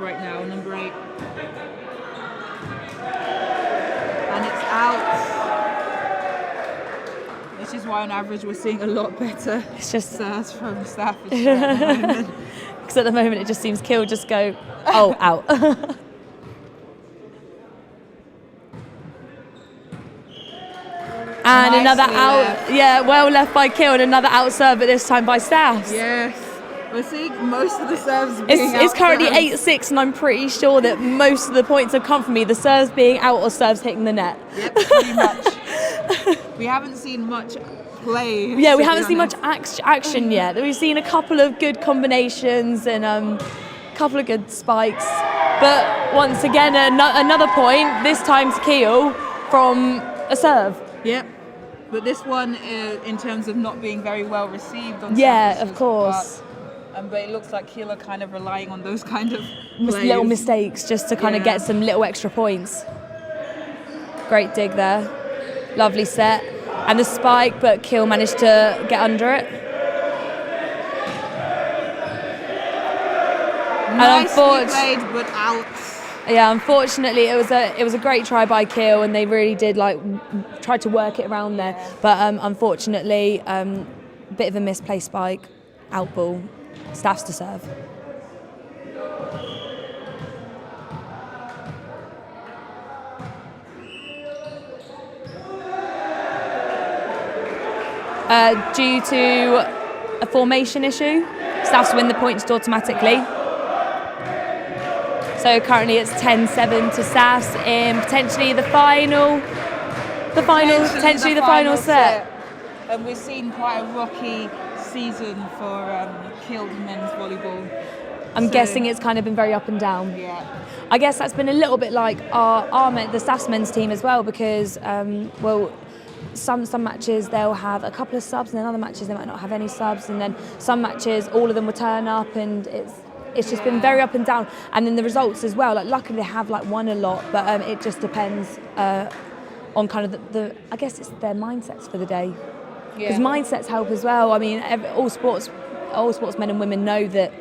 right now, number 8. And it's out. Which is why on average we're seeing a lot better serves from Staffordshire at the moment. Because at the moment it just seems Kiel just go, oh, out. And Nicely another out, left. yeah, well left by Kiel, and another out serve, but this time by Staffs. Yes, we're seeing most of the serves being It's currently out-served. 8-6, and I'm pretty sure that most of the points have come from either serves being out or serves hitting the net. Yep, pretty much. We haven't seen much play. Yeah, we haven't seen much action yet. We've seen a couple of good combinations and a couple of good spikes. But once again, another point, this time to Kiel from a serve. Yep. But this one, in terms of not being very well received on Yeah, surfaces, of course. But it looks like Kiel are kind of relying on those kind of Little mistakes just to kind of get some little extra points. Great dig there. Lovely set. And the spike, but Kiel managed to get under it. Nicely played, but out. Yeah, unfortunately, it was a great try by Kiel, and they really did try to work it around there. But unfortunately, bit of a misplaced spike, out ball, Staffs to serve. Due to a formation issue, Staffs win the points automatically. So currently it's 10-7 to Staffs in potentially the final set. And we've seen quite a rocky season for Kiel men's volleyball. I'm guessing it's kind of been very up and down. Yeah. I guess that's been a little bit like the Staffs men's team as well, because some matches they'll have a couple of subs, and then other matches they might not have any subs, and then some matches all of them will turn up, and it's just been very up and down. And then the results as well, luckily they have won a lot, but it just depends on kind of the I guess it's their mindsets for the day, because mindsets help as well. I mean, all sportsmen and women know that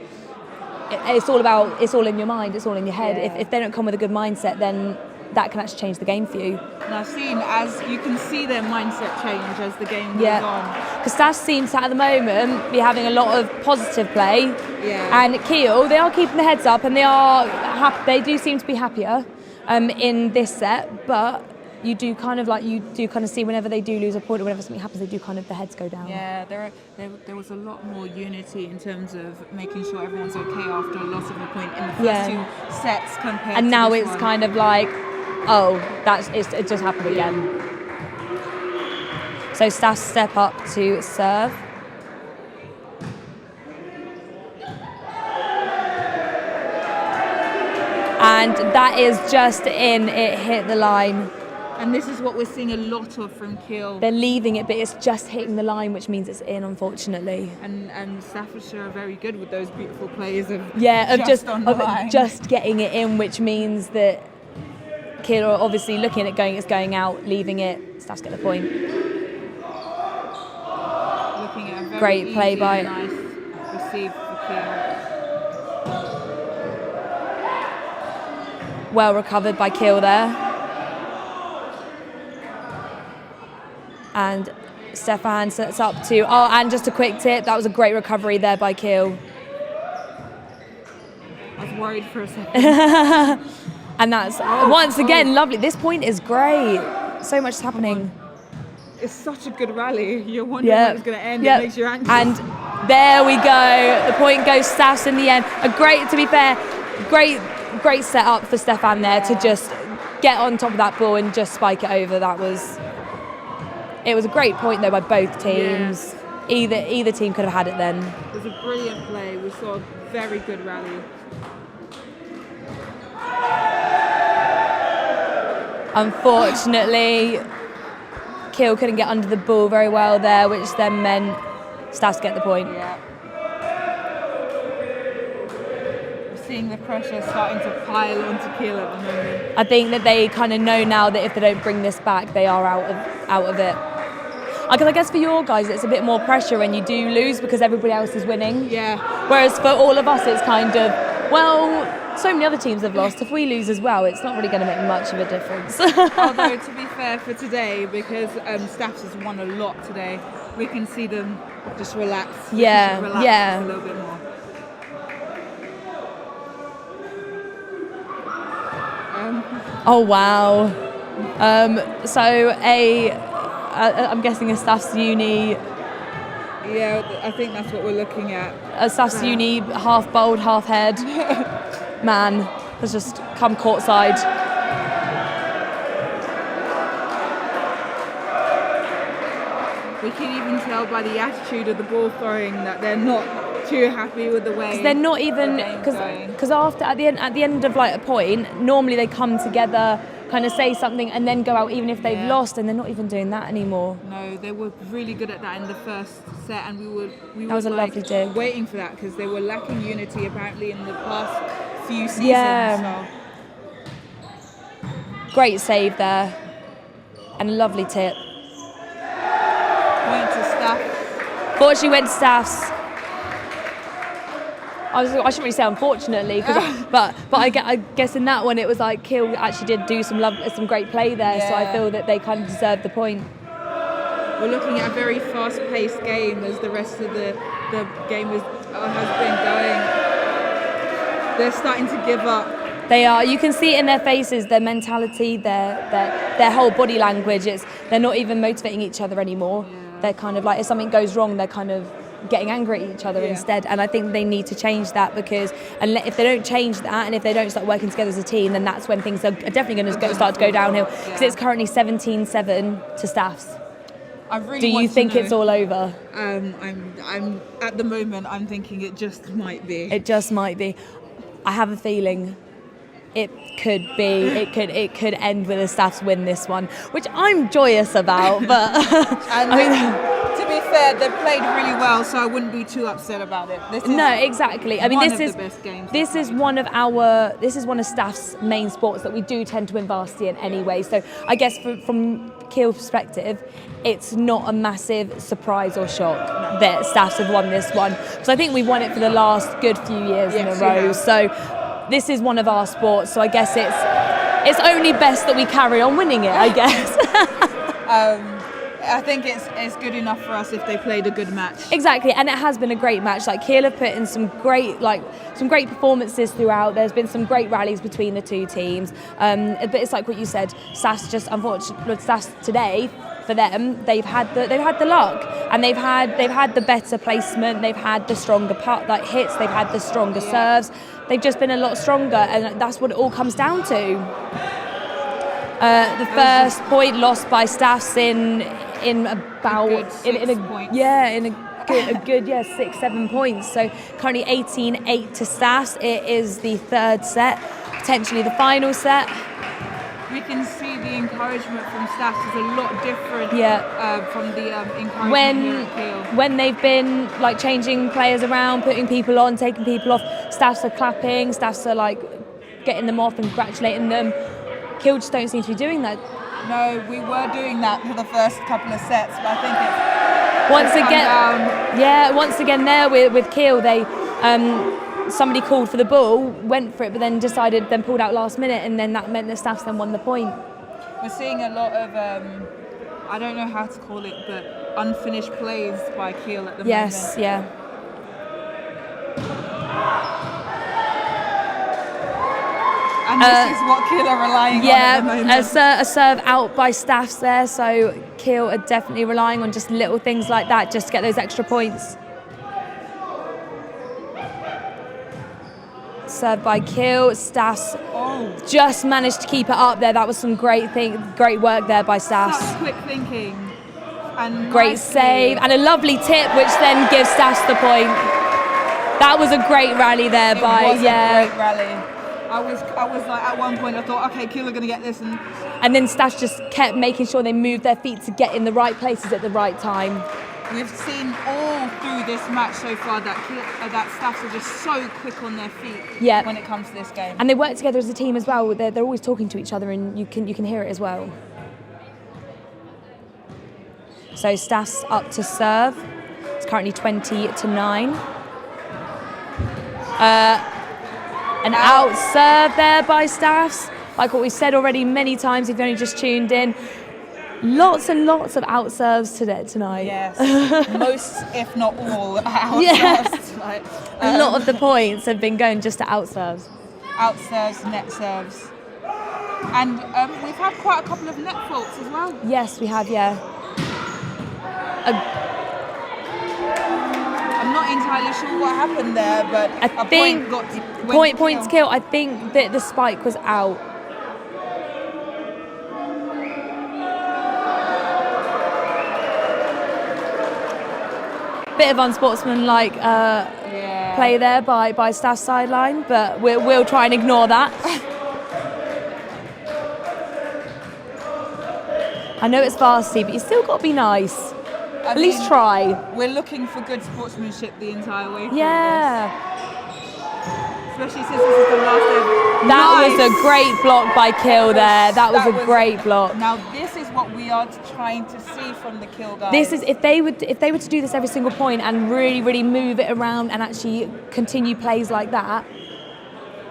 it's all in your mind, it's all in your head. If they don't come with a good mindset, then that can actually change the game for you. And I've seen, as you can see, their mindset change as the game goes on. Because Staffs seems to, at the moment, be having a lot of positive play. Yeah. And Kiel, they are keeping their heads up, and they are happy. They do seem to be happier in this set, but you do kind of see whenever they do lose a point or whenever something happens, they do kind of, the heads go down. Yeah, there was a lot more unity in terms of making sure everyone's okay after a loss of a point in the first 2 sets compared and to now this it's one. kind of like, oh, it just happened again. So Staffs step up to serve. And that is just in, it hit the line. And this is what we're seeing a lot of from Kiel. They're leaving it, but it's just hitting the line, which means it's in, unfortunately. And Staffordshire are very good with those beautiful plays of just getting it in, which means that Kiel are obviously looking at it it's going out, leaving it. Staffs get the point. Looking at a very great play easy by and nice receive for Kiel. Well recovered by Kiel there. And Stefan sets up to, and just a quick tip, that was a great recovery there by Kiel. I was worried for a second. And that's, once again, lovely. This point is great. So much is happening. It's such a good rally. You're wondering when it's going to end. It makes you anxious. And there we go. The point goes Staffs in the end. To be fair, great setup for Stefan there to just get on top of that ball and just spike it over. It was a great point though by both teams. Yeah. Either team could have had it then. It was a brilliant play. We saw a very good rally. Unfortunately, Kiel couldn't get under the ball very well there, which then meant Staffs get the point. Yeah. We're seeing the pressure starting to pile onto Kiel at the moment. I think that they kind of know now that if they don't bring this back, they are out of it. Because I guess for your guys, it's a bit more pressure when you do lose because everybody else is winning. Yeah. Whereas for all of us, it's kind of, well, so many other teams have lost. If we lose as well, it's not really going to make much of a difference. Although, to be fair, for today, because Staffs has won a lot today, we can see them just relax. Yeah, relax yeah. just a little bit more. Oh wow. So I'm guessing a Staffs uni. Yeah, I think that's what we're looking at. A Staffs uni, half bowled, half head. Man has just come courtside. We can even tell by the attitude of the ball throwing that they're not too happy with the way. Because they're not even because after at the end of like a point, normally they come together, kind of say something, and then go out even if they've lost, and they're not even doing that anymore. No, they were really good at that in the first set, and we were was a lovely dig. waiting for that because they were lacking unity apparently in the past few seasons. Yeah. So. Great save there, and a lovely tip. Point to Staff. Fortunately, went to Staffs. I shouldn't really say unfortunately, but I guess in that one it was like Kiel actually did do some great play there, so I feel that they kind of deserved the point. We're looking at a very fast-paced game as the rest of the game has been going. They're starting to give up. They are. You can see it in their faces, their mentality, their whole body language. They're not even motivating each other anymore. Yeah. They're kind of like, if something goes wrong, they're kind of getting angry at each other instead, and I think they need to change that, because if they don't change that and if they don't start working together as a team, then that's when things are definitely going to start to go downhill, because it's currently 17-7 to Staffs. Do you think it's all over? I'm at the moment I'm thinking it just might be. It just might be. I have a feeling it could be. It could end with a Staffs win this one, which I'm joyous about. But to be fair, they've played really well, so I wouldn't be too upset about it. No, exactly. I mean, this is the best games. This is one of Staff's main sports that we do tend to win Varsity in anyway. So I guess from Kiel's perspective, it's not a massive surprise or shock that Staffs have won this one, because I think we've won it for the last good few years in a row. So this is one of our sports. So I guess it's only best that we carry on winning it, I guess. I think it's good enough for us if they played a good match. Exactly, and it has been a great match. Like, Kiel have put in some great performances throughout. There's been some great rallies between the two teams. But it's like what you said. Staffs just unfortunately, Staffs today, for them, they've had the luck, and they've had the better placement. They've had the stronger hits. They've had the stronger serves. They've just been a lot stronger, and that's what it all comes down to. The first point lost by Staffs in about a good 6-7 points. So currently 18-8 to Staffs. It is the third set, potentially the final set. We can see the encouragement from Staffs is a lot different from the encouragement here at Kiel. When they've been like changing players around, putting people on, taking people off, Staffs are clapping, Staffs are like getting them off and congratulating them. Kiel just don't seem to be doing that. No, we were doing that for the first couple of sets, but I think once again there with Kiel, they somebody called for the ball, went for it, but then pulled out last minute, and then that meant the Staffs then won the point. We're seeing a lot of I don't know how to call it, but unfinished plays by Kiel at the moment. Yes, yeah. And this is what Kiel are relying on at the moment. A serve out by Staffs there, so Kiel are definitely relying on just little things like that just to get those extra points. Serve by Kiel, Staffs just managed to keep it up there. That was some great work there by Staffs. Such quick thinking. And great save, and a lovely tip, which then gives Staffs the point. That was a great rally there It was a great rally. I was like, at one point I thought, okay, Kiel are going to get this, and then Staffs just kept making sure they moved their feet to get in the right places at the right time. We've seen all through this match so far that Staffs are just so quick on their feet when it comes to this game. And they work together as a team as well. They're always talking to each other, and you can hear it as well. So Staffs up to serve. It's currently 20-9. An out serve there by Staffs. Like what we said already many times, if you've only just tuned in. Lots and lots of out serves tonight. Yes, most, if not all, out serves tonight. A lot of the points have been going just to out serves. Out serves, net serves. And we've had quite a couple of net faults as well. Yes, we have, yeah. I'm not entirely sure what happened there, but I think points kill. I think that the spike was out. Bit of unsportsmanlike play there by Staff's sideline, but we'll try and ignore that. I know it's Varsity, but you still got to be nice. At least try. We're looking for good sportsmanship the entire way through. Yeah. Especially since this is the last day. That was a great block by Kill there. That was a great block. Now this is what we are trying to see from the Kill guys. This is if they were to do this every single point and really move it around and actually continue plays like that,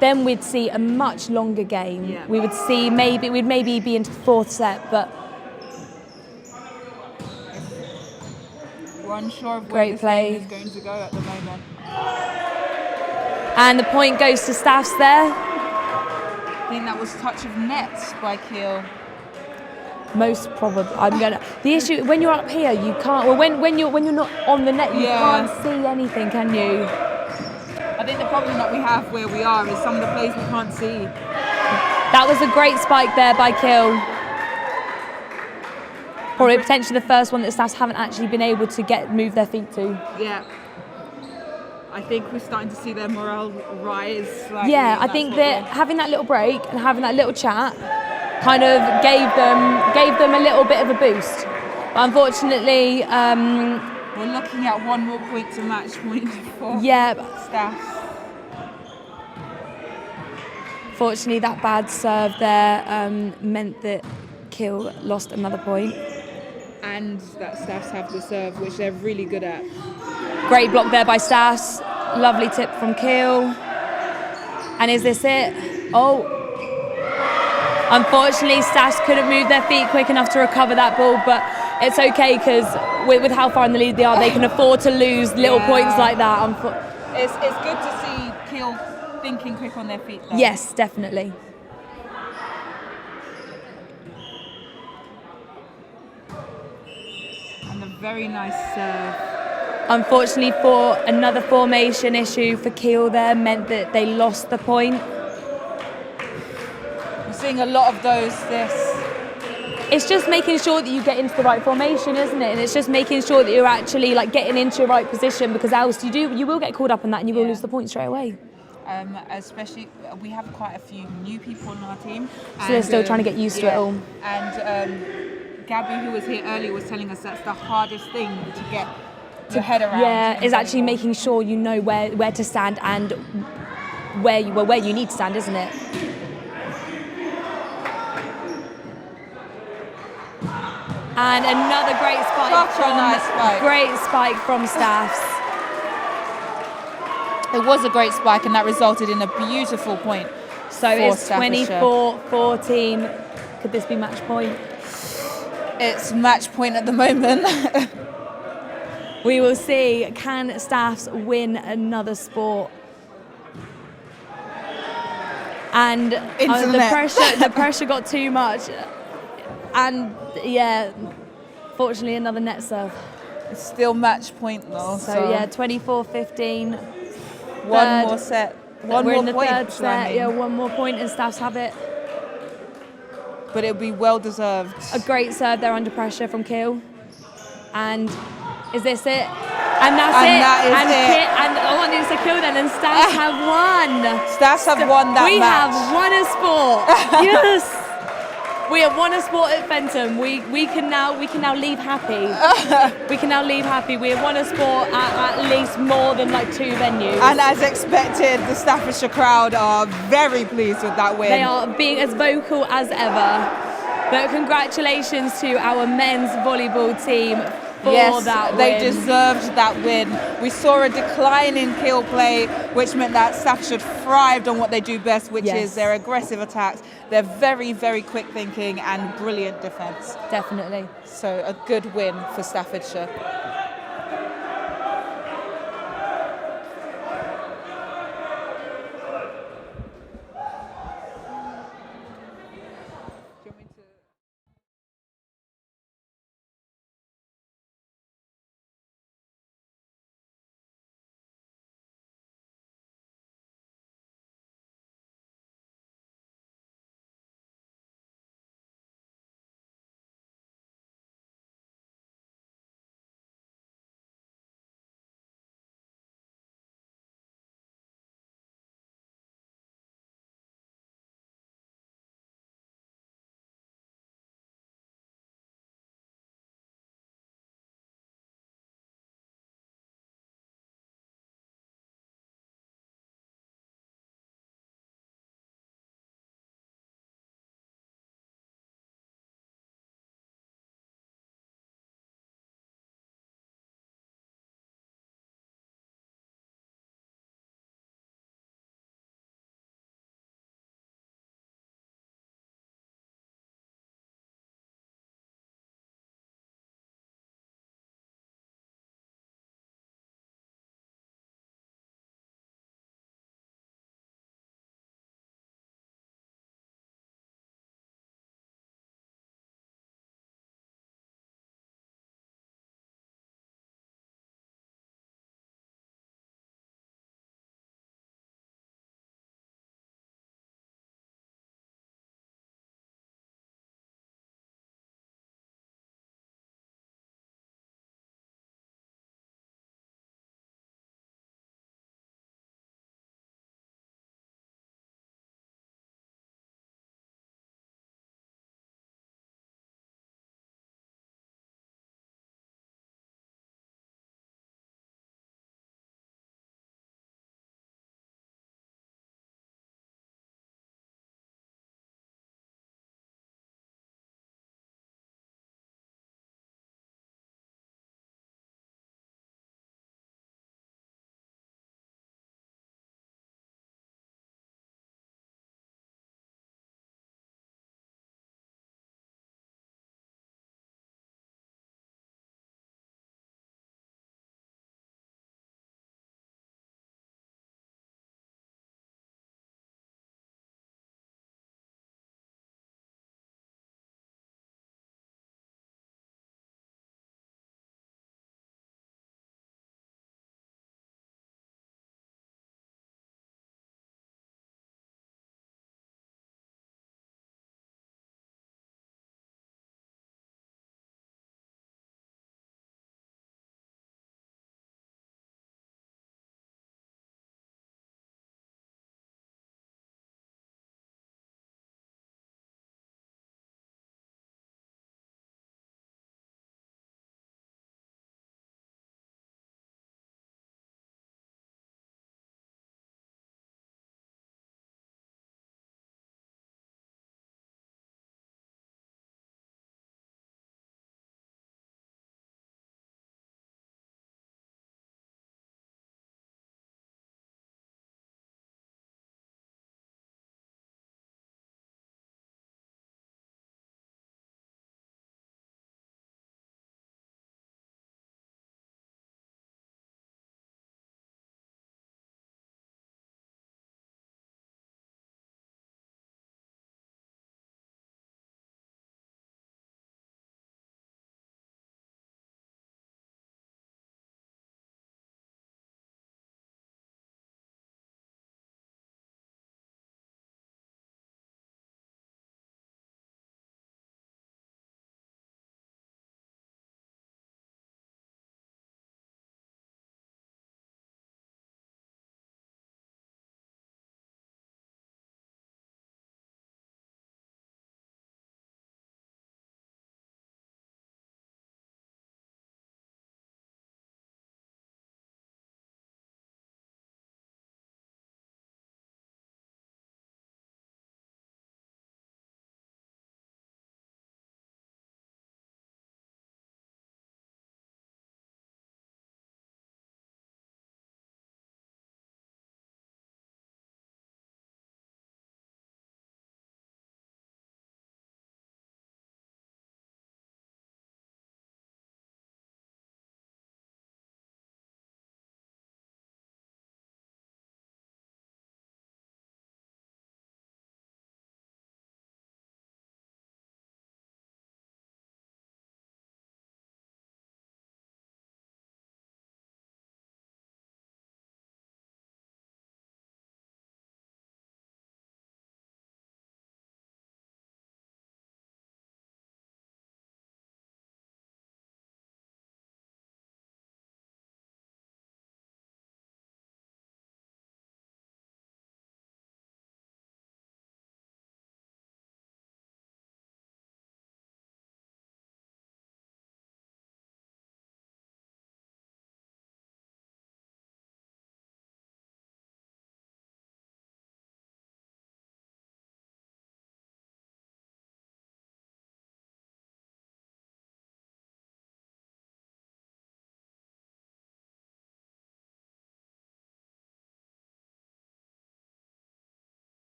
then we'd see a much longer game. Yeah. We would see we'd maybe be into the fourth set, but we're unsure of where this game is going to go at the moment. And the point goes to Staffs there. I think that was touch of net by Kiel. Most probably. The issue when you're up here, you can't. Well, when you're not on the net, you can't see anything, can you? I think the problem that we have where we are is some of the plays we can't see. That was a great spike there by Kiel. Probably potentially the first one that Staffs haven't actually been able to move their feet to. Yeah. I think we're starting to see their morale rise slightly. Yeah, I think that having that little break and having that little chat kind of gave them a little bit of a boost. But unfortunately, we're looking at one more point to match point for Staffs. Fortunately, that bad serve there meant that Kiel lost another point. And that Staffs have the serve, which they're really good at. Great block there by Staffs. Lovely tip from Kiel. And is this it? Oh. Unfortunately, Staffs couldn't move their feet quick enough to recover that ball, but it's okay because with how far in the lead they are, they can afford to lose little points like that. It's good to see Kiel thinking quick on their feet, though. Yes, definitely. And a very nice serve. Unfortunately, for another formation issue for Kiel there meant that they lost the point. We're seeing a lot of those It's just making sure that you get into the right formation, isn't it? And it's just making sure that you're actually getting into your right position, because else you will get caught up in that and you will lose the point straight away. Especially, we have quite a few new people on our team. So they're still trying to get used to it all. And Gabby, who was here earlier, was telling us that's the hardest thing to get your head around. Yeah, is actually making sure you know where to stand and where you need to stand, isn't it? And another great spike. Great spike from Staffs. It was a great spike, and that resulted in a beautiful point. So it's 24-14. Could this be match point? It's match point at the moment. We will see. Can Staffs win another sport? And the pressure got too much. And fortunately another net serve. It's still match point though. So 24-15. One more set. We're in the third set. Yeah, one more point and Staffs have it. But it'll be well deserved. A great serve there under pressure from Kiel. And is this it? And that's it. That is it. And I want you to Kiel then, and Staffs have won. Staffs have won that match. We have won a sport. Yes. We have won a sport at Fenton. We can now leave happy. We can now leave happy. We have won a sport at least more than 2 venues. And as expected, the Staffordshire crowd are very pleased with that win. They are being as vocal as ever. But congratulations to our men's volleyball team for Yes, that they win. deserved that win. We saw a decline in kill play, which meant that Staffordshire thrived on what they do best, which Yes. is their aggressive attacks. They're very, very quick thinking and brilliant defence. Definitely. So a good win for Staffordshire.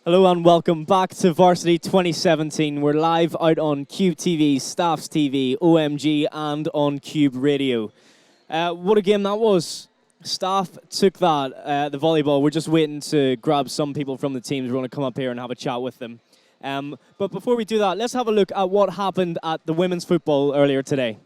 Hello and welcome back to Varsity 2017. We're live out on Cube TV, Staffs TV, OMG and on Cube Radio. What a game that was. Staff took that, the volleyball. We're just waiting to grab some people from the teams. We're going to come up here and have a chat with them. But before we do that, let's have a look at what happened at the women's football earlier today.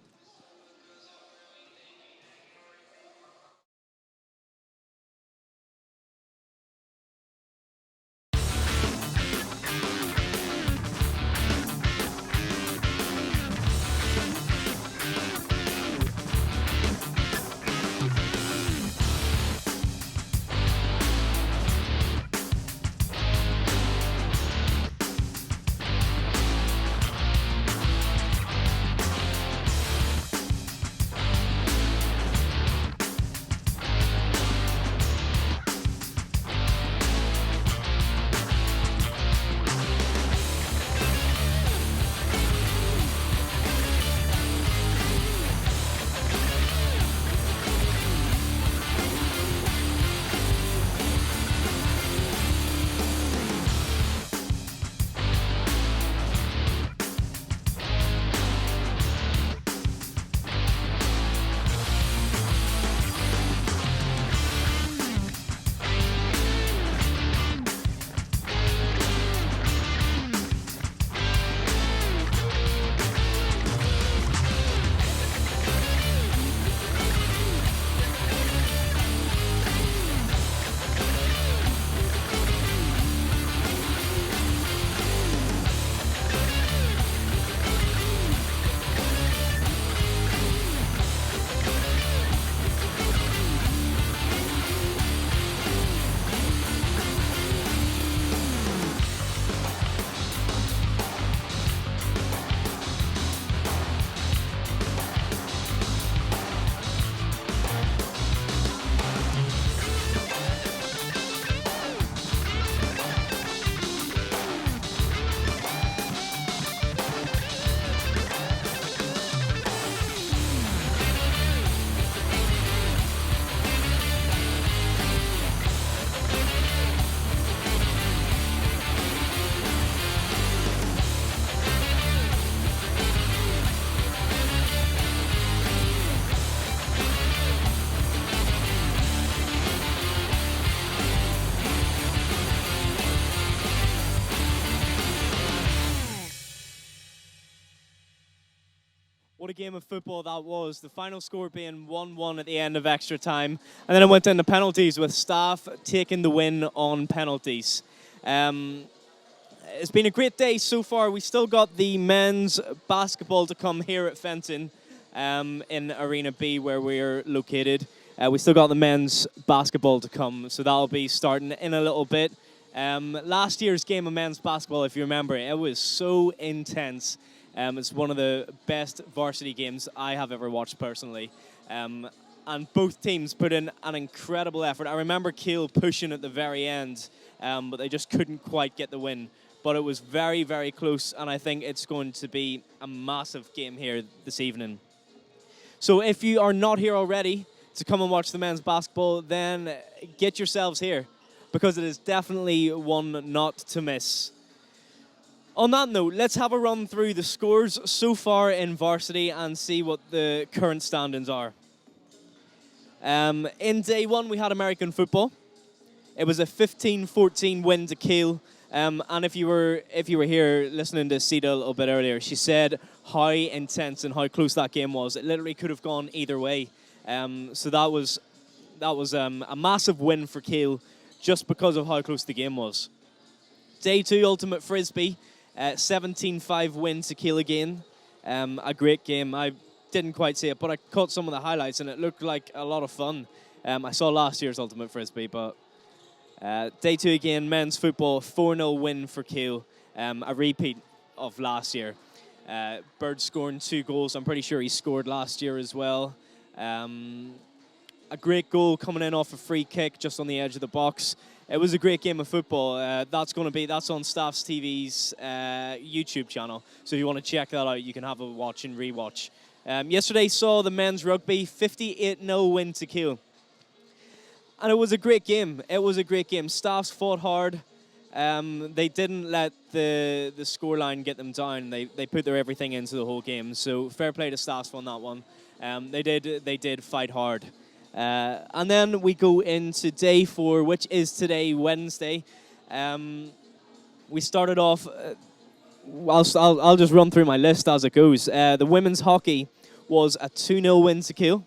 What a game of football that was. The final score being 1-1 at the end of extra time. And then it went into penalties with Staff taking the win on penalties. It's been a great day so far. We still got the men's basketball to come here at Fenton in Arena B where we're located. We still got the men's basketball to come, so that'll be starting in a little bit. Last year's game of men's basketball, if you remember, it was so intense. It's one of the best varsity games I have ever watched personally. And both teams put in an incredible effort. I remember Kiel pushing at the very end, but they just couldn't quite get the win. But it was very, very close, and I think it's going to be a massive game here this evening. So if you are not here already to come and watch the men's basketball, then get yourselves here, because it is definitely one not to miss. On that note, let's have a run through the scores so far in varsity and see what the current standings are. In day one, we had American football. It was a 15-14 win to Kiel. And if you were here listening to Sita a little bit earlier, she said how intense and how close that game was. It literally could have gone either way. So that was a massive win for Kiel just because of how close the game was. Day two, Ultimate Frisbee. 17-5 win to Kiel again. A great game. I didn't quite see it, but I caught some of the highlights, and it looked like a lot of fun. I saw last year's Ultimate Frisbee, but day two again, men's football, 4-0 win for Kiel. A repeat of last year. Bird scoring 2 goals. I'm pretty sure he scored last year as well. A great goal coming in off a free kick just on the edge of the box. It was a great game of football. That's on Staffs TV's YouTube channel. So if you want to check that out, you can have a watch and rewatch. Yesterday saw the men's rugby 58-0 win to Kiel. And it was a great game. Staffs fought hard. they didn't let the scoreline get them down. They put their everything into the whole game. So fair play to Staffs on that one. They did fight hard. And then we go into day 4, which is today, Wednesday. We started off. I'll just run through my list as it goes. The women's hockey was a 2-0 win to Kiel.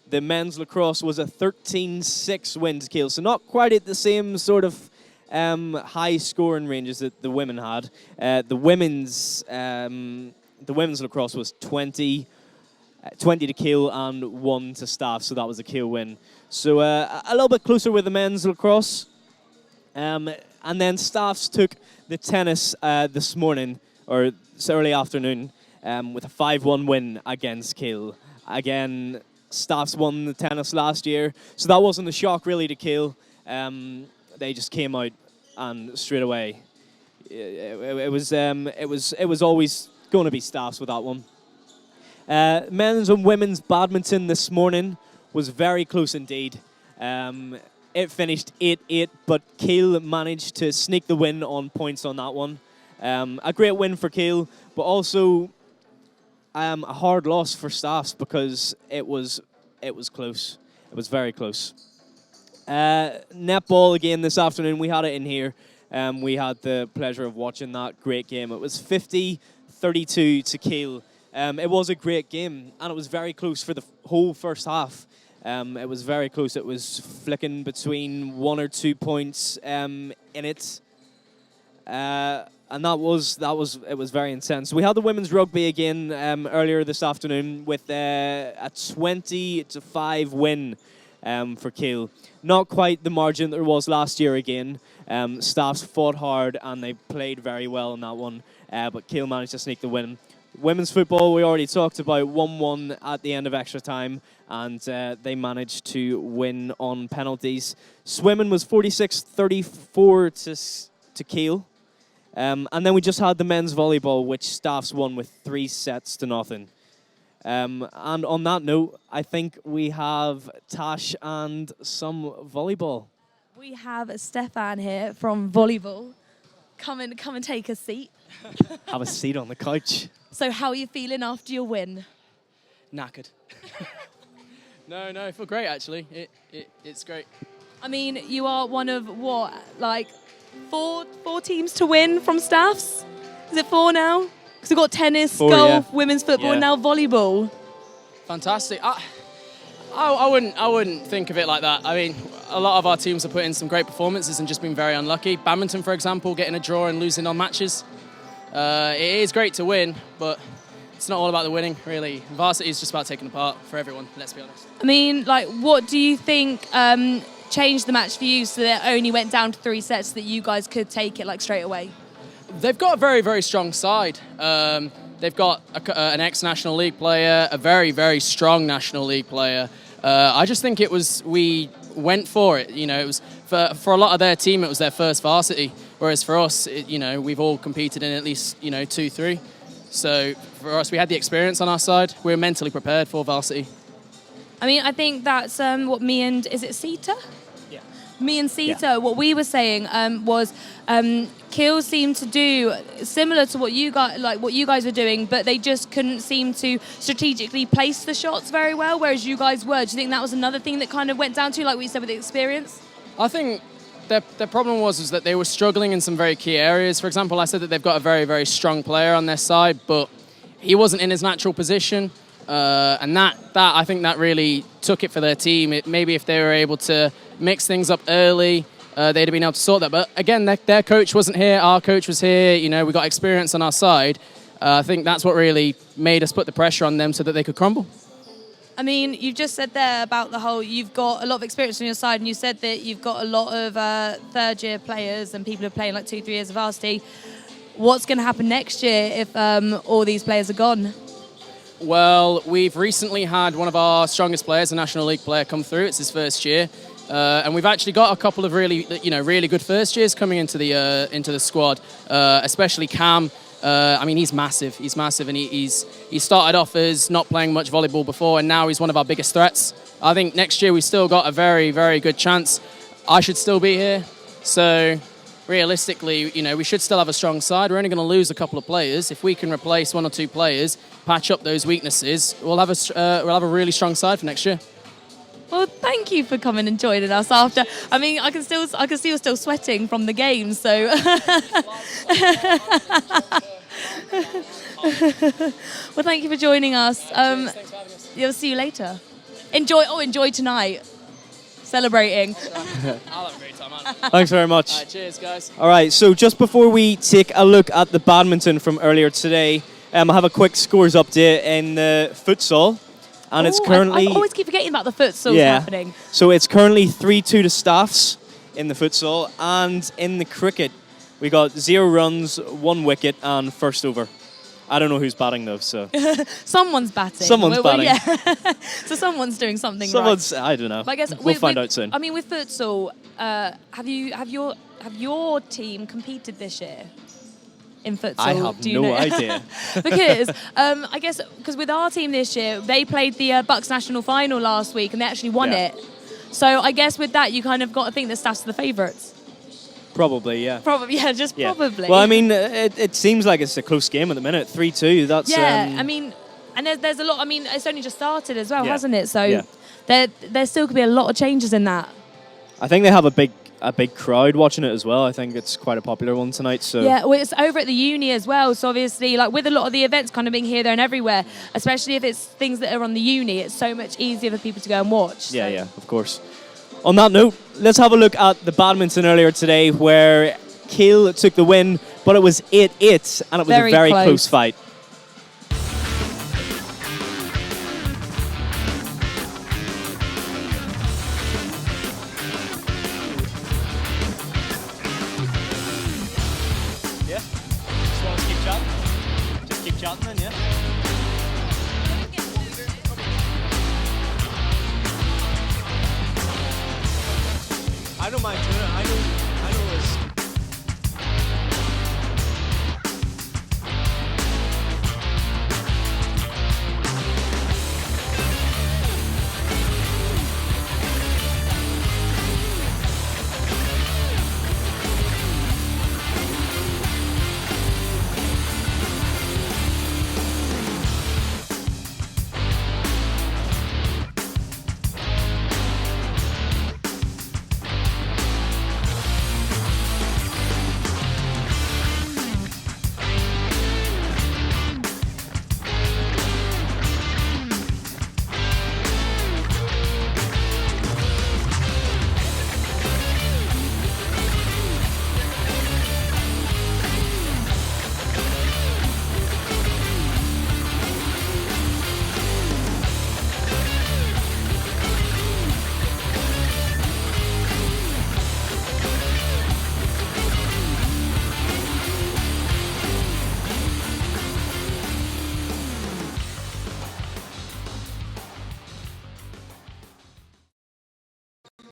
The men's lacrosse was a 13-6 win to Kiel. So not quite at the same sort of high scoring ranges that the women had. The women's lacrosse was 20 to Kiel and 1 to Staff. So that was a Kiel win. So a little bit closer with the men's lacrosse. And then Staffs took the tennis this morning, or this early afternoon, with a 5-1 win against Kiel. Again, Staffs won the tennis last year, so that wasn't a shock really to Kiel. They just came out and straight away. It was always going to be Staffs with that one. Men's and women's badminton this morning was very close indeed. It finished 8-8, but Kiel managed to sneak the win on points on that one. A great win for Kiel, but also a hard loss for Staffs because it was close. It was very close. Netball again this afternoon. We had it in here. We had the pleasure of watching that great game. It was 50-32 to Kiel. It was a great game, and it was very close for the whole first half. It was very close. It was flicking between 1 or 2 points in it, and it was very intense. We had the women's rugby again earlier this afternoon with a 20-5 win for Kiel. Not quite the margin there was last year again. Staffs fought hard and they played very well in that one, but Kiel managed to sneak the win. Women's football, we already talked about, 1-1 at the end of extra time, and they managed to win on penalties. Swimming was 46-34 to Kiel. And then we just had the men's volleyball, which Staffs won with 3-0. And on that note, I think we have Tash and some volleyball. We have Stefan here from Volleyball. Come and take a seat. Have a seat on the couch. So how are you feeling after your win? Knackered. No, I feel great actually. It's great. I mean, you are one of what, like four teams to win from Staffs? Is it 4 now? Because we've got tennis, golf, women's football, and now volleyball. Fantastic. I wouldn't think of it like that. I mean, a lot of our teams have put in some great performances and just been very unlucky. Badminton, for example, getting a draw and losing on matches. It is great to win, but it's not all about the winning, really. Varsity is just about taking the part for everyone, let's be honest. I mean, like, what do you think changed the match for you so that it only went down to 3 sets so that you guys could take it, like, straight away? They've got a very, very strong side. They've got an ex-National League player, a very, very strong National League player. I just think we went for it. You know, it was for a lot of their team, it was their first varsity. Whereas for us, we've all competed in at least 2-3. So for us, we had the experience on our side. We were mentally prepared for varsity. I mean, I think that's what me and is it Sita? Yeah. Me and Sita, what we were saying was Kiel seemed to do similar to what you guys were doing, but they just couldn't seem to strategically place the shots very well, whereas you guys were. Do you think that was another thing that kind of went down to, like what you said with the experience? I think their problem was that they were struggling in some very key areas. For example, I said that they've got a very, very strong player on their side, but he wasn't in his natural position. And that I think that really took it for their team. Maybe if they were able to mix things up early, they'd have been able to sort that. But again, their coach wasn't here. Our coach was here. We got experience on our side. I think that's what really made us put the pressure on them so that they could crumble. I mean, you've just said there about the whole, you've got a lot of experience on your side, and you said that you've got a lot of third-year players and people who are playing like 2-3 years of varsity. What's going to happen next year if all these players are gone? Well, we've recently had one of our strongest players, a National League player, come through. It's his first year. And we've actually got a couple of really good first years coming into the squad, especially Cam. I mean, he's massive. He's massive, and he started off as not playing much volleyball before, and now he's one of our biggest threats. I think next year we still got a very, very good chance. I should still be here, so realistically, we should still have a strong side. We're only going to lose a couple of players. If we can replace 1 or 2 players, patch up those weaknesses, we'll have a really strong side for next year. Well, thank you for coming and joining us after. I mean, I can see you're still sweating from the game, so. Well, thank you for joining us. Thanks for having us. We'll see you later. Enjoy tonight. Celebrating. I'll have a great time, man. Thanks very much. All right, cheers, guys. All right, so just before we take a look at the badminton from earlier today, I have a quick scores update in the futsal. And it's currently... I always keep forgetting about the futsal happening. So it's currently 3-2 to Staffs in the futsal. And in the cricket, we got 0 runs, 1 wicket, and first over. I don't know who's batting though, so... Someone's batting. Someone's batting. Yeah. So someone's doing something right. I don't know. But I guess we'll find out soon. I mean, with futsal, have your team competed this year? In futsal, I have no idea. Because I guess with our team this year, they played the Bucks national final last week and they actually won it. So I guess with that, you kind of got to think that Staffs are the favourites. Probably, yeah. Probably. Well, I mean, it seems like it's a close game at the minute. 3-2. That's I mean, and there's a lot. I mean, it's only just started as well, hasn't it? So there still could be a lot of changes in that. I think they have a big crowd watching it as well. I think it's quite a popular one tonight. So yeah, well, it's over at the uni as well. So obviously, like with a lot of the events kind of being here, there, and everywhere, especially if it's things that are on the uni, it's so much easier for people to go and watch. Yeah, of course. On that note, let's have a look at the badminton earlier today, where Kiel took the win, but it was 8-8, and it was a very close fight. I don't mind doing it. I know this.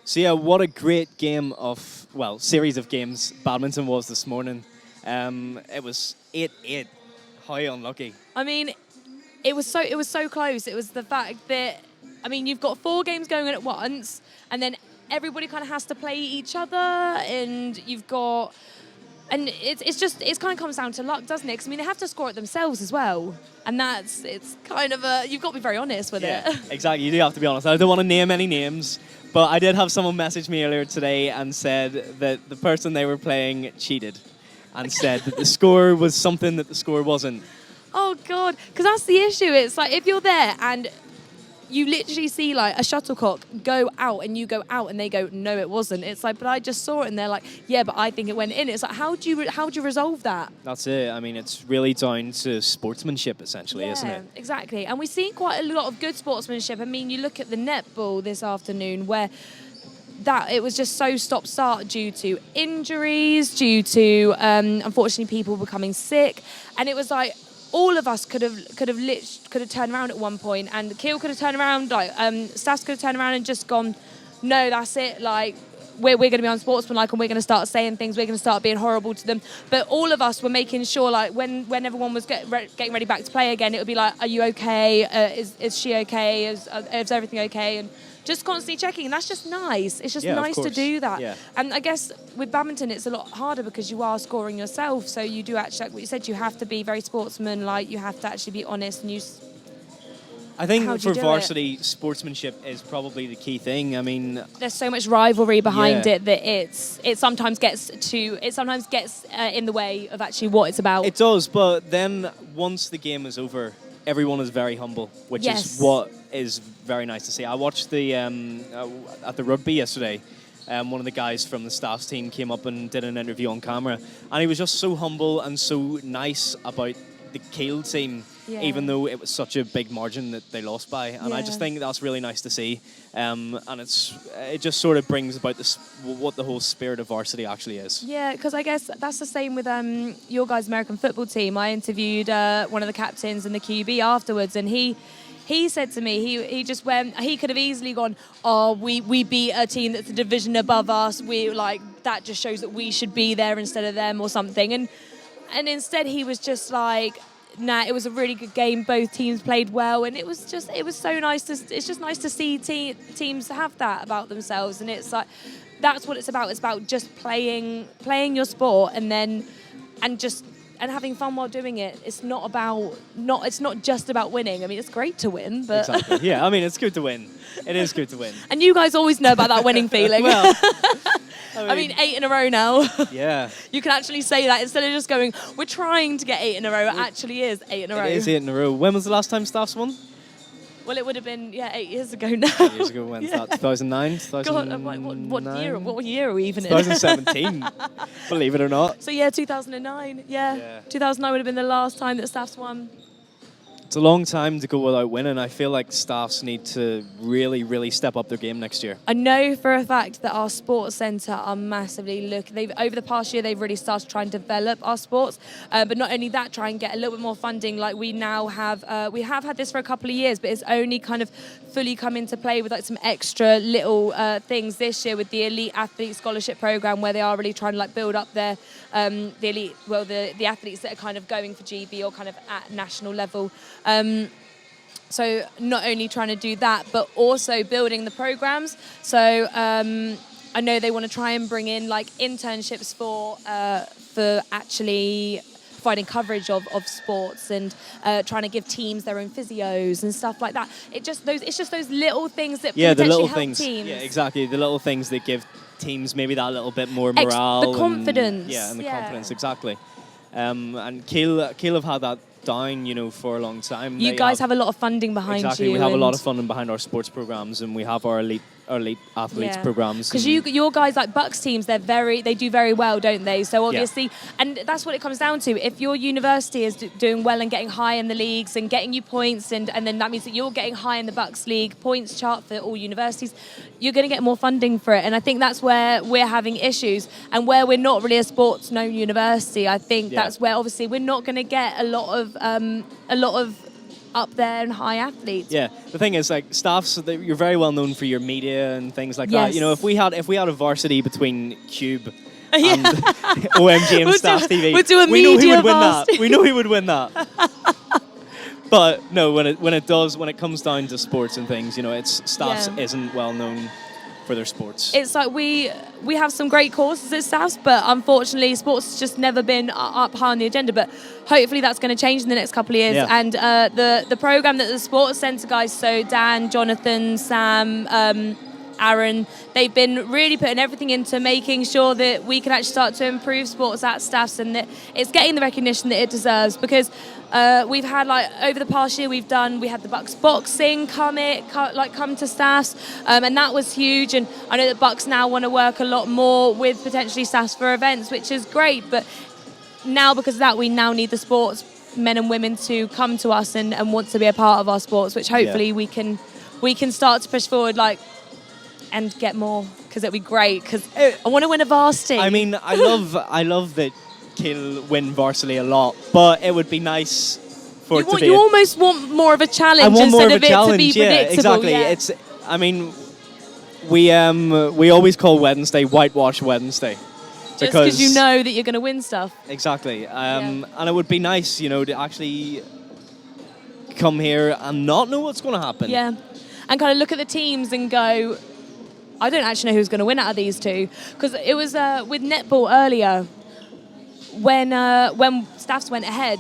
So yeah, what a great game of, well, series of games badminton was this morning. It was 8-8. How unlucky. I mean, it was so close. It was the fact that, I mean, you've got 4 games going on at once, and then everybody kind of has to play each other, and you've got, and it kind of comes down to luck, doesn't it? Because I mean, they have to score it themselves as well, and it's kind of you've got to be very honest with it. Exactly. You do have to be honest. I don't want to name any names, but I did have someone message me earlier today and said that the person they were playing cheated, and said that the score was something that the score wasn't. Oh God, because that's the issue. It's like if you're there and you literally see like a shuttlecock go out and you go out and they go, no, it wasn't. It's like, but I just saw it, and they're like, yeah, but I think it went in. It's like, how do you resolve that? That's it. I mean, it's really down to sportsmanship, essentially, isn't it? Exactly. And we've seen quite a lot of good sportsmanship. I mean, you look at the netball this afternoon where it was just so stop-start due to injuries, due to unfortunately people becoming sick, and it was like, all of us could have turned around at one point, and Kiel could have turned around, like Staffs could have turned around and just gone, no, that's it, like we're going to be unsportsmanlike and we're going to start saying things, we're going to start being horrible to them. But all of us were making sure, like when everyone was getting ready back to play again, it would be like, are you okay? Is she okay? Is everything okay? And just constantly checking. And that's just nice. It's just Yeah, of nice to course. do that. Yeah. And I guess with badminton, it's a lot harder because you are scoring yourself. So you do actually, like what you said, you have to be very sportsman-like. You have to actually be honest. And I think How do you for do varsity, sportsmanship is probably the key thing. I mean, there's so much rivalry behind Yeah. it that it sometimes gets in the way of actually what it's about. it does, but then once the game is over, everyone is very humble, which Yes. is what is very nice to see. I watched the at the rugby yesterday. One of the guys from the staff's team came up and did an interview on camera, and he was just so humble and so nice about the Kiel team, Yeah. even though it was such a big margin that they lost by. And I just Yeah. think that's really nice to see, and it just sort of brings about what the whole spirit of varsity actually is. Yeah, because I guess that's the same with your guys' American football team. I interviewed one of the captains and the QB afterwards, and he said to me, he just went, he could have easily gone, oh, we beat a team that's a division above us. We like that just shows that we should be there instead of them or something. And instead he was just like, nah, it was a really good game. Both teams played well, and it was so nice it's just nice to see teams have that about themselves. And it's like, that's what it's about. It's about just playing your sport and having fun while doing it. It's not just about winning. I mean, it's great to win, but Exactly. Yeah, I mean, it's good to win. It is good to win. and you guys always know about that winning feeling. Well, I mean, 8 in a row now. yeah. You can actually say that instead of just going, we're trying to get 8 in a row. It actually is 8 in a row. It is 8 in a row. When was the last time Staffs won? Well, it would have been 8 years ago now. 8 years ago. When's that? 2009? God, what year are we even in? 2017. Believe it or not. So 2009. Yeah. 2009 would have been the last time that Staffs won. It's a long time to go without winning. I feel like Staffs need to really, really step up their game next year. I know for a fact that our sports centre are massively over the past year, they've really started to try and develop our sports. But not only that, try and get a little bit more funding. Like we now have, we have had this for a couple of years, but it's only kind of fully come into play with like some extra little things this year with the Elite Athlete Scholarship Programme, where they are really trying to like build up their the athletes that are kind of going for GB or kind of at national level. So not only trying to do that, but also building the programs. So I know they want to try and bring in like internships for actually providing coverage of sports and trying to give teams their own physios and stuff like that. It's just those little things that Yeah, the potentially little help things. teams. Yeah, exactly. The little things that give teams maybe that little bit more morale. The confidence. And the confidence, exactly. And Kiel have had that down, for a long time. You guys have a lot of funding behind you. Exactly, we have a lot of funding behind our sports programs, and we have our elite athletes programs. Because your guys like Bucks teams, they do very well, don't they? So obviously, and that's what it comes down to. If your university is doing well and getting high in the leagues and getting you points, and then that means that you're getting high in the Bucks League points chart for all universities, you're going to get more funding for it. And I think that's where we're having issues, and where we're not really a sports known university. I think that's where obviously we're not going to get a lot of up there and high athletes. Yeah, the thing is, like Staffs, you're very well known for your media and things like Yes. that. If we had a varsity between Cube and OMG and Staffs TV, we'll do a we know he media would win varsity. that. We know he would win that. But no, when it comes down to sports and things, it's Staffs isn't well known for their sports. It's like we have some great courses at Staffs, but unfortunately sports has just never been up high on the agenda. But hopefully that's going to change in the next couple of years. Yeah. And the programme that the sports centre guys, so Dan, Jonathan, Sam, Aaron, they've been really putting everything into making sure that we can actually start to improve sports at Staffs, and that it's getting the recognition that it deserves. Because we've had, like, over the past year, we had the Bucks boxing come to Staffs, and that was huge. And I know that Bucks now want to work a lot more with potentially Staffs for events, which is great. But now, because of that, we now need the sports men and women to come to us and want to be a part of our sports, which hopefully we can start to push forward, and get more, because it'd be great. Because I want to win a varsity. I mean, I love that Kiel win varsity a lot, but it would be nice for it to be. You almost want more of a challenge I want more instead of a of it challenge. to be Yeah, predictable. exactly. Yeah. We always call Wednesday Whitewash Wednesday. Just because you know that you're going to win stuff. Exactly. And it would be nice, to actually come here and not know what's going to happen. Yeah. and kind of look at the teams and go, I don't actually know who's going to win out of these two. Because it was with netball earlier, when Staffs went ahead,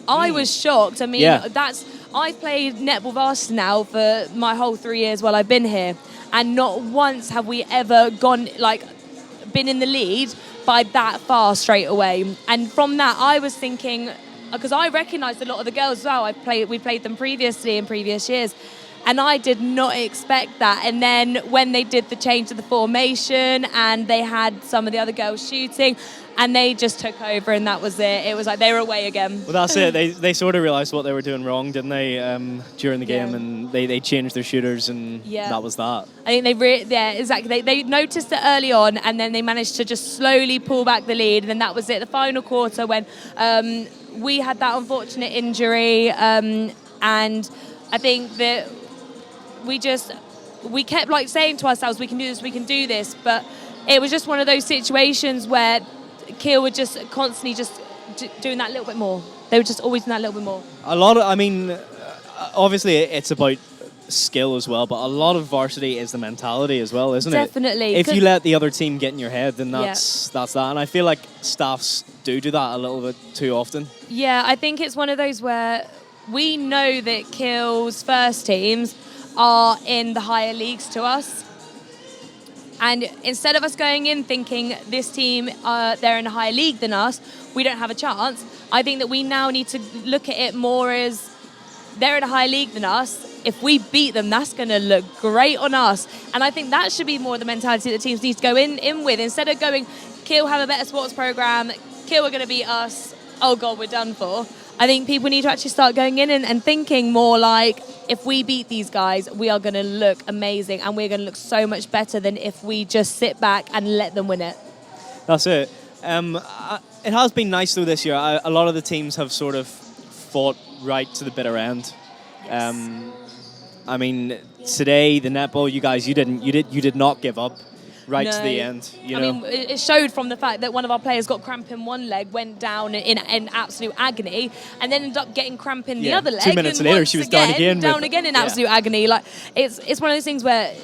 I was shocked. I mean, I've played netball varsity now for my whole 3 years while I've been here, and not once have we ever been in the lead by that far straight away. And from that, I was thinking, because I recognised a lot of the girls as well. We played them previously in previous years, and I did not expect that. And then when they did the change of the formation, and they had some of the other girls shooting, and they just took over, and that was it. It was like they were away again. Well, that's it. They sort of realised what they were doing wrong, didn't they, during the game, and they changed their shooters, and that was that. I think exactly. They noticed it early on, and then they managed to just slowly pull back the lead, and then that was it. The final quarter, when we had that unfortunate injury, and I think that we kept saying to ourselves, we can do this, but it was just one of those situations where Kiel were just constantly just doing that little bit more. They were just always doing that little bit more. Obviously it's about skill as well, but a lot of varsity is the mentality as well, isn't it? Definitely. If you let the other team get in your head, then that's that. And I feel like Staffs do that a little bit too often. Yeah, I think it's one of those where we know that Kiel's first teams are in the higher leagues to us. And instead of us going in thinking this team, they're in a higher league than us, we don't have a chance, I think that we now need to look at it more as they're in a higher league than us. If we beat them, that's going to look great on us. And I think that should be more the mentality that teams need to go in with. Instead of going, Kiel have a better sports programme, Kiel are going to beat us, oh God, we're done for. I think people need to actually start going in and thinking more like, if we beat these guys, we are going to look amazing, and we're going to look so much better than if we just sit back and let them win it. That's it. It has been nice though this year. A lot of the teams have sort of fought right to the bitter end. Yes. Today the netball, you guys, you did not give up right to the end. It showed from the fact that one of our players got cramp in one leg, went down in absolute agony, and then ended up getting cramp in the other leg. 2 minutes later, she was down again in absolute agony. It's one of those things where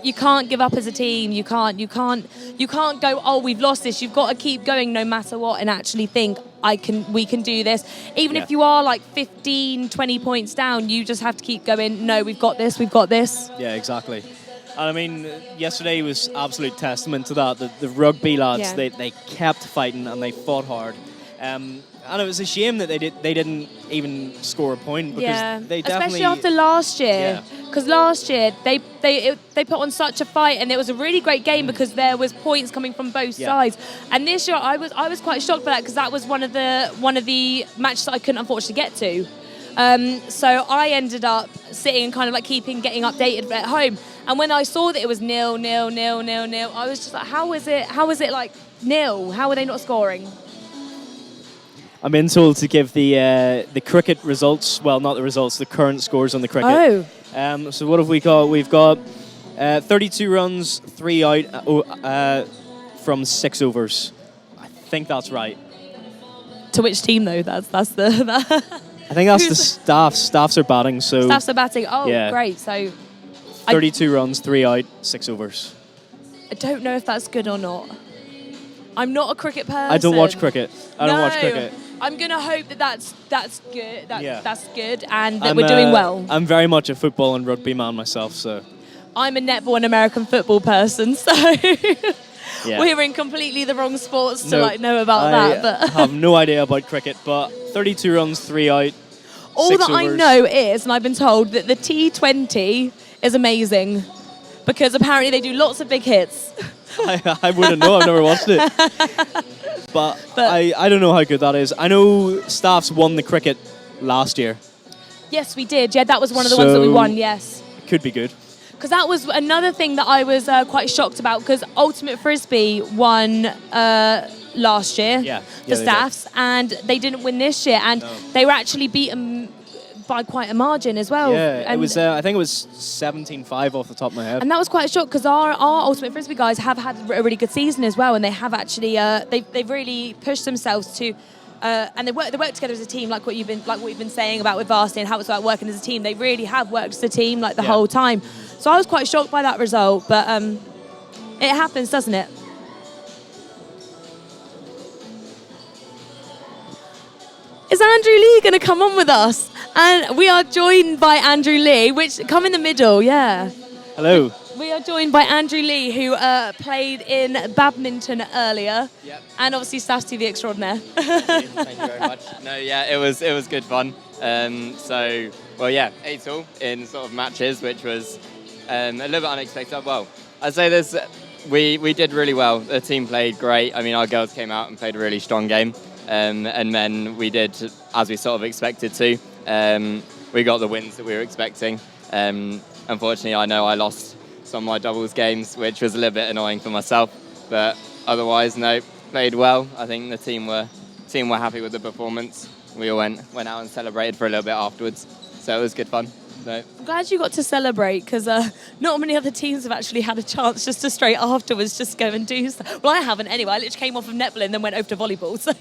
you can't give up as a team. You can't go, oh, we've lost this. You've got to keep going no matter what, and actually think, we can do this. Even if you are 15, 20 points down, you just have to keep going. No, we've got this. Yeah, exactly. And yesterday was absolute testament to that. The rugby lads, they kept fighting and they fought hard. And it was a shame that they didn't even score a point, because they definitely, especially after last year. Because last year they put on such a fight, and it was a really great game because there was points coming from both sides. And this year I was quite shocked by that, because that was one of the matches that I couldn't unfortunately get to. So I ended up sitting and kind of getting updated at home. And when I saw that it was 0-0, I was just like, how is it like nil? How are they not scoring? I'm been told to give the cricket results. Well, not the results, the current scores on the cricket. Oh. So what have we got? We've got 32 runs, 3 out from 6 overs. I think that's right. To which team though? That's the. I think that's the Staffs. Staffs are batting. So Staffs are batting. Oh, great. So 32 runs, 3 out, 6 overs. I don't know if that's good or not. I'm not a cricket person. I don't watch cricket. I don't watch cricket. I'm going to hope that's good. That's good, and that we're doing well. I'm very much a football and rugby man myself, so. I'm a netball and American football person, so we're in completely the wrong sports to know about that. But I have no idea about cricket, but 32 runs, 3 out. All 6 that overs. I know is, and I've been told, that the T20 is amazing because apparently they do lots of big hits. I wouldn't know. I've never watched it. But I don't know how good that is. I know Staffs won the cricket last year. Yes, we did. Yeah, that was one of the ones that we won, yes. It could be good. Because that was another thing that I was quite shocked about, because Ultimate Frisbee won last year for Staffs, and they didn't win this year, and they were actually beaten by quite a margin as well. Yeah, it was. I think it was 17-5 off the top of my head. And that was quite a shock, because our Ultimate Frisbee guys have had a really good season as well, and they have actually they've really pushed themselves to and they work together as a team, like what you've been saying about with Varsity and how it's about working as a team. They really have worked as a team like the whole time. So I was quite shocked by that result, but it happens, doesn't it? Is Andrew Lee going to come on with us? And we are joined by Andrew Lee, come in the middle, yeah. Hello. We are joined by Andrew Lee, who played in badminton earlier, and obviously Staff TV extraordinaire. Thank you very much. No, yeah, it was good fun. 8-all in sort of matches, which was a little bit unexpected. Well, I'd say this, we did really well. The team played great. I mean, our girls came out and played a really strong game. And then we did as we sort of expected to. We got the wins that we were expecting. Unfortunately, I know I lost some of my doubles games, which was a little bit annoying for myself. But otherwise, no, played well. I think the team were happy with the performance. We all went out and celebrated for a little bit afterwards. So it was good fun. No. I'm glad you got to celebrate, because not many other teams have actually had a chance just to straight afterwards just go and do stuff. Well, I haven't anyway. I literally came off of netball and then went over to volleyball. So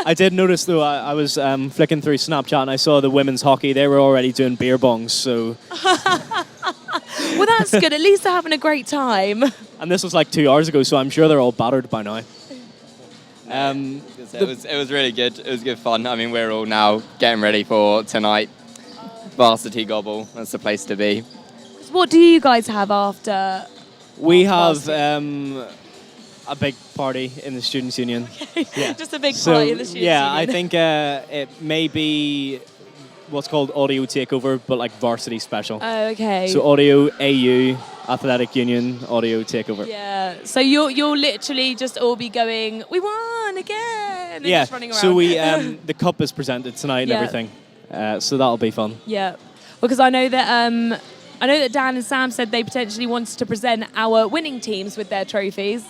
I did notice, though, I was flicking through Snapchat and I saw the women's hockey. They were already doing beer bongs, so... Well, that's good. At least they're having a great time. And this was like 2 hours ago, so I'm sure they're all battered by now. It was really good. It was good fun. I mean, we're all now getting ready for tonight. Varsity Gobble, that's the place to be. What do you guys have after? We have a big party in the Students' Union. Okay. Yeah. Just a big party in the Students' Union. Yeah, I think it may be what's called Audio Takeover, but like Varsity special. Oh, okay. So Audio AU, Athletic Union, Audio Takeover. Yeah, so you'll literally just all be going, we won again, and just running around. So we the cup is presented tonight and everything. So that'll be fun. Yeah, because I know that Dan and Sam said they potentially wanted to present our winning teams with their trophies.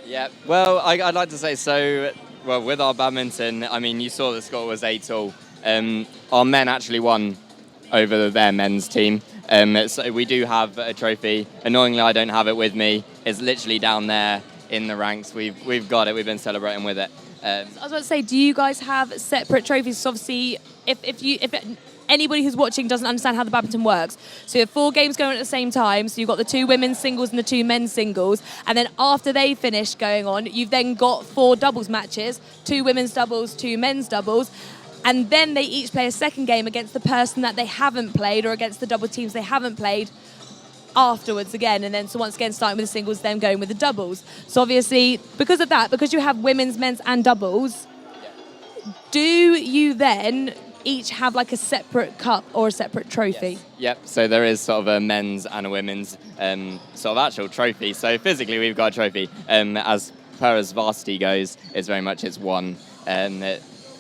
Yeah, well, I'd like to say so. Well, with our badminton, I mean, you saw the score was 8-all. Our men actually won over their men's team. So we do have a trophy. Annoyingly, I don't have it with me. It's literally down there in the ranks. We've got it. We've been celebrating with it. I was about to say, do you guys have separate trophies? So obviously, if anybody who's watching doesn't understand how the badminton works, so you have 4 games going on at the same time. So you've got the 2 women's singles and the 2 men's singles, and then after they finish going on, you've then got 4 doubles matches: 2 women's doubles, 2 men's doubles. And then they each play a second game against the person that they haven't played, or against the double teams they haven't played afterwards again. And then so once again, starting with the singles, then going with the doubles. So obviously, because of that, because you have women's, men's and doubles, do you then each have like a separate cup or a separate trophy? Yes. Yep, so there is sort of a men's and a women's sort of actual trophy. So physically we've got a trophy. As far as Varsity goes, it's one.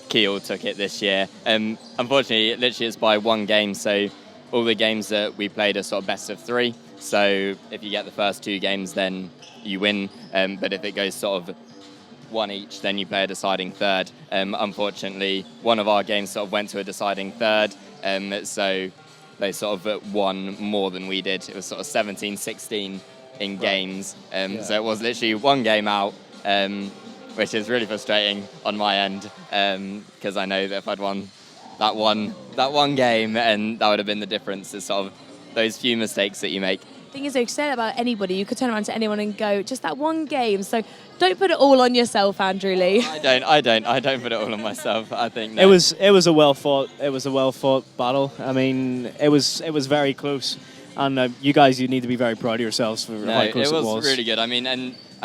Kiel took it this year. Unfortunately, literally it's by 1 game, so all the games that we played are sort of best of 3. So if you get the first 2 games, then you win. But if it goes sort of 1 each, then you play a deciding third. Unfortunately, one of our games sort of went to a deciding third, so they sort of won more than we did. It was sort of 17-16 in games. So it was literally 1 game out. Which is really frustrating on my end, because I know that if I'd won that one game, and that would have been the difference. It's sort of those few mistakes that you make. The thing is, though, you could say that about anybody. You could turn around to anyone and go, just that 1 game. So don't put it all on yourself, Andrew Lee. I don't put it all on myself. I think no. It was a well fought battle. I mean, it was very close, and you guys, you need to be very proud of yourselves for how close it was. It was really good. I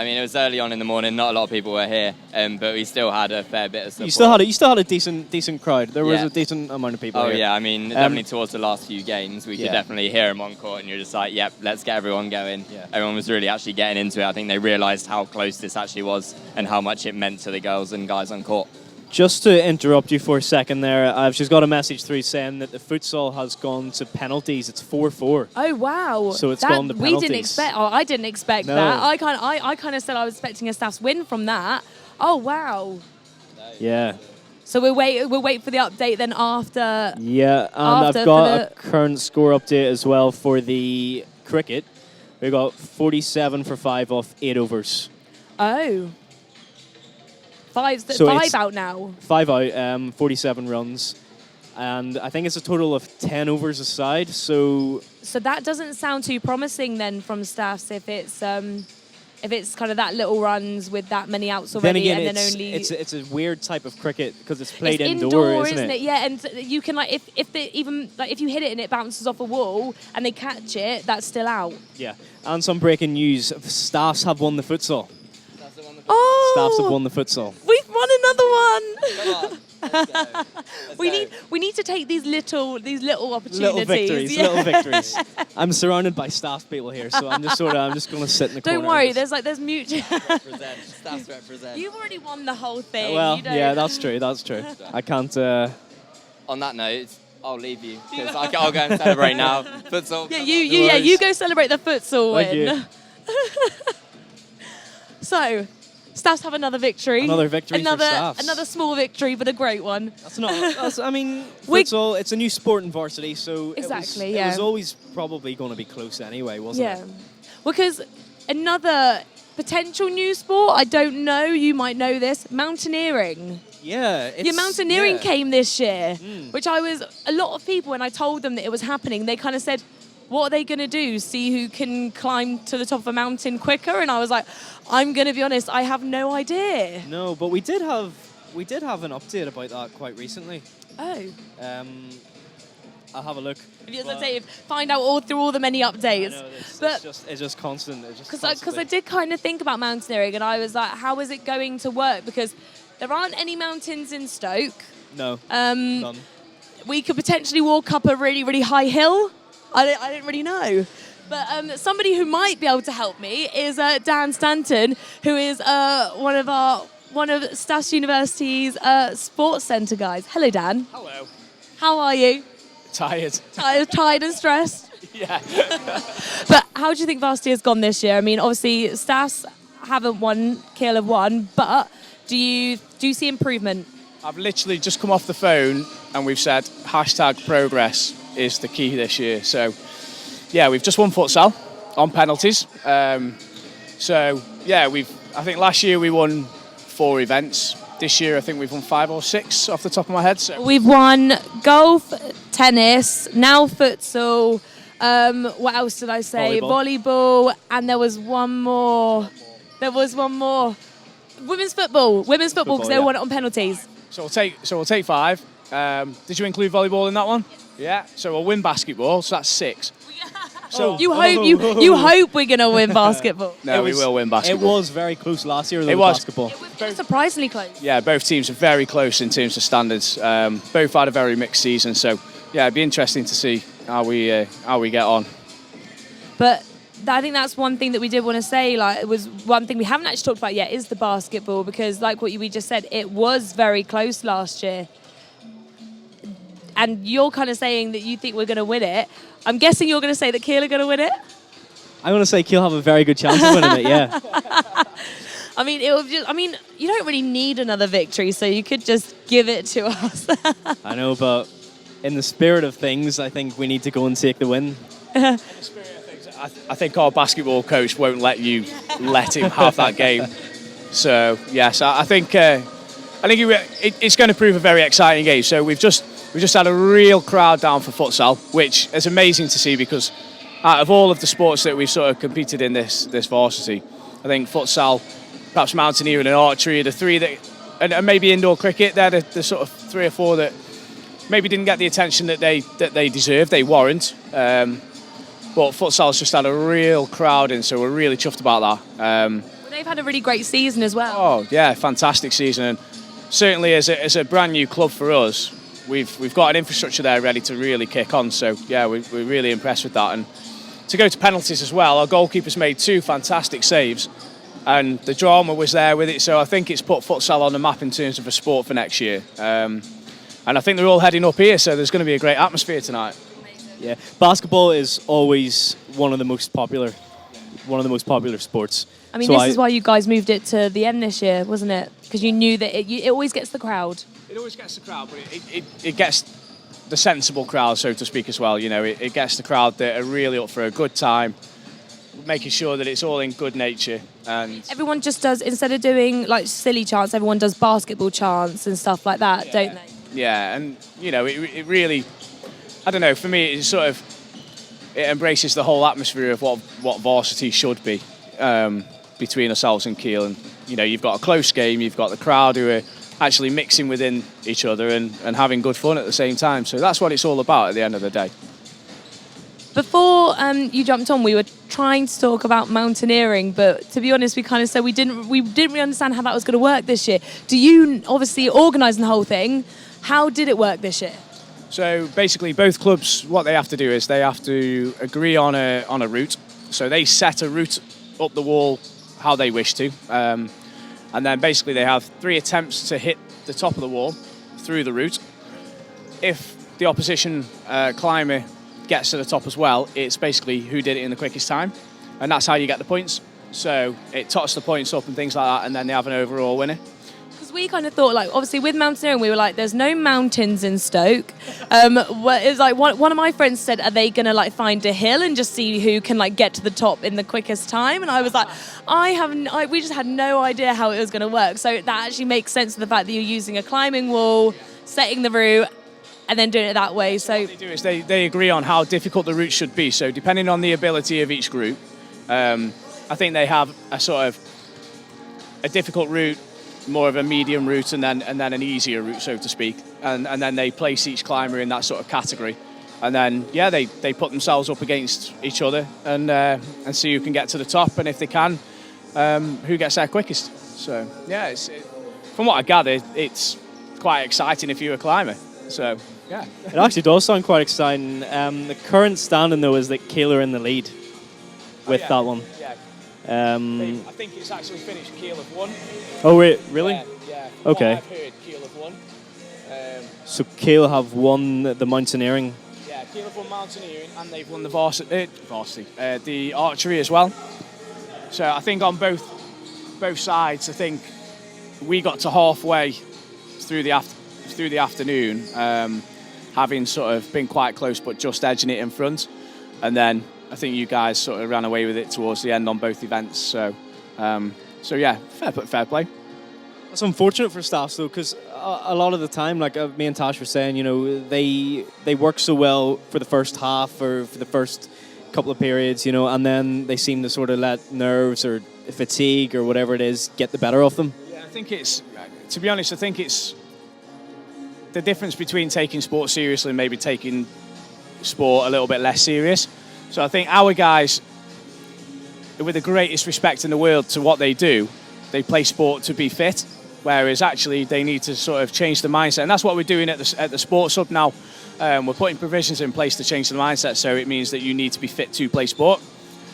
mean, it was early on in the morning. Not a lot of people were here, but we still had a fair bit of support. You still had a decent crowd. There was a decent amount of people here. Yeah. I mean, definitely towards the last few games, we could definitely hear them on court, and you're just like, yep, let's get everyone going. Yeah. Everyone was really actually getting into it. I think they realised how close this actually was and how much it meant to the girls and guys on court. Just to interrupt you for a second there, I've just got a message through saying that the futsal has gone to penalties. It's 4-4. Oh wow! So it's gone to penalties. We didn't expect. Oh, I didn't expect that. I kind of said I was expecting a Staff's win from that. Oh wow! Yeah. So we'll wait for the update then after. Yeah, and I've got a current score update as well for the cricket. We got 47 for 5 off 8 overs. Oh. Five out now. 5 out, 47 runs. And I think it's a total of 10 overs a side. So that doesn't sound too promising then from staffs if it's kind of that little runs with that many outs already. Then again, and then only it's a weird type of cricket because it's played it's indoor, isn't it? Yeah, and you can if you hit it and it bounces off a wall and they catch it, that's still out. Yeah. And some breaking news: staffs have won the futsal. Oh, Staffs have won the futsal. We've won another one. Come on. Let's go. We need to take these little opportunities. Little victories, Yeah. little victories. I'm surrounded by staff people here, so I'm just going to sit in the corner. Don't worry, there's mutual. Represent. Staffs represent. You've already won the whole thing. Well, you don't. yeah, that's true. I can't. On that note, I'll leave you because I'll go and celebrate now. Futsal. Yeah, you go celebrate the futsal Thank win. So, Staffs have another victory. Another victory for Staffs. Another small victory, but a great one. Futsal, it's a new sport in Varsity, so Exactly, it was always probably going to be close anyway, wasn't it? Because another potential new sport, I don't know, you might know this, mountaineering. Yeah. Mountaineering came this year, which a lot of people, when I told them that it was happening, they kind of said, what are they going to do? See who can climb to the top of a mountain quicker? And I was like, I'm going to be honest, I have no idea. No, but we did have an update about that quite recently. Oh. I'll have a look. Find out through all the many updates. I know, but it's just constant. Because I did kind of think about mountaineering, and I was like, how is it going to work? Because there aren't any mountains in Stoke. No. None. We could potentially walk up a really, really high hill. I didn't really know. But somebody who might be able to help me is Dan Stanton, who is one of Staffs University's sports centre guys. Hello, Dan. Hello. How are you? Tired. Tired and stressed? Yeah. But how do you think Varsity has gone this year? I mean, obviously, Staffs haven't won, Kiel have won, but do you see improvement? I've literally just come off the phone and we've said #progress is the key this year. So, yeah, we've just won futsal on penalties. I think last year we won 4 events. This year I think we've won 5 or 6 off the top of my head. So. We've won golf, tennis, now futsal. What else did I say? Volleyball, and there was one more. Women's football because they won it on penalties. So we'll take 5. Did you include volleyball in that one? Yeah. So we'll win basketball. So that's 6. So you hope we're gonna win basketball. No, we will win basketball. It was very close last year. It was basketball. It was surprisingly close. Yeah, both teams are very close in terms of standards. Both had a very mixed season. So yeah, it'd be interesting to see how we get on. But I think that's one thing that we did want to say. Like, it was one thing we haven't actually talked about yet is the basketball, because like what we just said, it was very close last year. And you're kind of saying that you think we're going to win it. I'm guessing you're going to say that Kiel are going to win it. I'm going to say Kiel have a very good chance of winning it. Yeah. I mean, you don't really need another victory, so you could just give it to us. I know, but in the spirit of things, I think we need to go and take the win. I think our basketball coach won't let you let him have that game. So yes, I think it's going to prove a very exciting game. So we've just had a real crowd down for futsal, which is amazing to see, because out of all of the sports that we've sort of competed in this varsity, I think futsal, perhaps mountaineering and archery are the 3 that, and maybe indoor cricket, they're the sort of 3 or 4 that maybe didn't get the attention that they deserve, they warrant. But futsal's just had a real crowd in, so we're really chuffed about that. They've had a really great season as well. Oh yeah, fantastic season, and certainly as a brand new club for us, we've got an infrastructure there ready to really kick on. So yeah, we're really impressed with that. And to go to penalties as well, our goalkeeper's made 2 fantastic saves, and the drama was there with it. So I think it's put futsal on the map in terms of a sport for next year. And I think they're all heading up here, so there's going to be a great atmosphere tonight. Yeah, basketball is always one of the most popular sports. I mean, this is why you guys moved it to the end this year, wasn't it? Because you knew that it always gets the crowd. It always gets the crowd, but it gets the sensible crowd, so to speak, as well. You know, it gets the crowd that are really up for a good time, making sure that it's all in good nature. And Everyone just does, instead of doing like silly chants, everyone does basketball chants and stuff like that, don't they? yeah, and it really, I don't know, for me it sort of, it embraces the whole atmosphere of what Varsity should be, between ourselves and Kiel. And you've got a close game, you've got the crowd who are actually mixing within each other and having good fun at the same time. So that's what it's all about at the end of the day. Before you jumped on, we were trying to talk about mountaineering, but to be honest, we kind of said we didn't really understand how that was going to work this year. Do you obviously organising the whole thing? How did it work this year? So basically, both clubs, what they have to do is they have to agree on a route. So they set a route up the wall how they wish to, and then basically they have 3 attempts to hit the top of the wall through the route. If the opposition climber gets to the top as well, it's basically who did it in the quickest time, and that's how you get the points. So it tots the points up and things like that, and then they have an overall winner. Because we kind of thought, like, obviously with mountaineering, we were like, there's no mountains in Stoke. It was like one of my friends said, are they going to like find a hill and just see who can like get to the top in the quickest time? And I was like, we just had no idea how it was going to work. So that actually makes sense to the fact that you're using a climbing wall, setting the route, and then doing it that way. So what they do is they agree on how difficult the route should be. So depending on the ability of each group, I think they have a sort of a difficult route, more of a medium route, and then an easier route, so to speak. And then they place each climber in that sort of category. And then they put themselves up against each other and see who can get to the top, and if they can, who gets there quickest. So from what I gather, it's quite exciting if you're a climber. So yeah, It actually does sound quite exciting. The current standing though is that Kiel are in the lead with that one. Yeah. I think it's actually finished. Kiel have won. Oh wait, really? Yeah. Okay. What I've heard, Kiel have won. So Kiel have won the mountaineering. Yeah, Kiel have won mountaineering, and they've won the varsity, the archery as well. So I think on both sides, I think we got to halfway through the afternoon, having sort of been quite close, but just edging it in front, and then I think you guys sort of ran away with it towards the end on both events. So yeah, fair play. It's unfortunate for staffs though, because a lot of the time, like me and Tash were saying, they work so well for the first half or for the first couple of periods, and then they seem to sort of let nerves or fatigue or whatever it is get the better of them. Yeah, I think it's the difference between taking sport seriously and maybe taking sport a little bit less serious. So I think our guys, with the greatest respect in the world to what they do, they play sport to be fit, whereas actually they need to sort of change the mindset. And that's what we're doing at the Sports Hub now. We're putting provisions in place to change the mindset, so it means that you need to be fit to play sport.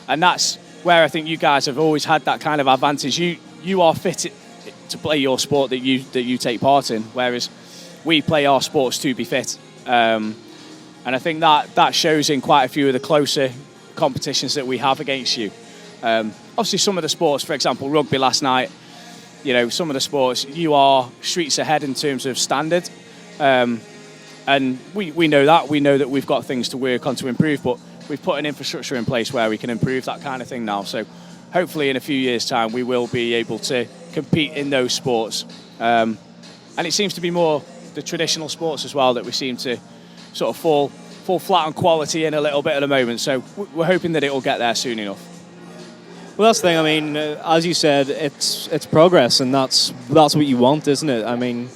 And that's where I think you guys have always had that kind of advantage. You are fit to play your sport that you take part in, whereas we play our sports to be fit. And I think that shows in quite a few of the closer competitions that we have against you. Obviously, some of the sports, for example, rugby last night, some of the sports, you are streets ahead in terms of standard. And we know that. We know that we've got things to work on to improve, but we've put an infrastructure in place where we can improve that kind of thing now. So hopefully in a few years' time, we will be able to compete in those sports. And it seems to be more the traditional sports as well that we seem to sort of fall flat on quality in a little bit at the moment. So we're hoping that it will get there soon enough. Well, that's the thing. I mean, as you said, it's progress, and that's what you want, isn't it? I mean,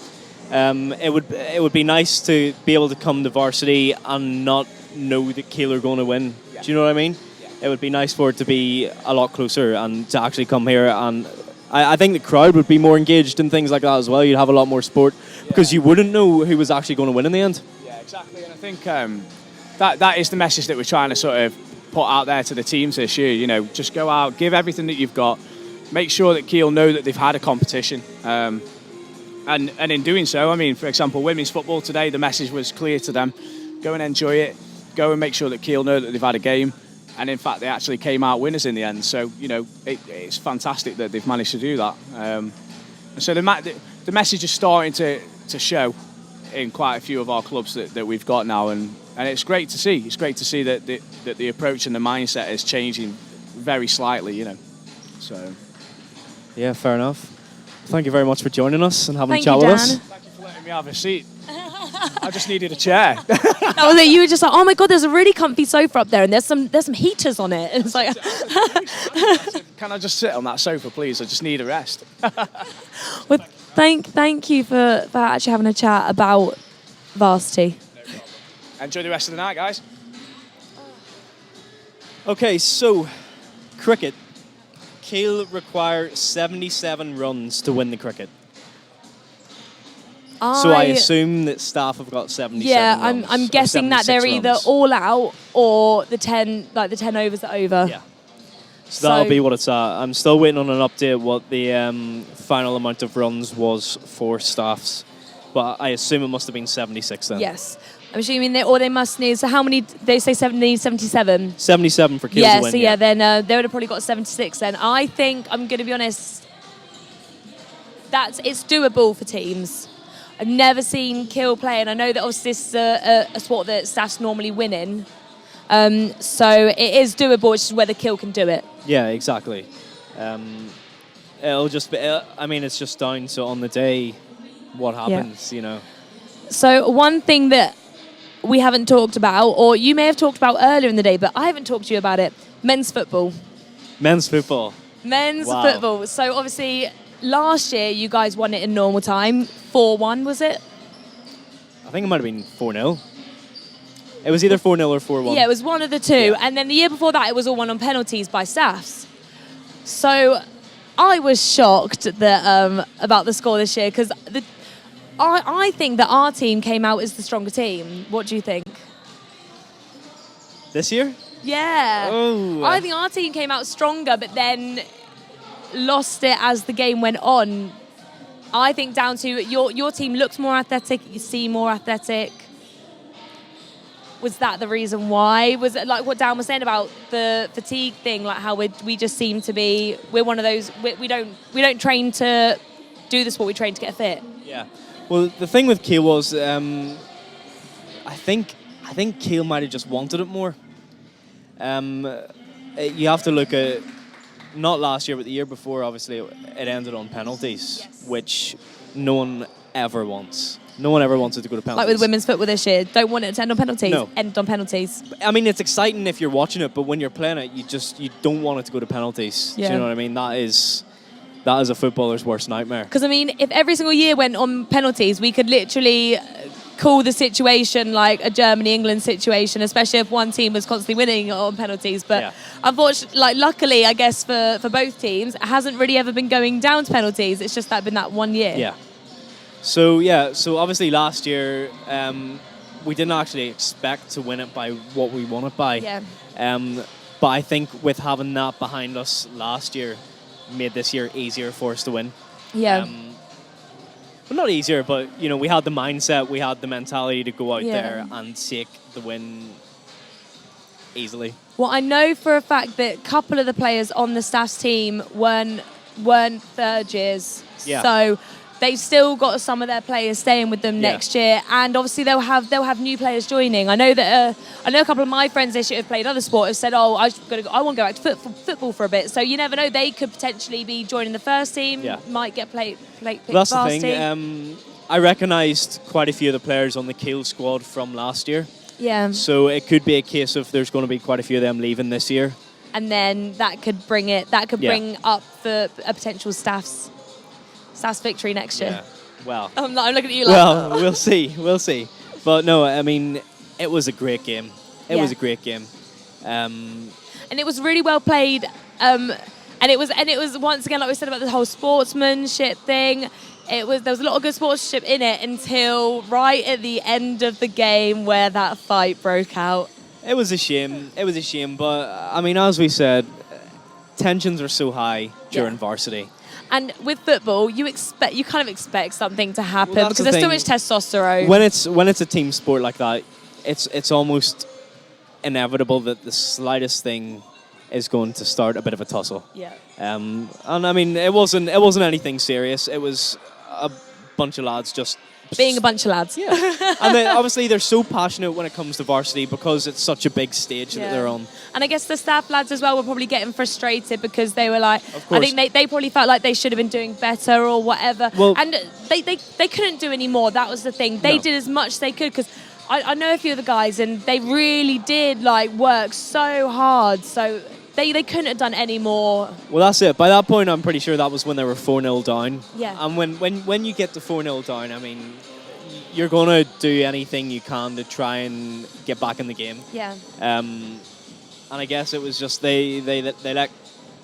it would be nice to be able to come to Varsity and not know that Kiel are going to win. Yeah. Do you know what I mean? Yeah. It would be nice for it to be a lot closer and to actually come here. And I think the crowd would be more engaged in things like that as well. You'd have a lot more sport because you wouldn't know who was actually going to win in the end. Yeah, exactly. And I think that is the message that we're trying to sort of put out there to the teams this year. Just go out, give everything that you've got, make sure that Kiel know that they've had a competition. And in doing so, I mean, for example, women's football today, the message was clear to them. Go and enjoy it. Go and make sure that Kiel know that they've had a game. And in fact, they actually came out winners in the end. So, it's fantastic that they've managed to do that. So the message is starting to show in quite a few of our clubs that we've got now. And it's great to see. It's great to see that the approach and the mindset is changing very slightly, you know. So. Yeah, fair enough. Thank you very much for joining us and having Thank a chat you, with Dan. us. Thank you for letting me have a seat. I just needed a chair. That was it. You were just like, oh my god, there's a really comfy sofa up there, and there's some heaters on it. And it's like, Can I just sit on that sofa, please? I just need a rest. well, thank you for actually having a chat about Varsity. Enjoy the rest of the night, guys. Okay, so cricket. Kiel require 77 runs to win the cricket. So I assume that staff have got 77 Yeah, runs, I'm or guessing that 76 they're either runs. all out or the 10 overs are over. Yeah. So that'll be what it's at. I'm still waiting on an update what the final amount of runs was for staffs, but I assume it must have been 76 then. Yes. I'm assuming they must need, so how many, they say 77? 77 for Kiel Yeah, to win. so yeah, then they would have probably got 76 then. I think, I'm going to be honest, it's doable for teams. I've never seen Kiel play, and I know that obviously this is a sport that staffs normally win in. So it is doable, it's just whether Kiel can do it. Yeah, exactly. It'll just be, it's just down to on the day what happens, you know. So one thing that we haven't talked about, or you may have talked about earlier in the day, but I haven't talked to you about it, men's football. Men's football. Men's Wow. football. So obviously last year you guys won it in normal time, 4-1 was it? I think it might have been 4-0. It was either 4-0 or 4-1. Yeah, it was one of the two. Yeah. And then the year before that, it was all won on penalties by staffs. So I was shocked that about the score this year because I think that our team came out as the stronger team. What do you think? This year? Yeah. Oh. I think our team came out stronger, but then lost it as the game went on. I think down to your team looked more athletic, you seem more athletic. Was that the reason why? Was it like what Dan was saying about the fatigue thing, like how we just seem to be, we're one of those, we don't train to do the sport, we train to get fit. Yeah. Well, the thing with Kiel was, I think Kiel might have just wanted it more. You have to look at, not last year, but the year before, obviously, it ended on penalties, which no one ever wants. No one ever wants it to go to penalties. Like with women's football this year, don't want it to end on penalties, No. end on penalties. I mean, it's exciting if you're watching it, but when you're playing it, you don't want it to go to penalties. Yeah. Do you know what I mean? That is a footballer's worst nightmare. Because, I mean, if every single year went on penalties, we could literally call the situation like a Germany-England situation, especially if one team was constantly winning on penalties. But unfortunately, luckily, I guess, for both teams, it hasn't really ever been going down to penalties. It's just been that 1 year. Yeah. So obviously last year, we didn't actually expect to win it by what we won it by. Yeah. But I think with having that behind us last year, made this year easier for us to win. Yeah. Well, not easier, but we had the mindset, we had the mentality to go out Yeah. there and take the win easily. Well, I know for a fact that a couple of the players on the staff's team weren't third years. Yeah. So they've still got some of their players staying with them next year, and obviously they'll have new players joining. I know that a couple of my friends this year have played other sport have said, "Oh, I want to go back to football for a bit." So you never know; they could potentially be joining the first team. Yeah. Might get played. Well, that's the Varsity. thing. I recognised quite a few of the players on the Kiel squad from last year. Yeah. So it could be a case of there's going to be quite a few of them leaving this year. And then that could bring up the a potential staff's victory next year. Yeah. Well. I'm looking at you like. Well, we'll see. But no, I mean, it was a great game. It was a great game. And it was really well played. And it was once again, like we said about the whole sportsmanship thing. There was a lot of good sportsmanship in it until right at the end of the game where that fight broke out. It was a shame. But I mean, as we said, tensions are so high during varsity. And with football, you kind of expect something to happen Well, because that's there's so the much testosterone. When it's a team sport like that, it's almost inevitable that the slightest thing is going to start a bit of a tussle. Yeah. And I mean, it wasn't anything serious. It was a bunch of lads just being a bunch of lads. Yeah. And obviously they're so passionate when it comes to varsity because it's such a big stage that they're on. And I guess the staff lads as well were probably getting frustrated because they were like, Of course. I think they probably felt like they should have been doing better or whatever. Well- and they couldn't do any more. That was the thing. They No. did as much as they could because I know a few of the guys and they really did like work so hard. So they couldn't have done any more. Well, that's it. By that point, I'm pretty sure that was when they were 4-0 down. Yeah. And when you get to 4-0 down, I mean, you're going to do anything you can to try and get back in the game. Yeah. And I guess it was just they let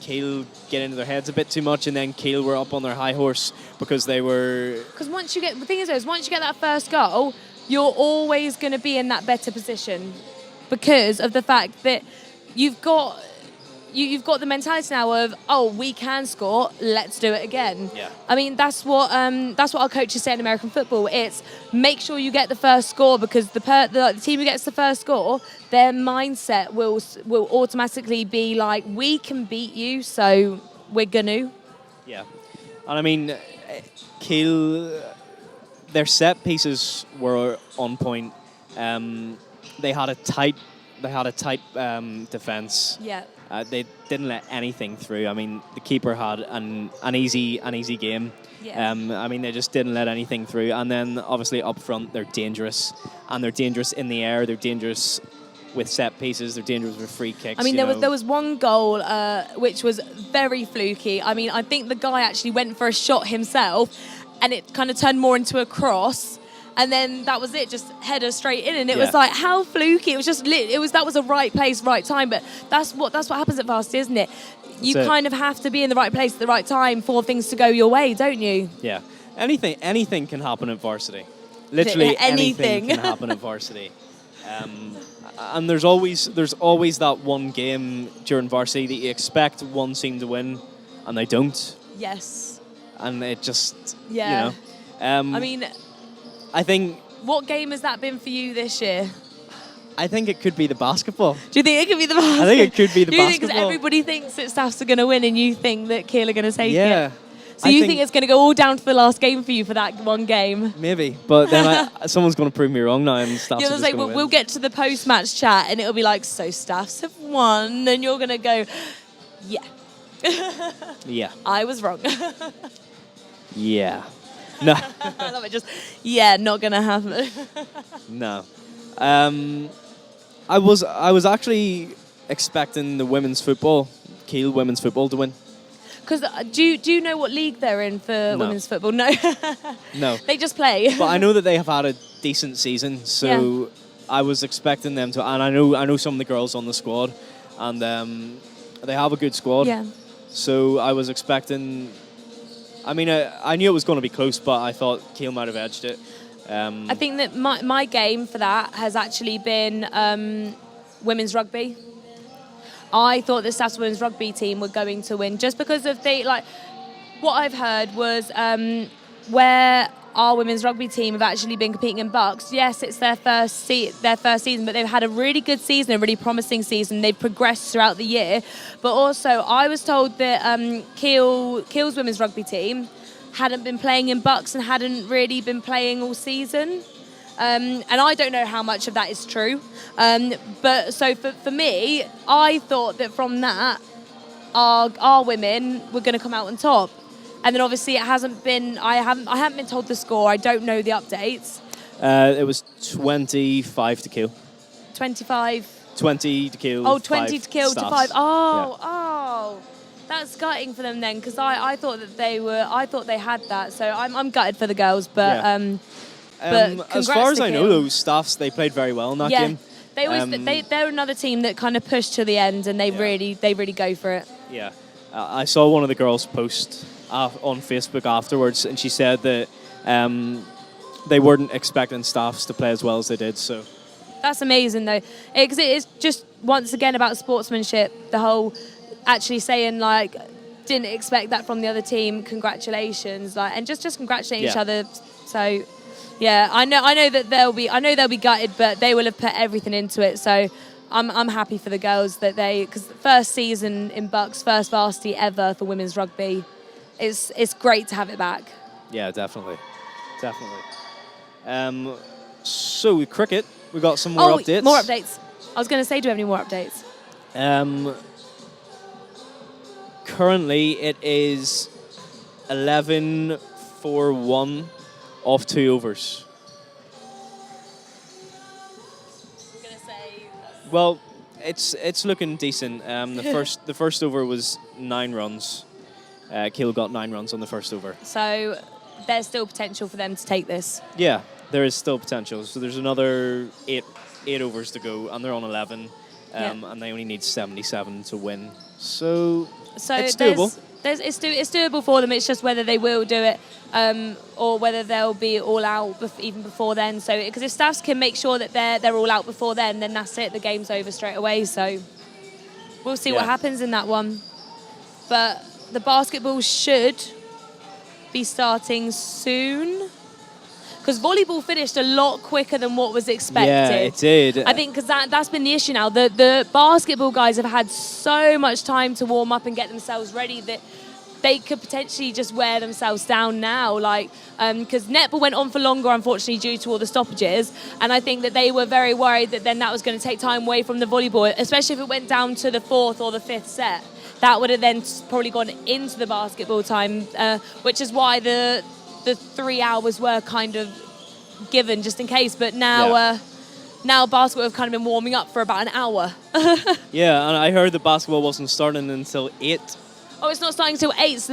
Kiel get into their heads a bit too much, and then Kiel were up on their high horse because they were... Because once you get that first goal, you're always going to be in that better position because of the fact that you've got the mentality now of, oh, we can score, let's do it again. Yeah. I mean, that's what our coaches say in American football. It's make sure you get the first score because the team who gets the first score, their mindset will automatically be like, we can beat you, so we're gonna. Yeah. And I mean, Kiel, their set pieces were on point. They had a tight defense. Yeah. They didn't let anything through. I mean, the keeper had an easy game. Yeah. I mean, they just didn't let anything through. And then obviously up front, they're dangerous, and they're dangerous in the air. They're dangerous with set pieces. They're dangerous with free kicks. I mean, there was one goal which was very fluky. I mean, I think the guy actually went for a shot himself, and it kind of turned more into a cross. And then that was it, just header straight in, and it was like how fluky. It was just that was a right place, right time. But that's what happens at Varsity, isn't it? You kind of have to be in the right place at the right time for things to go your way, don't you? Yeah. Anything can happen at Varsity. Literally anything can happen at Varsity. And there's always that one game during Varsity that you expect one team to win, and they don't. Yes. And it just Yeah. you know. I mean, I think. what game has that been for you this year? I think it could be the basketball. Do you think it could be the basketball? I think it could be the Do you think because basketball. everybody thinks that Staffs are going to win and you think that Kiel are going to take Yeah. it? So you think it's going to go all down to the last game for you for that one game? Maybe, but then someone's going to prove me wrong now, and Staffs You're are going just to say, going to we'll get to the post-match chat and it'll be like, so Staffs have won. And you're going to go, yeah, Yeah. I was wrong. Yeah. No. I love it. Just, yeah, not going to happen. No. I was actually expecting the Kiel women's football to win. Because do you know what league they're in for No. women's football? No. No. They just play. But I know that they have had a decent season, so I was expecting them to. And I know some of the girls on the squad, and they have a good squad. Yeah. So I was expecting. I mean, I knew it was going to be close, but I thought Kiel might have edged it. I think that my game for that has actually been women's rugby. I thought the Staffs women's rugby team were going to win just because of what I've heard was where our women's rugby team have actually been competing in Bucks. Yes, it's their first season, but they've had a really good season, a really promising season. They've progressed throughout the year. But also, I was told that Kiel's women's rugby team hadn't been playing in Bucks and hadn't really been playing all season. And I don't know how much of that is true. But so for me, I thought that from that, our women were going to come out on top. And then obviously it hasn't been. I haven't been told the score. I don't know the updates. It was 25 to Kiel. 25. 20 to Kiel. Oh, 20 to Kiel to 5. Staffs. Oh. That's gutting for them then, because I thought that they had that. So I'm gutted for the girls, but Yeah. but as far as to I know, Kiel. those Staffs, they played very well in that game. They always they're another team that kind of push to the end, and they really go for it. Yeah. I saw one of the girls post on Facebook afterwards, and she said that they weren't expecting Staffs to play as well as they did. So That's amazing though, because it is just once again about sportsmanship. The whole actually saying didn't expect that from the other team. Congratulations, and just congratulating each other. So. Yeah, I know that they'll be gutted, but they will have put everything into it. So I'm happy for the girls that because the first season in Bucks, first varsity ever for women's rugby, it's great to have it back. yeah, definitely. So cricket, we got some more updates. More updates. I was going to say, do we have any more updates? Currently, it is 11-4-1 off 2 overs. I'm going to say... Well, it's looking decent. The first over was 9 runs. Keele got 9 runs on the first over. So there's still potential for them to take this. Yeah, there is still potential. So there's another 8 overs to go, and they're on 11, and they only need 77 to win. So it's doable. It's doable for them. It's just whether they will do it or whether they'll be all out even before then. So because if Staffs can make sure that they're all out before then that's it. The game's over straight away. So we'll see what happens in that one. But the basketball should be starting soon. Because volleyball finished a lot quicker than what was expected. Yeah, it did. I think because that's been the issue now. The basketball guys have had so much time to warm up and get themselves ready that they could potentially just wear themselves down now. Because netball went on for longer, unfortunately, due to all the stoppages. And I think that they were very worried that then that was going to take time away from the volleyball, especially if it went down to the 4th or the 5th set. That would have then probably gone into the basketball time, which is why the 3 hours were kind of given just in case, but now basketball have kind of been warming up for about an hour. Yeah, and I heard the basketball wasn't starting until 8. Oh, it's not starting until 8, so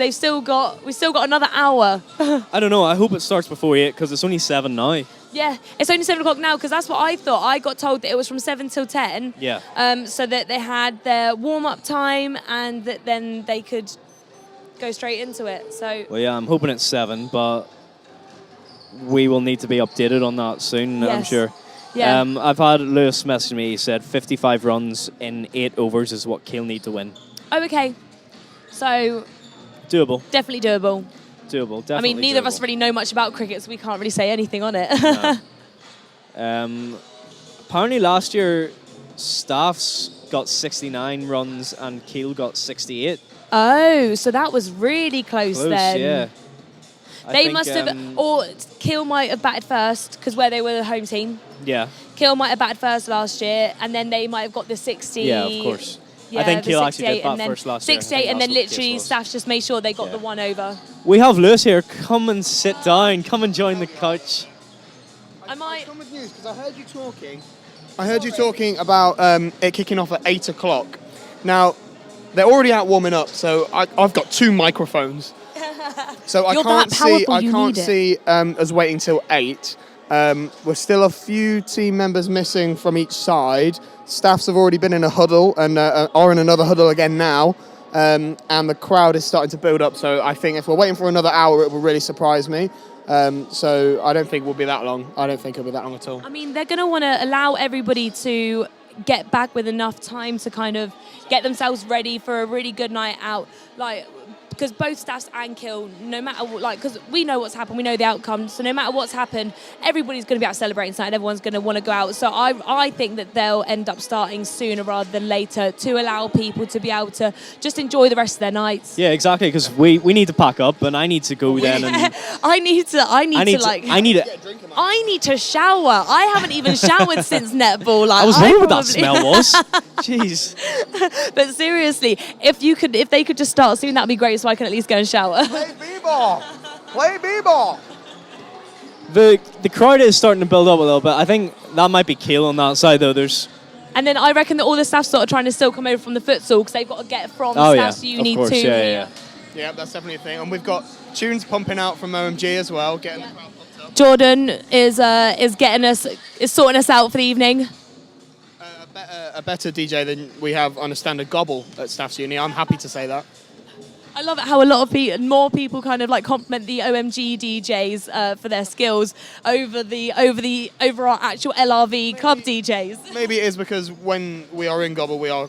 we've still got another hour. I don't know. I hope it starts before 8 because it's only 7 now. Yeah, it's only 7 o'clock now because that's what I thought. I got told that it was from 7 till 10. Yeah. So that they had their warm-up time and that then they could go straight into it. So. Well, yeah, I'm hoping it's 7, but we will need to be updated on that soon, yes. I'm sure. Yeah. I've had Lewis message me. He said 55 runs in 8 overs is what Keele need to win. Oh, okay. So. Doable. Definitely doable. Doable, definitely. I mean, neither of doable. us really know much about cricket, so we can't really say anything on it. No. Apparently last year, Staffs got 69 runs and Keele got 68. Oh, so that was really close then. Yeah. They must have, or Keele might have batted first because where they were the home team. Yeah. Keele might have batted first last year, and then they might have got the 60. Yeah, of course. Yeah, I think the Keele actually did 68 bat first last year. 68, and then literally Staff just made sure they got the one over. We have Lewis here. Come and sit down. Come and join the couch. I might. Come with news because I heard you talking. I heard you talking about it kicking off at 8 o'clock. Now, they're already out warming up, so I've got 2 microphones. So I can't see us waiting till 8. We're still a few team members missing from each side. Staffs have already been in a huddle and are in another huddle again now. And the crowd is starting to build up. So I think if we're waiting for another hour, it will really surprise me. So I don't think we'll be that long. I don't think it'll be that long at all. I mean, they're going to want to allow everybody to get back with enough time to kind of get themselves ready for a really good night out. Because both Staffs and Keele, no matter what, because we know what's happened, we know the outcome. So no matter what's happened, everybody's going to be out celebrating tonight. And everyone's going to want to go out. So I think that they'll end up starting sooner rather than later to allow people to be able to just enjoy the rest of their nights. Yeah, exactly. Because we need to pack up, and I need to go then. And I need to shower. I haven't even showered since netball. I was wondering what that smell was. Jeez. But seriously, if they could just start soon, that'd be great. So I can at least go and shower. Play b-ball. Play b-ball. The crowd is starting to build up a little bit. I think that might be Keele on that side, though. And then I reckon that all the staff sort of trying to still come over from the futsal because they've got to get from Staffs Uni to here. Yeah, that's definitely a thing. And we've got tunes pumping out from OMG as well, getting the crowd pumped up. Jordan is sorting us out for the evening. A better DJ than we have on a standard gobble at Staffs Uni. I'm happy to say that. I love it how a lot of more people kind of compliment the OMG DJs for their skills over our actual LRV club DJs. Maybe it is because when we are in gobble, we are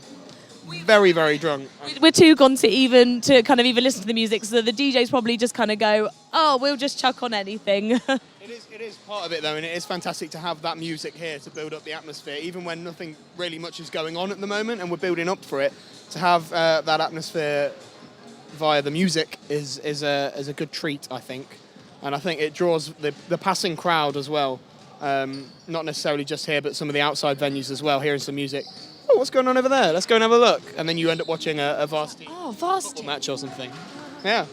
very, very drunk. We're too gone to kind of even listen to the music, so the DJs probably just kind of go, oh, we'll just chuck on anything. It is part of it though, and it is fantastic to have that music here to build up the atmosphere, even when nothing really much is going on at the moment, and we're building up for it. To have that atmosphere via the music is a good treat, I think. and I think it draws the passing crowd as well. Not necessarily just here, but some of the outside venues as well, hearing some music. Oh, what's going on over there? Let's go and have a look. And then you end up watching a Varsity football match or something. Yeah.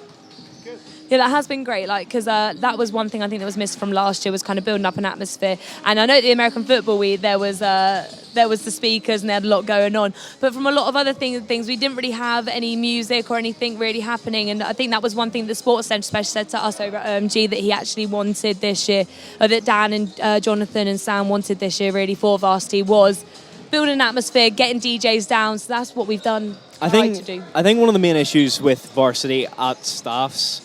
Yeah, that has been great. Because that was one thing I think that was missed from last year, was kind of building up an atmosphere. And I know at the American Football Week there was the speakers and they had a lot going on. But from a lot of other things, we didn't really have any music or anything really happening. And I think that was one thing the Sports Centre specialist said to us over at OMG that he actually wanted this year, or that Dan and Jonathan and Sam wanted this year really for Varsity, was building an atmosphere, getting DJs down. So that's what we've done. I think one of the main issues with Varsity at staffs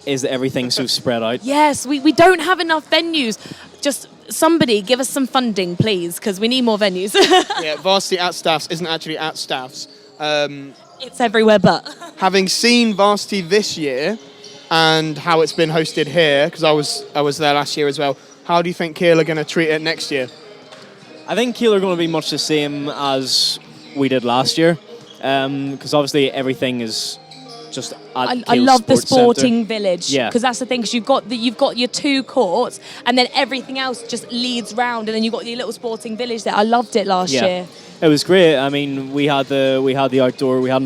is that everything's so spread out. Yes, we don't have enough venues. Just somebody give us some funding, please, because we need more venues. Yeah, Varsity at Staffs isn't actually at Staffs. It's everywhere but. Having seen Varsity this year and how it's been hosted here, because I was there last year as well, how do you think Kiel are going to treat it next year? I think Kiel are going to be much the same as we did last year, because obviously everything is just at I Kiel love the Sports sporting Centre. village, Yeah. because that's the thing. Because you've got your 2 courts, and then everything else just leads round, and then you've got your little sporting village there. I loved it last year. It was great. I mean, we had an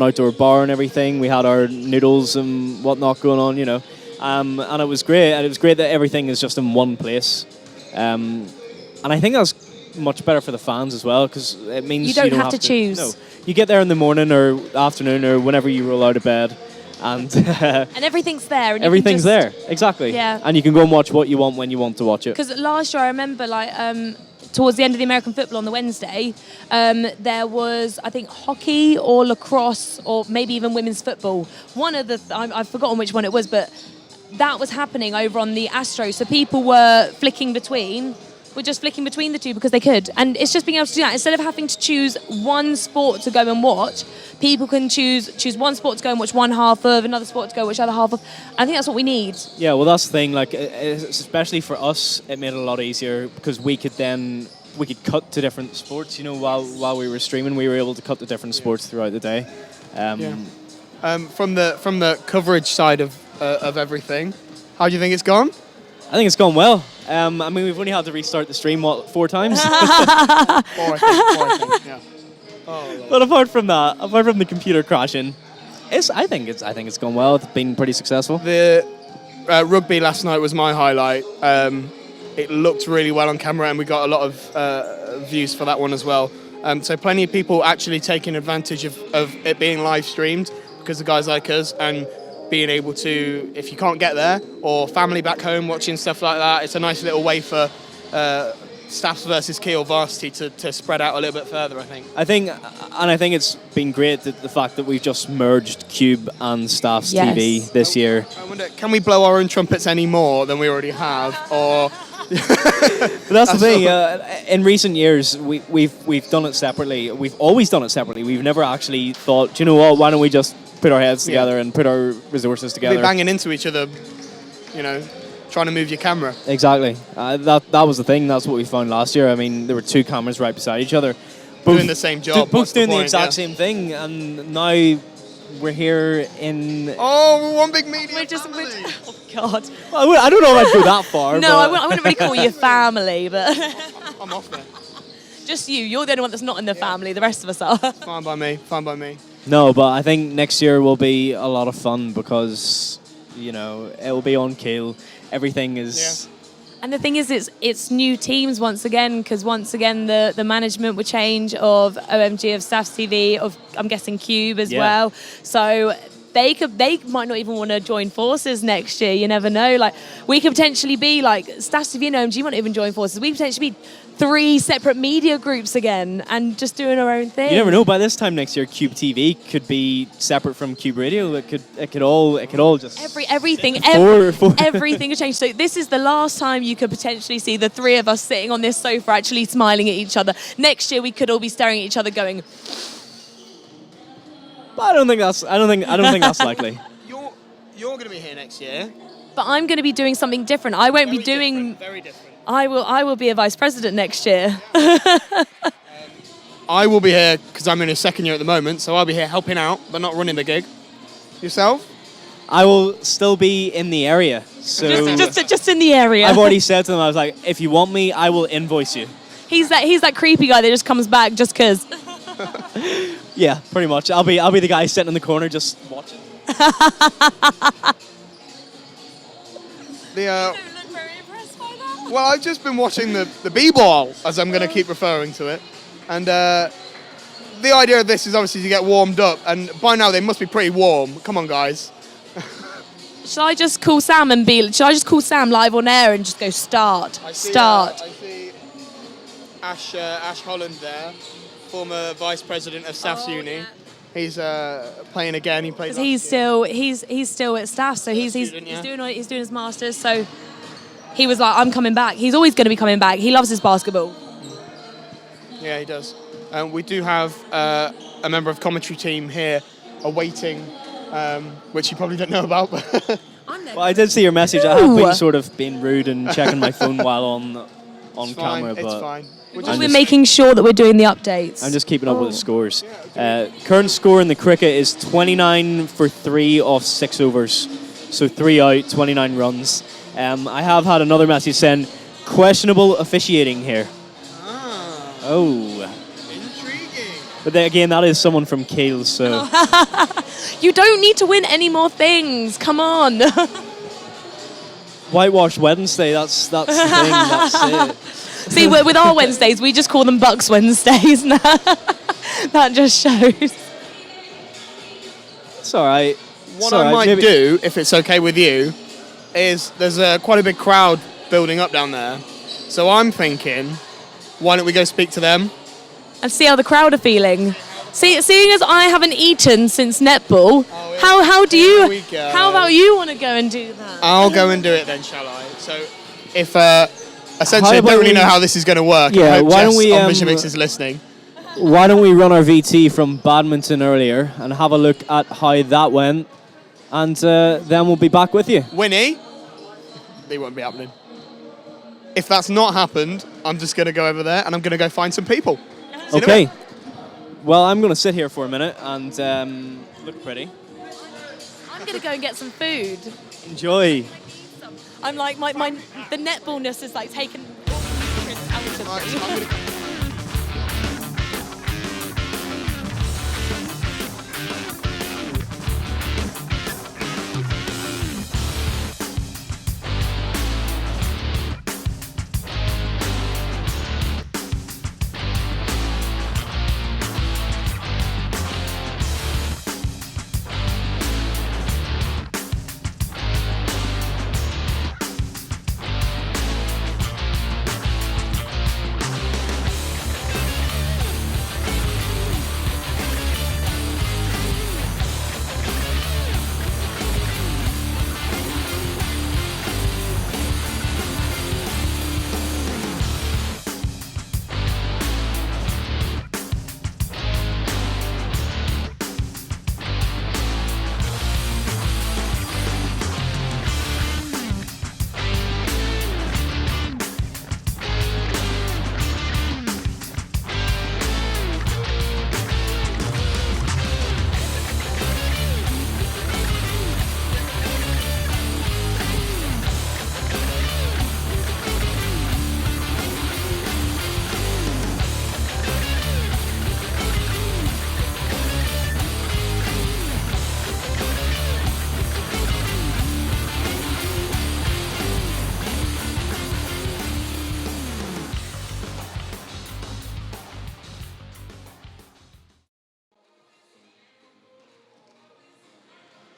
outdoor bar and everything. We had our noodles and whatnot going on, and it was great. And it was great that everything is just in one place. And I think that's much better for the fans as well, because it means You don't have to choose. No, you get there in the morning or afternoon or whenever you roll out of bed, and And everything's there. And everything's there. Exactly. Yeah. And you can go and watch what you want when you want to watch it. Because last year I remember towards the end of the American football on the Wednesday, there was, I think, hockey or lacrosse or maybe even women's football. One of the, I've forgotten which one it was, but that was happening over on the Astro. So people were just flicking between the two because they could. And it's just being able to do that. Instead of having to choose one sport to go and watch, people can choose one sport to go and watch one half of, another sport to go watch the other half of. I think that's what we need. Yeah, well, that's the thing. Especially for us, it made it a lot easier because we could cut to different sports. While we were streaming, we were able to cut to different sports throughout the day. From the coverage side of everything, how do you think it's gone? I think it's gone well. We've only had to restart the stream 4 times. 4, I think. Yeah. Oh, but apart from the computer crashing, I think it's gone well. It's been pretty successful. The rugby last night was my highlight. It looked really well on camera, and we got a lot of views for that one as well. So plenty of people actually taking advantage of it being live streamed because of guys like us, and being able to, if you can't get there, or family back home watching stuff like that, it's a nice little way for Staffs versus Kiel Varsity to spread out a little bit further, I think. I think it's been great that the fact that we've just merged Cube and Staffs TV this year. I wonder, can we blow our own trumpets any more than we already have, or? But that's the thing. In recent years, we've done it separately. We've always done it separately. We've never actually thought, do you know what? Why don't we just put our heads together and put our resources together? Be banging into each other, trying to move your camera. Exactly. That was the thing. That's what we found last year. I mean, there were 2 cameras right beside each other, doing the same job. Both doing the exact same thing, and now we're here in. Oh, we're one big media. Oh God. Well, I don't know if I'd go that far. No, I wouldn't really call you family, but. I'm off there. Just you. You're the only one that's not in the family. The rest of us are. Fine by me. No, but I think next year will be a lot of fun because, it will be on Kiel. Everything is... Yeah. And the thing is, it's new teams once again, because once again the management will change of OMG, of Staffs TV, of, I'm guessing, Cube as well. So they might not even want to join forces next year. You never know. Like, we could potentially be like Staffs TV and OMG might not even join forces. We could potentially be 3 separate media groups again and just doing our own thing. You never know. By this time next year, Cube TV could be separate from Cube Radio. It could all just everything could change. So this is the last time you could potentially see the 3 of us sitting on this sofa actually smiling at each other. Next year we could all be staring at each other going. But I don't think that's likely. You're going to be here next year. But I'm going to be doing something different. I won't be doing. Very different. I will be a vice president next year. I will be here because I'm in a second year at the moment, so I'll be here helping out, but not running the gig. Yourself? I will still be in the area. So Just in the area. I've already said to them, I was like, if you want me, I will invoice you. He's that creepy guy that just comes back just 'cause. Yeah, pretty much. I'll be the guy sitting in the corner just watching. Well, I've just been watching the B-ball, as I'm going to keep referring to it, and the idea of this is obviously to get warmed up, and by now they must be pretty warm. Come on, guys. Shall I just call Sam live on air and just go start? I see Ash Holland there, former vice president of Staff's Uni. Yeah. He's playing again. He plays. He's still at Staff, so he's doing his masters. So he was like, I'm coming back. He's always going to be coming back. He loves his basketball. Yeah, he does. We do have a member of commentary team here awaiting, which you probably don't know about. Well, I did see your message. I have been sort of being rude and checking my phone while on camera, it's but fine. We're making sure that we're doing the updates. I'm just keeping up with the scores. Current score in the cricket is 29 for 3 off 6 overs. So 3 out, 29 runs. I have had another message saying, questionable officiating here. Oh. Intriguing. But then again, that is someone from Kiel, so... You don't need to win any more things. Come on. Whitewash Wednesday, that's the thing, that's it. See, with our Wednesdays, we just call them Bucks Wednesdays now. That just shows. It's all right. What I might do, if it's okay with you, is there's quite a big crowd building up down there. So I'm thinking, why don't we go speak to them? And see how the crowd are feeling. Seeing as I haven't eaten since netball, how about you want to go and do that? I'll go and do it then, shall I? So if essentially I don't really know how this is going to work. Yeah, I hope why don't Jess we, on Visionmix is listening. Why don't we run our VT from Badminton earlier and have a look at how that went, and then we'll be back with you. Winnie, they won't be happening. If that's not happened, I'm just going to go over there and I'm going to go find some people. Okay. Well, I'm going to sit here for a minute and look pretty. I'm going to go and get some food. Enjoy. I'm like, the netballness is like taken all the nutrients out of me.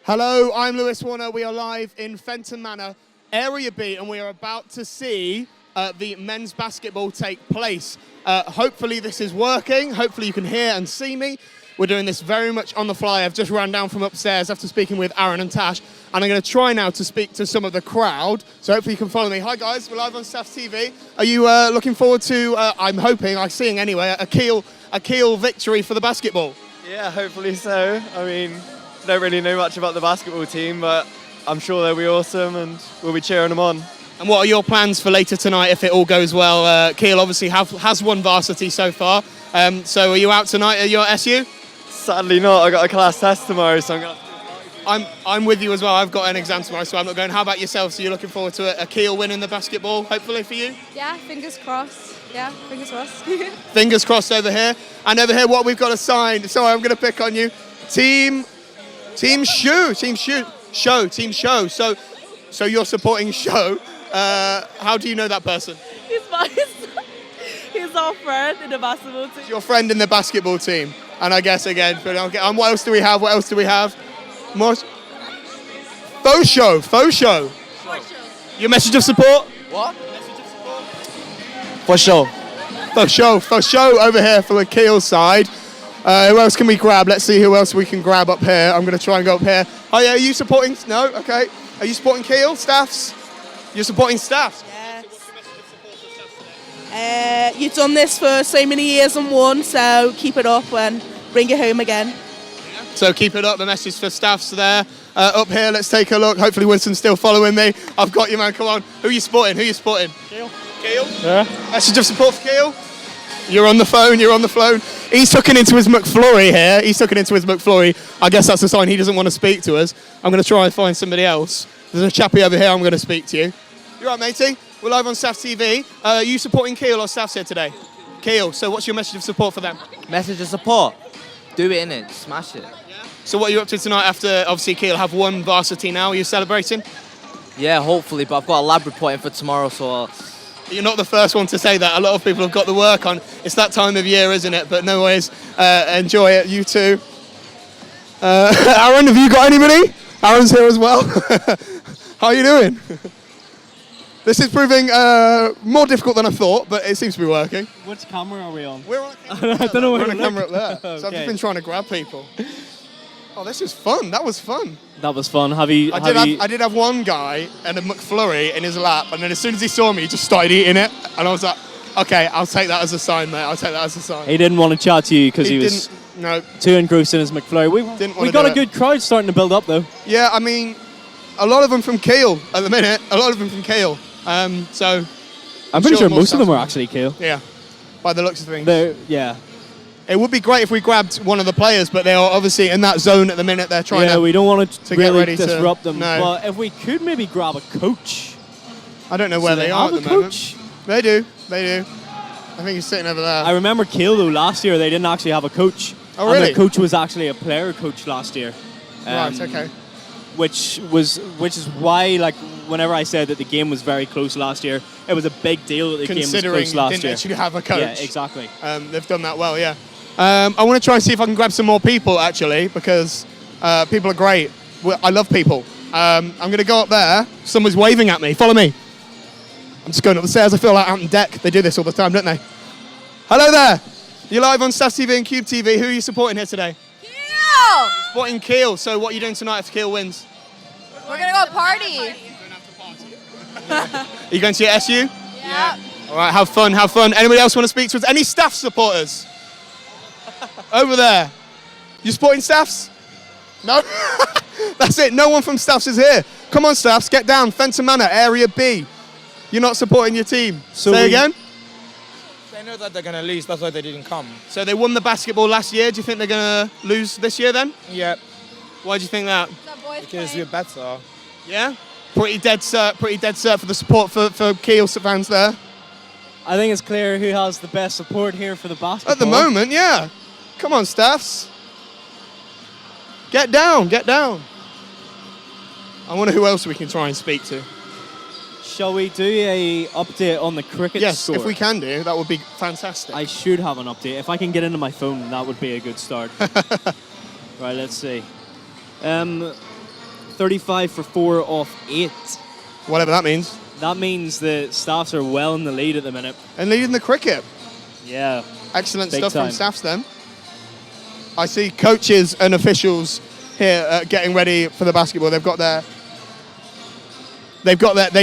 Hello, I'm Lewis Warner. We are live in Fenton Manor, Area B, and we are about to see the men's basketball take place. Hopefully this is working. Hopefully you can hear and see me. We're doing this very much on the fly. I've just run down from upstairs after speaking with Aaron and Tash, and I'm going to try now to speak to some of the crowd, so hopefully you can follow me. Hi guys, we're live on Staff's TV. Are you looking forward to, I'm seeing anyway, a Kiel victory for the basketball? Yeah, hopefully so. I mean, don't really know much about the basketball team, but I'm sure they'll be awesome and we'll be cheering them on. And what are your plans for later tonight if it all goes well? Kiel obviously has won Varsity so far. So are you out tonight at your SU? Sadly not. I got a class test tomorrow, so I'm going to have to do I'm with you as well. I've got an exam tomorrow, so I'm not going. How about yourself? So you're looking forward to a Kiel win in the basketball, hopefully for you? Yeah, fingers crossed. Yeah, fingers crossed. Fingers crossed over here. And over here, what we've got assigned. Sorry, I'm going to pick on you. Team Show. So you're supporting Show. How do you know that person? He's our friend in the basketball team. Your friend in the basketball team. And I guess again, and what else do we have? More. Faux show. Your message of support? What? For sure. For show over here for the Kiel side. Who else can we grab? Let's see who else we can grab up here. I'm going to try and go up here. Oh yeah, are you supporting? No? Okay. Are you supporting Kiel? Staffs? You're supporting Staffs? Yes. You've done this for so many years and won, so keep it up and bring it home again. So keep it up. The message for Staffs there. Up here, let's take a look. Hopefully Winston's still following me. I've got you, man. Come on. Who are you supporting? Kiel. Yeah. Message of support for Kiel. You're on the phone. He's tucking into his McFlurry here. I guess that's a sign he doesn't want to speak to us. I'm going to try and find somebody else. There's a chappie over here I'm going to speak to you. You right, matey? We're live on Staffs TV. Are you supporting Kiel or Staffs here today? Kiel. So what's your message of support for them? Message of support. Do it, innit? Smash it. So what are you up to tonight after, obviously, Kiel have won Varsity now? Are you celebrating? Yeah, hopefully, but I've got a lab reporting for tomorrow, so... You're not the first one to say that. A lot of people have got the work on. It's that time of year, isn't it? But no worries. Enjoy it. You too. Aaron, have you got anybody? Aaron's here as well. How are you doing? This is proving more difficult than I thought, but it seems to be working. Which camera are we on? We're on a camera. I don't know We're where on a camera up there. Okay. So I've just been trying to grab people. Oh, this is fun. That was fun. That was fun. I did have one guy and a McFlurry in his lap, and then as soon as he saw me, he just started eating it, and I was like, okay, I'll take that as a sign, mate. He didn't want to chat to you because he was no. too engrossed in his McFlurry. We got a good crowd starting to build up, though. Yeah, I mean, a lot of them from Kiel at the minute. So I'm pretty sure most of them were actually Kiel. Yeah, by the looks of things. Yeah. It would be great if we grabbed one of the players, but they are obviously in that zone at the minute. They're trying we don't want to get really ready disrupt them. No. But if we could maybe grab a coach. I don't know where they are at the coach? moment. They do. I think he's sitting over there. I remember Kiel, though, last year, they didn't actually have a coach. Oh, really? And their coach was actually a player coach last year. Right, okay. Which is why, like, whenever I said that the game was very close last year, it was a big deal that the game was close last year. Considering didn't actually have a coach. Yeah, exactly. They've done that well, yeah. I want to try and see if I can grab some more people, actually, because people are great. I love people. I'm going to go up there. Someone's waving at me. Follow me. I'm just going up the stairs. I feel like out on deck. They do this all the time, don't they? Hello there. You're live on Staffs TV and Cube TV. Who are you supporting here today? Kiel! Supporting Kiel. So what are you doing tonight if Kiel wins? We're gonna go party. Are you going to your SU? Yeah. All right, have fun. Anybody else want to speak to us? Any Staff supporters? Over there. You supporting Staffs? No? That's it. No one from Staffs is here. Come on, Staffs. Get down. Fenton Manor, Area B. You're not supporting your team. Say again? They know that they're going to lose. That's why they didn't come. So they won the basketball last year. Do you think they're going to lose this year then? Yeah. Why do you think that? Because we're better. Yeah? Pretty dead cert for the support for Kiel fans there. I think it's clear who has the best support here for the basketball. At the moment, yeah. Come on, Staffs. Get down. I wonder who else we can try and speak to. Shall we do a update on the cricket score? Yes, if we can do, that would be fantastic. I should have an update. If I can get into my phone, that would be a good start. Right, let's see. 35 for 4 off 8. Whatever that means. That means the Staffs are well in the lead at the minute. And leading the cricket. Yeah. Excellent Big stuff time. from Staffs then. I see coaches and officials here getting ready for the basketball. They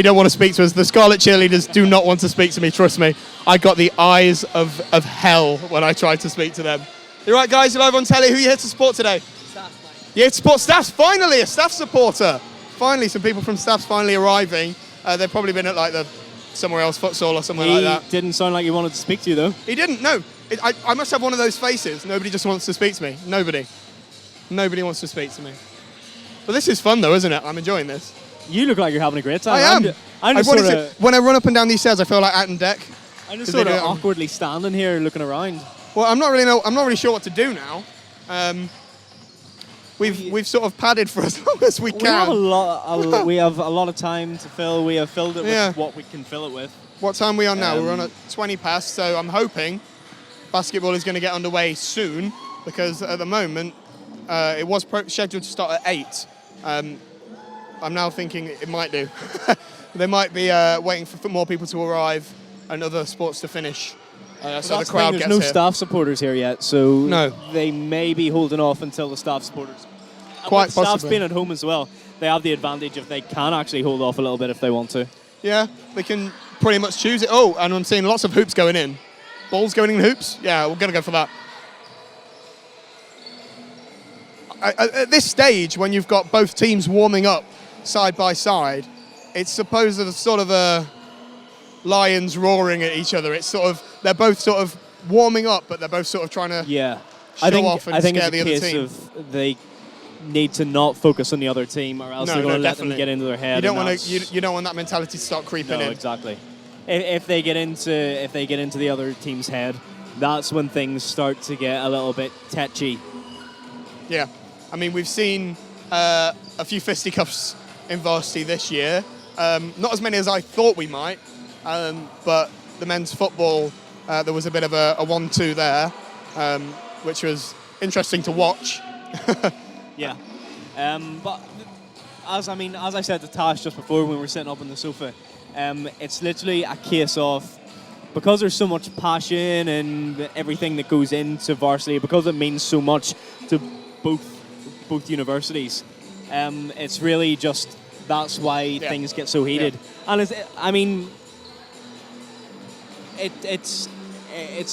don't want to speak to us. The Scarlet Cheerleaders do not want to speak to me, trust me. I got the eyes of hell when I tried to speak to them. You right, guys? You're live on telly. Who are you here to support today? Staffs. You here to support Staffs? Finally, a Staff supporter. Finally, some people from Staffs finally arriving. They've probably been at like somewhere else, futsal or somewhere like that. He didn't sound like he wanted to speak to you, though. He didn't, no. I must have one of those faces. Nobody just wants to speak to me. Nobody wants to speak to me. Well, this is fun though, isn't it? I'm enjoying this. You look like you're having a great time. I am. I'm just wanted sort to, of, when I run up and down these stairs, I feel like out on deck. I'm just 'Cause sort they of do it on- awkwardly standing here looking around. Well, I'm not really sure what to do now. We've sort of padded for as long as we We can. have we have a lot of time to fill. We have filled it with what we can fill it with. What time are we on now? We're on at 20 past, so I'm hoping basketball is going to get underway soon, because at the moment it was scheduled to start at 8. I'm now thinking it might do. They might be waiting for more people to arrive and other sports to finish. So the crowd There's gets no here. staff supporters here yet, so No. they may be holding off until the staff supporters. Quite With staff's possibly. being at home as well. They have the advantage if they can actually hold off a little bit if they want to. Yeah, they can pretty much choose it. Oh, and I'm seeing lots of hoops going in. Balls going in hoops? Yeah, we're going to go for that. At this stage, when you've got both teams warming up side by side, it's supposed to sort of a lions roaring at each other. It's sort of, they're both sort of warming up, but they're both sort of trying to show off and I think scare it's the a other case team. of they need to not focus on the other team, or else they're going to let them get into their head. You don't want to. You don't want that mentality to start creeping No, in. exactly. If they get into the other team's head, that's when things start to get a little bit tetchy. Yeah, I mean we've seen a few fisticuffs in Varsity this year. Not as many as I thought we might, but the men's football there was a bit of a 1-2 there, which was interesting to watch. Yeah, but as I said to Tash just before when we were sitting up on the sofa, it's literally a case of, because there's so much passion and everything that goes into Varsity, because it means so much to both universities, it's really just that's why things get so heated. And it's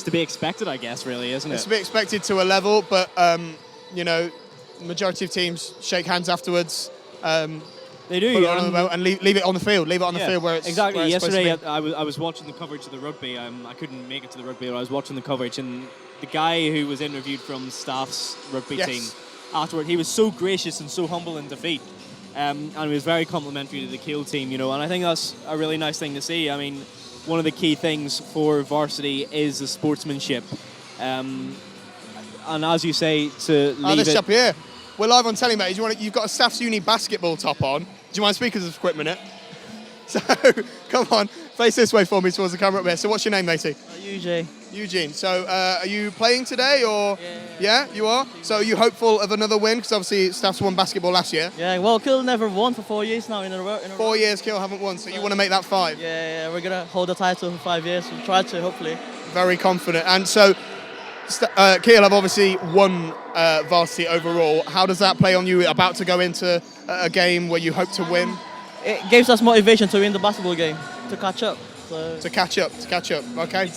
to be expected, I guess, really, isn't it? It's to be expected to a level, but majority of teams shake hands afterwards. They do, put it on the boat and leave it on the field. Leave it on the field where it's exactly. where it's Yesterday, supposed to be. I was watching the coverage of the rugby. I couldn't make it to the rugby, but I was watching the coverage, and the guy who was interviewed from staff's rugby team afterward, he was so gracious and so humble in defeat, and he was very complimentary to the Kiel team. And I think that's a really nice thing to see. I mean, one of the key things for Varsity is the sportsmanship, and as you say, to leave this it. chap here. We're live on telly, mate. You've got a Staff's Uni basketball top on. Do you mind speaking for a quick minute? So, come on, face this way for me towards the camera up there. So what's your name, matey? Eugene. Eugene. So are you playing today, or? Yeah, you are? So are you hopeful of another win? Because obviously Staff's won basketball last year. Yeah, well, Kiel never won for 4 years now in a row. 4 years Kiel haven't won, so you want to make that 5? Yeah, we're going to hold the title for 5 years. We'll try to, hopefully. Very confident. And so Kiel have obviously won Varsity overall. How does that play on you about to go into a game where you hope to win? It gives us motivation to win the basketball game, to catch up. So. To catch up, okay.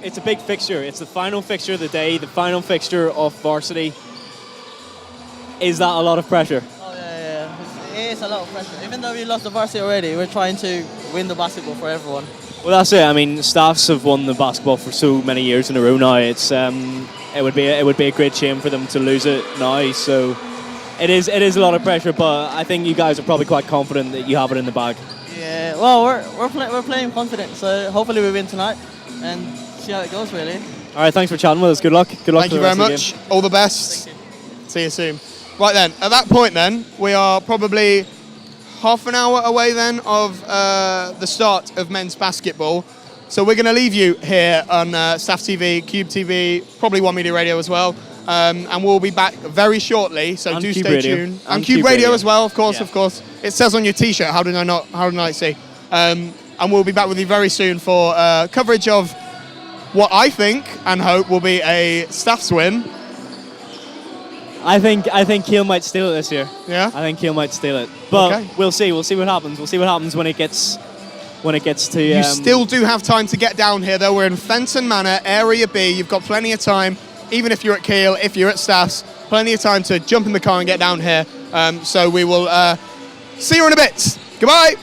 It's a big fixture. It's the final fixture of the day, the final fixture of Varsity. Is that a lot of pressure? Oh, yeah. It is a lot of pressure. Even though we lost the Varsity already, we're trying to win the basketball for everyone. Well, that's it. I mean, staffs have won the basketball for so many years in a row now. It's it would be a great shame for them to lose it now. So it is a lot of pressure, but I think you guys are probably quite confident that you have it in the bag. Yeah. Well, we're playing confident, so hopefully we win tonight and see how it goes. Really. All right. Thanks for chatting with us. Good luck. Good luck. Thank you very much. All the best. See you soon. Right then. At that point, then we are probably half an hour away then of the start of men's basketball. So we're going to leave you here on Staff TV, Cube TV, probably One Media Radio as well. And we'll be back very shortly, so And do Cube stay Radio. tuned. And And Cube Cube Radio Radio. as well, of course, Yeah. of course. It says on your T-shirt, how did I not see? And we'll be back with you very soon for coverage of what I think and hope will be a Staff's win. I think Kiel might steal it this year. Yeah. I think Kiel might steal it, but Okay. we'll see. We'll see what happens. We'll see what happens when it gets to. You still do have time to get down here, though. We're in Fenton Manor, Area B. You've got plenty of time, even if you're at Kiel, if you're at Staffs, plenty of time to jump in the car and get down here. So we will see you in a bit. Goodbye.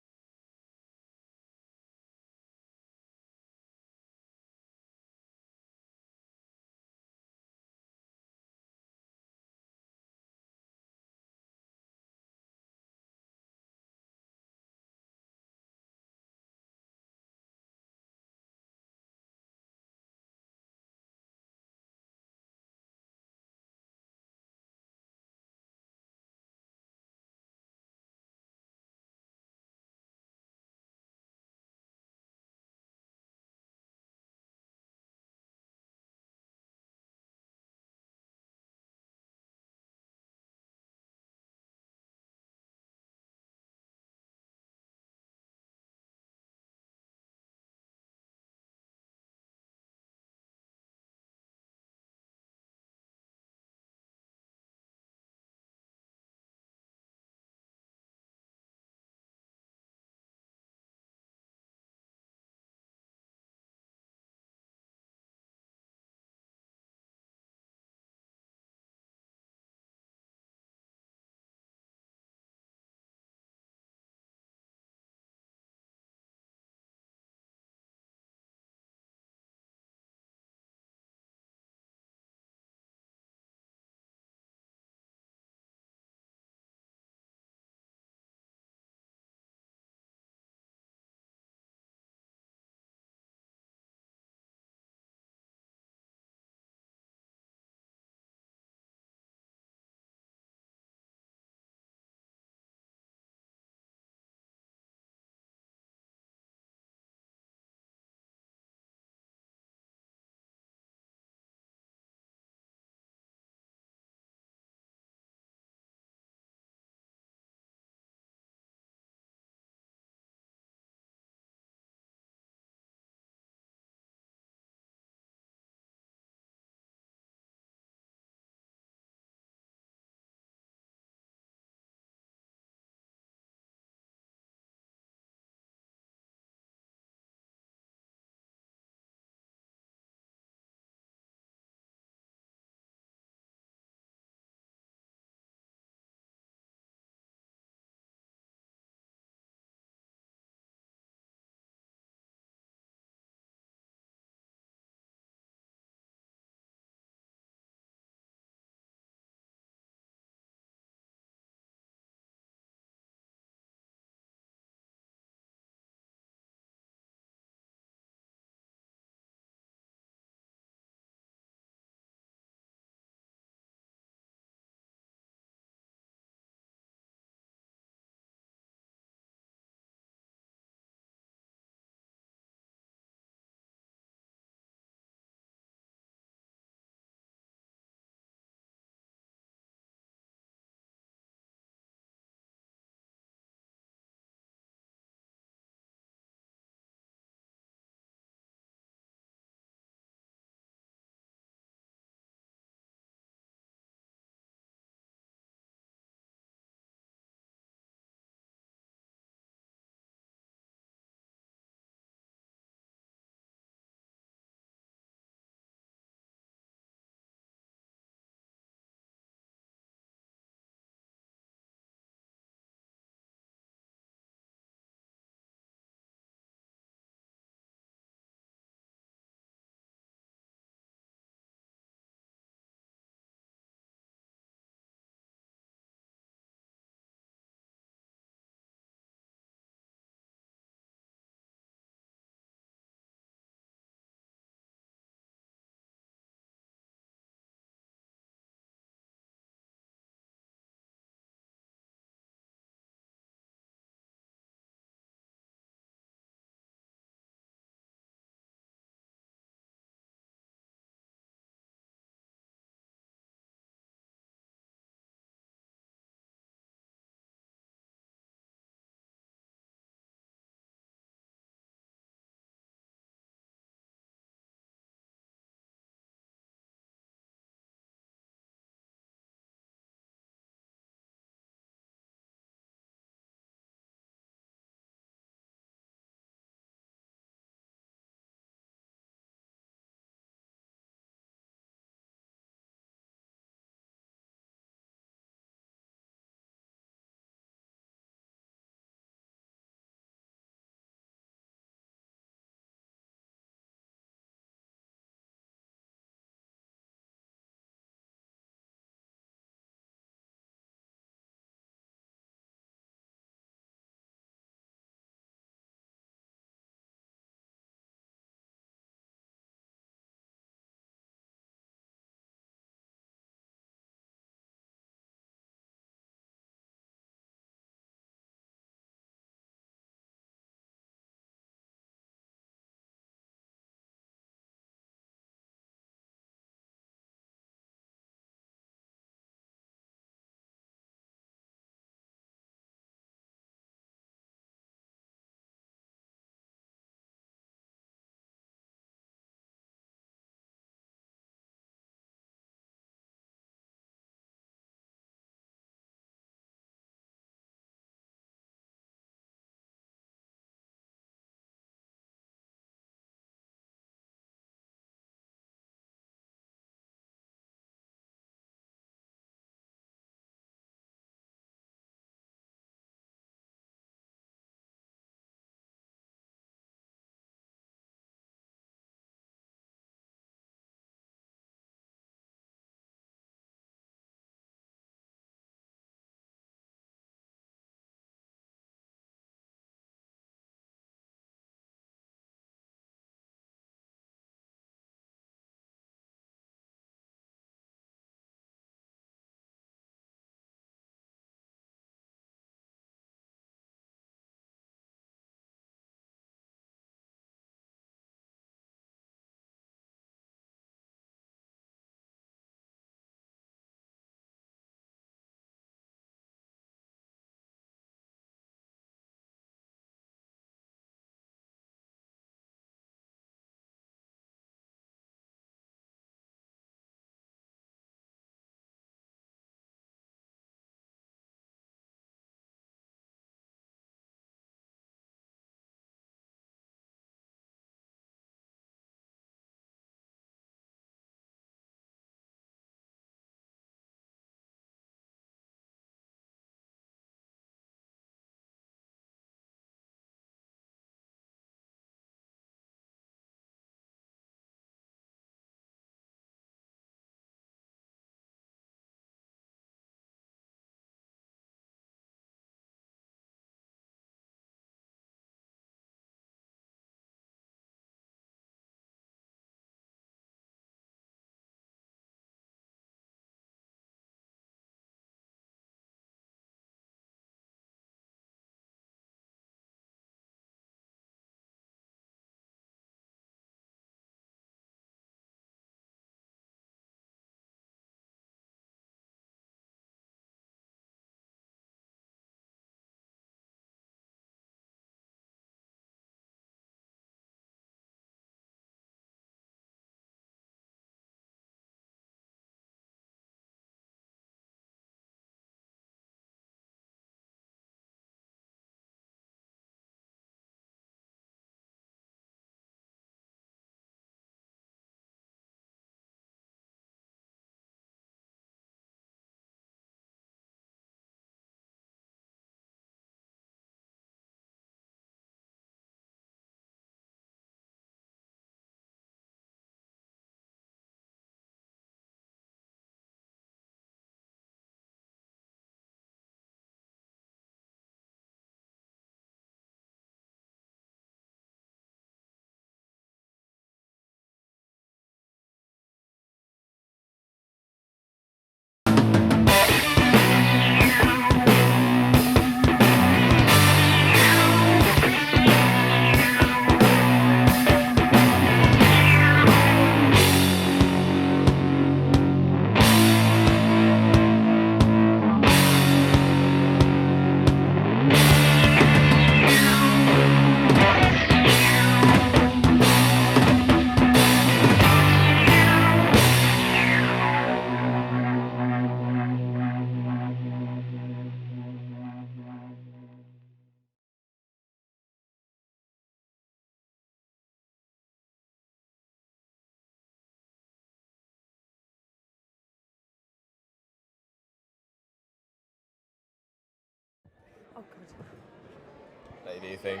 excited, do you think?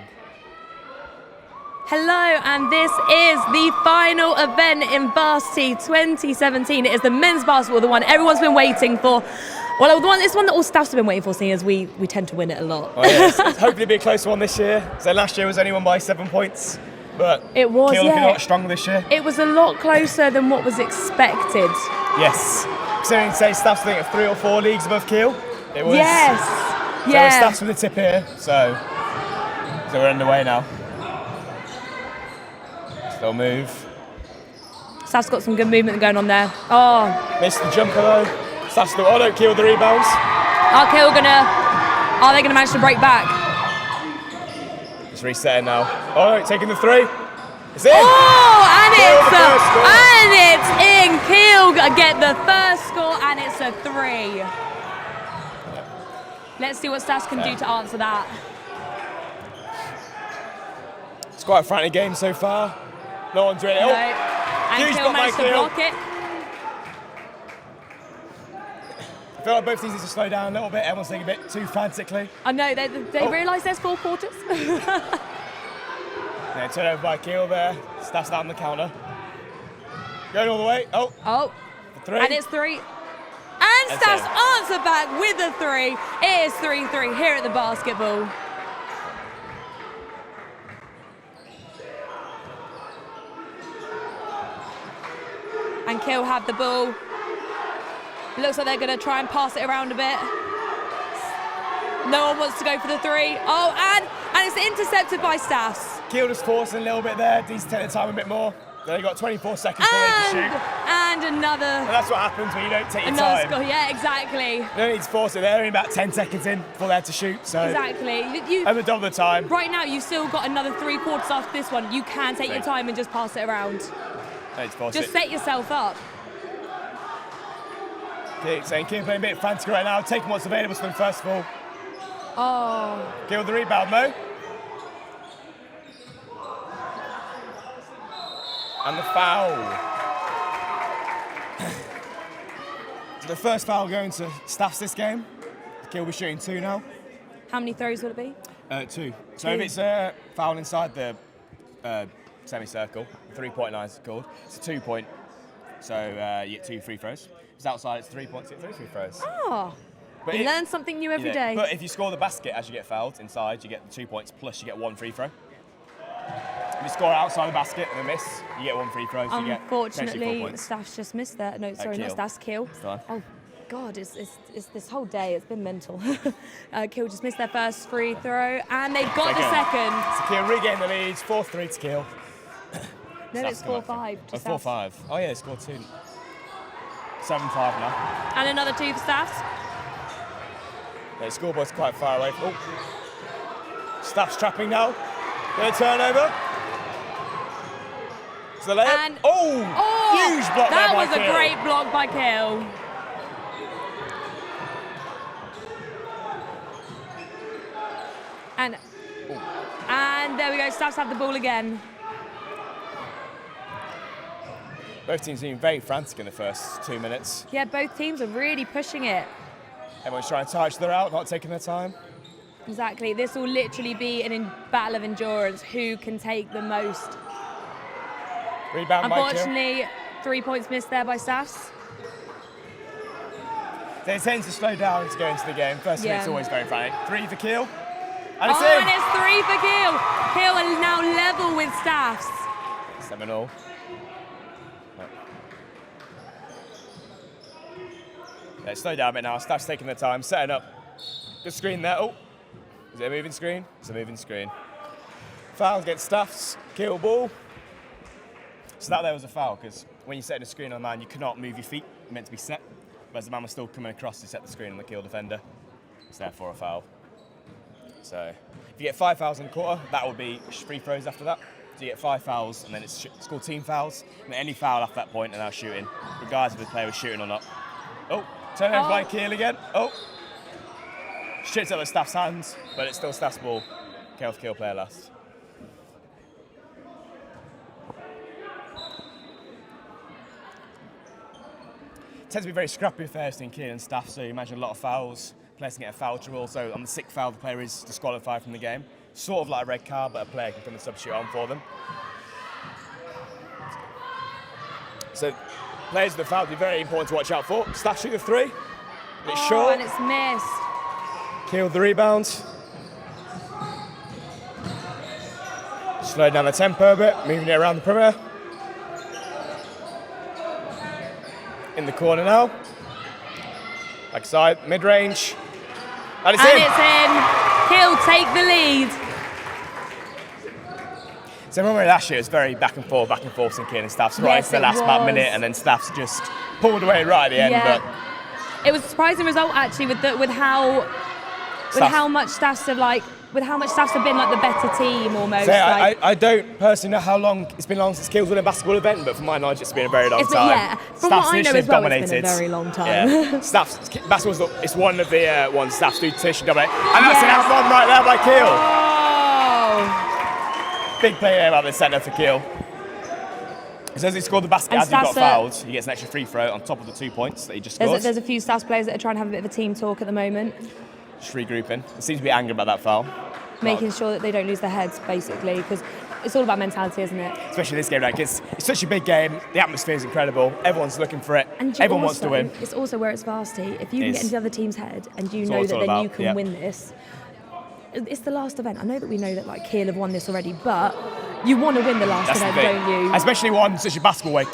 Hello, and this is the final event in Varsity 2017. It is the men's basketball, the one everyone's been waiting for. Well, it's one that all staffs have been waiting for, seeing as we tend to win it a lot. Oh, yes. Hopefully be a close one this year. So last year was only won by 7 points, but it was, Kiel looking a lot stronger this year. It was a lot closer than what was expected. Yes. Considering, say, staffs I think are 3 or 4 leagues above Kiel. It was. Yes. So yeah. staffs with the tip here, so we're underway now. Still move. Staff's got some good movement going on there. Oh. Missed the jumper though. Staff's still, oh, don't Kiel the rebounds. Are they gonna manage to break back? Just resetting now. Oh, taking the 3. It's in. Oh, and it's in. Kiel get the first score, and it's a 3. Let's see what Staffs can do to answer that. It's quite a frantic game so far. No one's really. No. Oh, And Kiel managed to block it. I feel like both teams need to slow down a little bit. Everyone's taking a bit too frantically. I know, they realise there's 4 quarters. Yeah, turn over by Kiel there. Staff's down the counter. Going all the way. Oh. Oh. 3. And it's 3. And Staffs answer back with a 3. It is 3-3 here at the basketball. And Kiel have the ball. Looks like they're going to try and pass it around a bit. No one wants to go for the 3. Oh, and it's intercepted by Staffs. Kiel just forcing a little bit there. Needs to take the time a bit more. They've got 24 seconds for them to shoot. And another. And that's what happens when you don't take your Another time. score, yeah, exactly. You don't need to force it. They're only about 10 seconds in before they had to shoot. So Exactly. over double the time. Right now, you've still got another 3 quarters after this one. You can take your time and just pass it around. Just set yourself up. Saying Kiel playing a bit frantic right now, taking what's available to them first of all. Oh. Kiel the rebound, Mo. And the foul. So the first foul going to Staffs this game. Kiel will be shooting 2 now. How many throws will it be? 2. So if it's a foul inside the semicircle, 3-point line is called, it's a 2-point. So you get 2 free throws. If it's outside, it's 3 points, you get 3 free throws. Oh. But You learn something new every day. But if you score the basket as you get fouled inside, you get the 2 points plus you get 1 free throw. If you score outside the basket and a miss, you get 1 free throw. So you get potentially 4 Unfortunately, points. Staffs just missed that. No, sorry, not Kiel. Staffs, Kiel. Oh, God, it's this whole day, it's been mental. Kiel just missed their first free throw, and they got the second. So Kiel regained the lead, 4-3 to Kiel. No, it's 4-5 to Staffs. 4-5. Oh yeah, they scored 2. 7-5 now. And another 2 for Staffs. The scoreboard's quite far away. Oh. Staffs trapping now. Good turnover. To the layup. And huge block there by That was a Kiel. great block by Kiel. And there we go, Staffs have the ball again. Both teams being very frantic in the first 2 minutes. Yeah, both teams are really pushing it. Everyone's trying to tire each other out, not taking their time. Exactly. This will literally be a battle of endurance. Who can take the most? Rebound by Kiel. Unfortunately, 3 points missed there by Staffs. They tend to slow down to go into the game. First minute's always very frantic. 3 for Kiel. And it's in. And it's 3 for Kiel. Kiel are now level with Staffs. 7-all. Yeah, slow down a bit now. Staff's taking their time, setting up. Good screen there. Oh, is it a moving screen? It's a moving screen. Foul against Staffs. Kiel ball. So that there was a foul because when you're setting a screen on a man, you cannot move your feet. You're meant to be set. Whereas the man was still coming across to set the screen on the Kiel defender. It's therefore a foul. So if you get 5 fouls in a quarter, that would be free throws after that. So you get 5 fouls and then it's called team fouls. And any foul after that point and now shooting, regardless if the player was shooting or not. Oh, turnover by Kiel again. Oh. Shits out the Staff's hands, but it's still Staff's ball. Kiel player last. Tends to be very scrappy affairs between Kiel and Staff, so you imagine a lot of fouls, players can get a foul to rule. So on the 6th foul, the player is disqualified from the game. Sort of like a red card, but a player can come and substitute on for them. So players with the foul will be very important to watch out for. Staff shoot the 3. It's short. And it's missed. Kiel the rebound. Slow down the tempo a bit, moving it around the perimeter. In the corner now. Backside, mid-range. And it's in. It's in. Kiel take the lead. So remember last year it was very back and forth in Kiel and Staff's right to the last about minute, and then Staff's just pulled away right at the end. Yeah. But It was a surprising result actually with how much Staffs have been like the better team almost. So I don't personally know how long it's been since Kiel's won a basketball event, but from my knowledge it's been a very long time. Yeah, from what I know as well, it's been a very long time. Yeah. Staff's basketball's it's one of the ones Staffs do traditionally dominate, and that's an one right there by Kiel. Oh. Big play there by the centre for Kiel. So as he scored the basket, as he got fouled, he gets an extra free throw on top of the 2 points that he just scored. There's a few Staffs players that are trying to have a bit of a team talk at the moment. Just regrouping. It seems to be angry about that foul. Making sure that they don't lose their heads, basically, because it's all about mentality, isn't it? Especially this game, like it's such a big game. The atmosphere is incredible. Everyone's looking for it. And everyone wants to win. It's also where it's varsity. If you can get into the other team's head and you know that then you can win this, it's the last event. I know that we know that like Kiel have won this already, but you want to win the last event, don't you? Especially one such a basketball where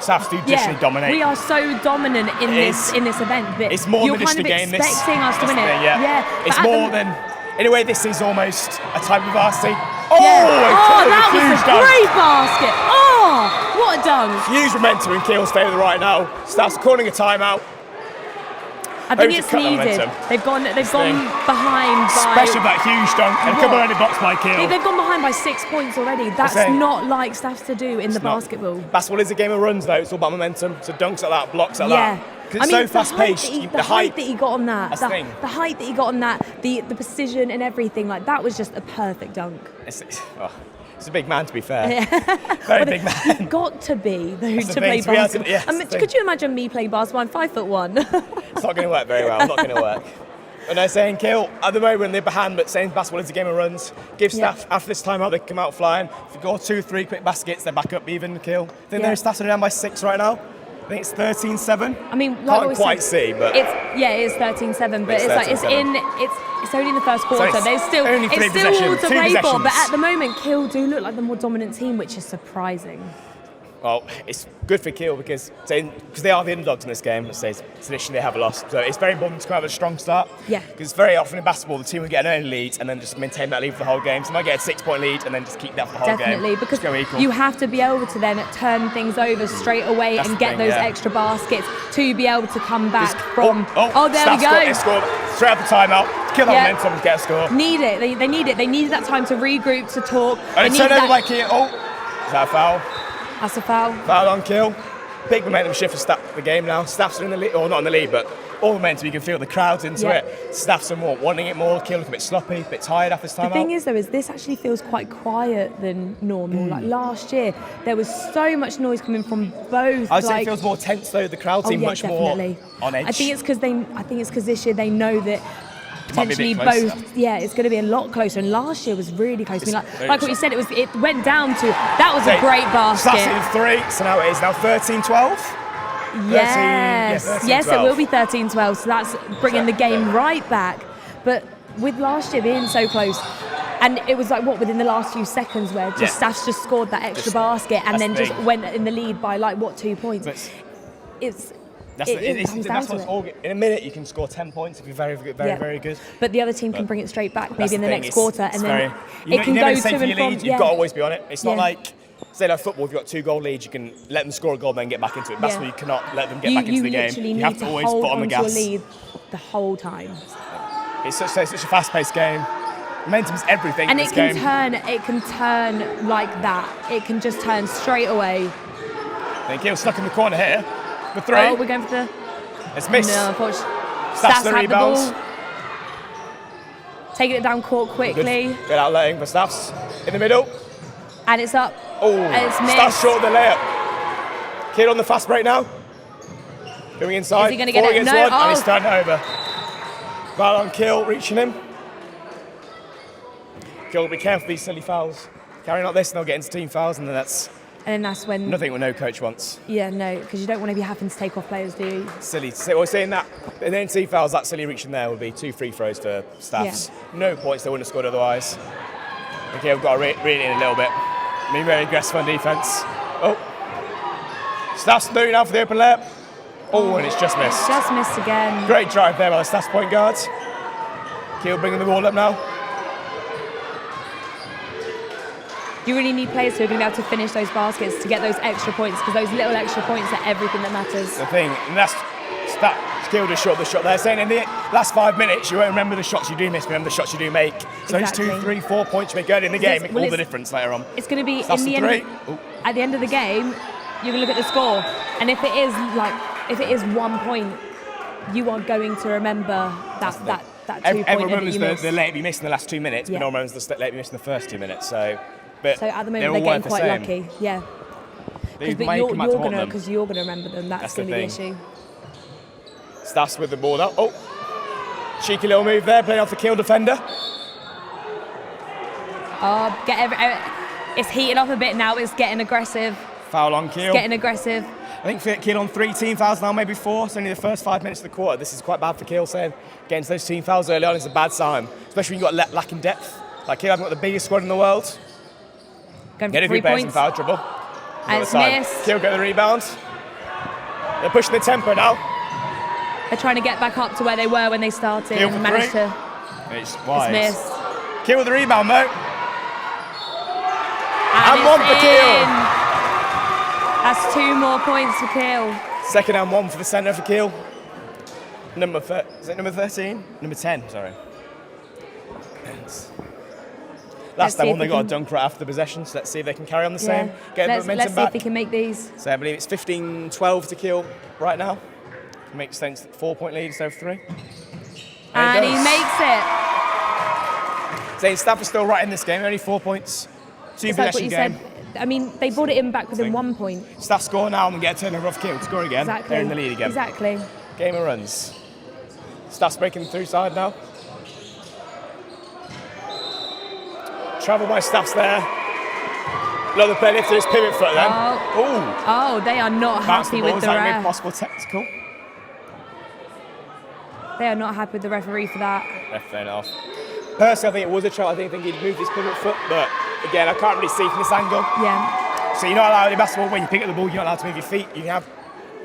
Staffs do traditionally dominate. We are so dominant in this event, but it's more you're than just kind a of game. expecting us to win it. Yeah. It's more than. In a way, this is almost a type of varsity. Oh, that was a great basket. Oh, what a dunk. Huge momentum in Kiel's favour right now. Staffs calling a timeout. I think it's needed. They've gone behind by... Especially that huge dunk and a couple of box by Kiel. They've gone behind by 6 points already. That's not like Staffs to do in the basketball. Basketball is a game of runs though. It's all about momentum. So dunks like that, blocks like that. I It's mean, so fast paced. The height that he got on that, the height that he got on that, the precision and everything, like that was just a perfect dunk. It's a big man, to be fair. Very big man. You've got to be though to play basketball. Could you imagine me playing basketball? I'm 5'1". It's not going to work very well. Not going to work. And they're saying Kiel at the moment they're behind, but saying basketball is a game of runs. Give Staff after this timeout, they come out flying. If you go 2-3 quick baskets, they're back up even. Kiel. I think their stats are down by 6 right now. I think it's 13-7. I mean, can't quite see, but it is 13-7. But it's only in the first quarter. So it's still only all to play for. But possessions. at the moment, Kiel do look like the more dominant team, which is surprising. Well, it's good for Kiel because they are the underdogs in this game. Traditionally, they have lost, so it's very important to come out with a strong start. Yeah. Because very often in basketball, the team will get an early lead and then just maintain that lead for the whole game. So they might get a 6-point lead and then just keep that for the whole game. Definitely, because you have to be able to then turn things over straight away and get those extra baskets to be able to come back from. Oh, there we go. Scored straight up the timeout. Kill that momentum and get a score. Need it. They need it. They needed that time to regroup, to talk. And turn over by Kiel. Oh, is that a foul? That's a foul. Foul on Kiel. Big momentum shift for the game now. Staffs are in the lead, or not in the lead, but all momentum. You can feel the crowds into it. Staffs are more wanting it more. Kiel look a bit sloppy, a bit tired after this time. The thing is, though, is this actually feels quite quiet than normal. Like last year, there was so much noise coming from both. I'd say it feels more tense though. The crowd seem much more on edge. I think it's because this year they know that. Potentially both, it's going to be a lot closer. And last year was really close. Like what you said, it went down to that was a great basket. That's in 3, so now it is now 13-12. Yes, it will be 13-12. So that's bringing the game right back. But with last year being so close, and it was like within the last few seconds where Staffs just scored that extra basket and then just went in the lead by 2 points. In a minute, you can score 10 points if you're very good, very good. But the other team can bring it straight back, maybe in the next quarter, and then it can go to and from. You've got to always be on it. It's not like, say, like football. If you've got 2-goal lead, you can let them score a goal, and then get back into it. That's where you cannot let them get back into the game. You have to always put on the gas. You lead the whole time. It's such a fast-paced game. Momentum's everything. And in this game. It can turn like that. It can just turn straight away. Then Kiel stuck in the corner here. The 3. Oh, we're going for the. It's missed. No, unfortunately. Staffs the rebound. Taking it down court quickly. Good outletting for Staffs. In the middle. And it's up. Oh, and it's missed. Staffs short of the layup. Kiel on the fast break now. Going inside. Is he going to get it? No. And he's turned over. Foul on Kill, reaching him. Kill, be careful of these silly fouls. Carrying like this and they'll get into team fouls and then that's when... nothing what no coach wants. Yeah, no, because you don't want to be having to take off players, do you? Silly. Well, saying that, and then team fouls, that silly reaching there would be 2 free throws for Staffs. Yeah. No points, they wouldn't have scored otherwise. Okay, we've got to reel it in a little bit. Being very aggressive on defence. Oh. Staffs doing now for the open layup. Oh, and it's just missed. Just missed again. Great drive there by the Staffs point guards. Kiel bringing the ball up now. You really need players who are going to be able to finish those baskets to get those extra points, because those little extra points are everything that matters. The thing, and that's Kiel just shot the shot there, saying in the last 5 minutes you won't remember the shots you do miss, remember the shots you do make. So Exactly. those 2, 3, 4 points you make early in the game make all the difference later on. It's going to be Staffs in the for end. At the end of the game, you're going to look at the score, and if it is 1 point, you are going to remember that 2 Everyone pointer that remembers you missed. the late you missed in the last 2 minutes, Yeah. but no one remembers the late you missed in the first 2 minutes. So at the moment they're getting quite lucky, yeah. Because you're going to remember them. That's going to be the issue. Staffs with the ball up. Oh, cheeky little move there, playing off the Kiel defender. It's heating up a bit now. It's getting aggressive. Foul on Kiel. It's getting aggressive. I think Kiel on 3 team fouls now, maybe 4. It's only the first 5 minutes of the quarter. This is quite bad for Kiel, saying getting to those team fouls early on is a bad sign, especially when you've got lacking depth. Like Kiel haven't got the biggest squad in the world. Going Get for a few 3 players in points. foul trouble. And it's missed. Kiel get the rebound. They're pushing the tempo now. They're trying to get back up to where they were when they started Kiel for and managed 3. to. It's wise. It's missed. Kiel with the rebound, though. And one for Kiel. That's 2 more points for Kiel. Second and 1 for the centre for Kiel. Is it number 13? Number 10, sorry. Last time they got a dunk right after the possession, so let's see if they can carry on the same. Get the momentum Let's see back. if he can make these. So I believe it's 15-12 to Kiel right now. Makes sense, 4-point lead instead of 3. And he makes it. Saying Staff is still right in this game, only 4 points. 2 It's like what possession you game. said. I mean, they brought it in back within 1 point. Staff score now and get a turnover off Kiel to score again. Exactly. They're in the lead again. Exactly. Game of runs. Staff's breaking through side now. Travel by Staff's there. Another player lifted his pivot foot then. Oh, they are not happy with the ref. Possible technical. They are not happy with the referee for that. Ref throwing it off. Personally, I think it was a try. I think he'd moved his pivot foot, but again, I can't really see from this angle. Yeah. So you're not allowed in basketball, when you pick up the ball, you're not allowed to move your feet. You can have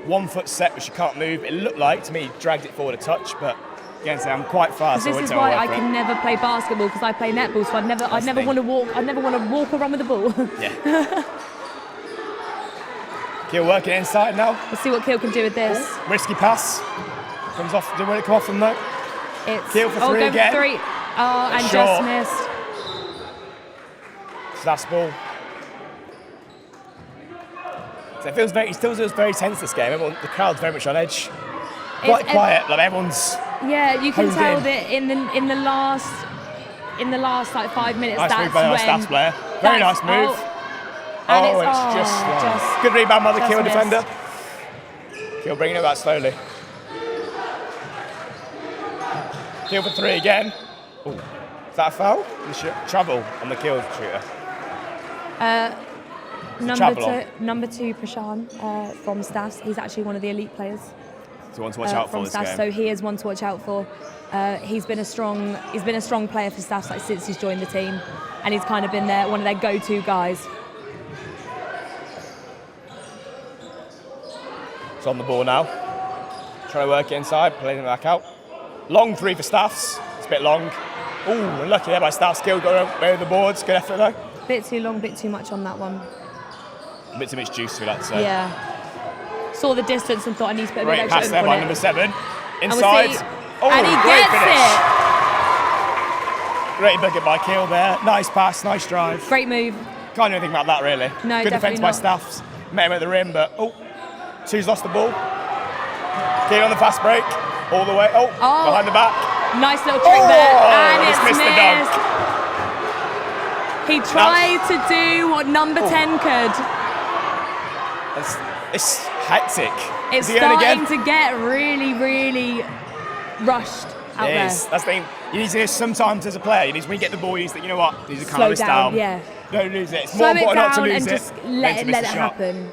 1 foot set, which you can't move. It looked like, to me, he dragged it forward a touch, but again, I'm quite fast. This is why I can never play basketball, because I play netball, so I'd never want to walk. I'd never want to walk around with the ball. Yeah. Kiel working inside now. Let's see what Kiel can do with this. Risky pass. Comes off. Didn't want it to come off them though. It's Kiel for 3 go again. For 3. Oh, and Short. just missed. That's ball. So it still feels very tense this game. The crowd's very much on edge. Quite quiet. Like everyone's. Yeah, you can honed tell in. that in the last like 5 minutes. Nice that's move by our when Staffs player. Very nice move. It's just good rebound by the Kiel missed. defender. Kiel bringing it back slowly. Kiel for 3 again. Ooh. Is that a foul? Travel on the Kiel shooter. Number 2, Prashan from Staffs. He's actually one of the elite players. So one to watch out for this Staffs, game. so he is one to watch out for. He's been a strong player for Staffs since he's joined the team, and he's kind of been one of their go-to guys. It's on the ball now. Trying to work it inside, playing it back out. Long 3 for Staffs. It's a bit long. Ooh, lucky there by Staffs. Kiel got away with the boards. Good effort though. Bit too long, bit too much on that one. A bit too much juice, we'd like to say. Yeah. Saw the distance and thought I need to put a bit Great of extra pass there oomph by on number it. 7. And Inside. And he great gets finish. it. Great bucket by Kiel there. Nice pass, nice drive. Great move. Can't do anything about that really. No, Good definitely defence by not. Staffs. Met him at the rim, but Two's lost the ball. Kiel on the fast break. All the way. Behind the back. Nice little trick there. And just it's missed the dunk. He tried to do what number 10 could. It's hectic. It's Is he on starting again? to get really, really rushed. out there. That's the thing. You need to sometimes as a player, when you get the ball, you need to think, you know what, these are Slow down, down. yeah. Don't lose it. It's Slow more it important not to down lose and it just than let to it miss the shot. happen.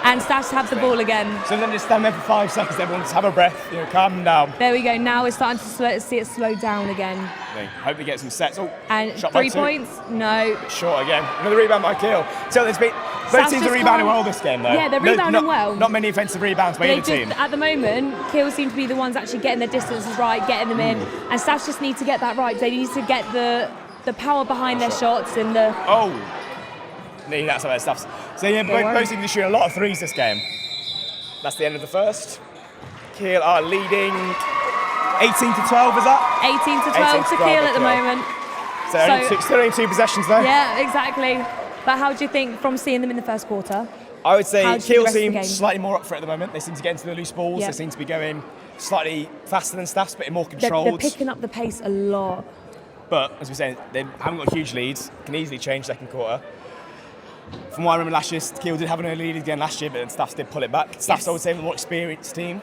And Staffs have the ball again. So then just stand there for 5 seconds, everyone just have a breath, calm down. There we go. Now we're starting to see it slow down again. Hope we get some sets. Oh, and shot 3 by 2. points? No. Short again. Another rebound by Kiel. So there's been both teams are rebounding well this game, though. Yeah, they're rebounding well. Not many offensive rebounds by either team. At the moment, Kiel seem to be the ones actually getting their distances right, getting them in, and Staffs just need to get that right. They need to get the power behind their shots and the. Oh. Nee, that's how their stuffs. So yeah, both teams are shooting a lot of threes this game. That's the end of the first. Kiel are leading 18 to 12, is that? 18 to 12 to Kiel at the moment. So still only 2 possessions though. Yeah, exactly. But how do you think from seeing them in the first quarter? I would say Kiel seem game? slightly more up for it at the moment. They seem to get into the loose balls. Yeah. They seem to be going slightly faster than Staffs, but more controlled. They're picking up the pace a lot. But as we're saying, they haven't got huge leads. Can easily change second quarter. From what I remember last year, Kiel did have an early lead again last year, but then Staffs did pull it back. Staffs, I would say, the more experienced team.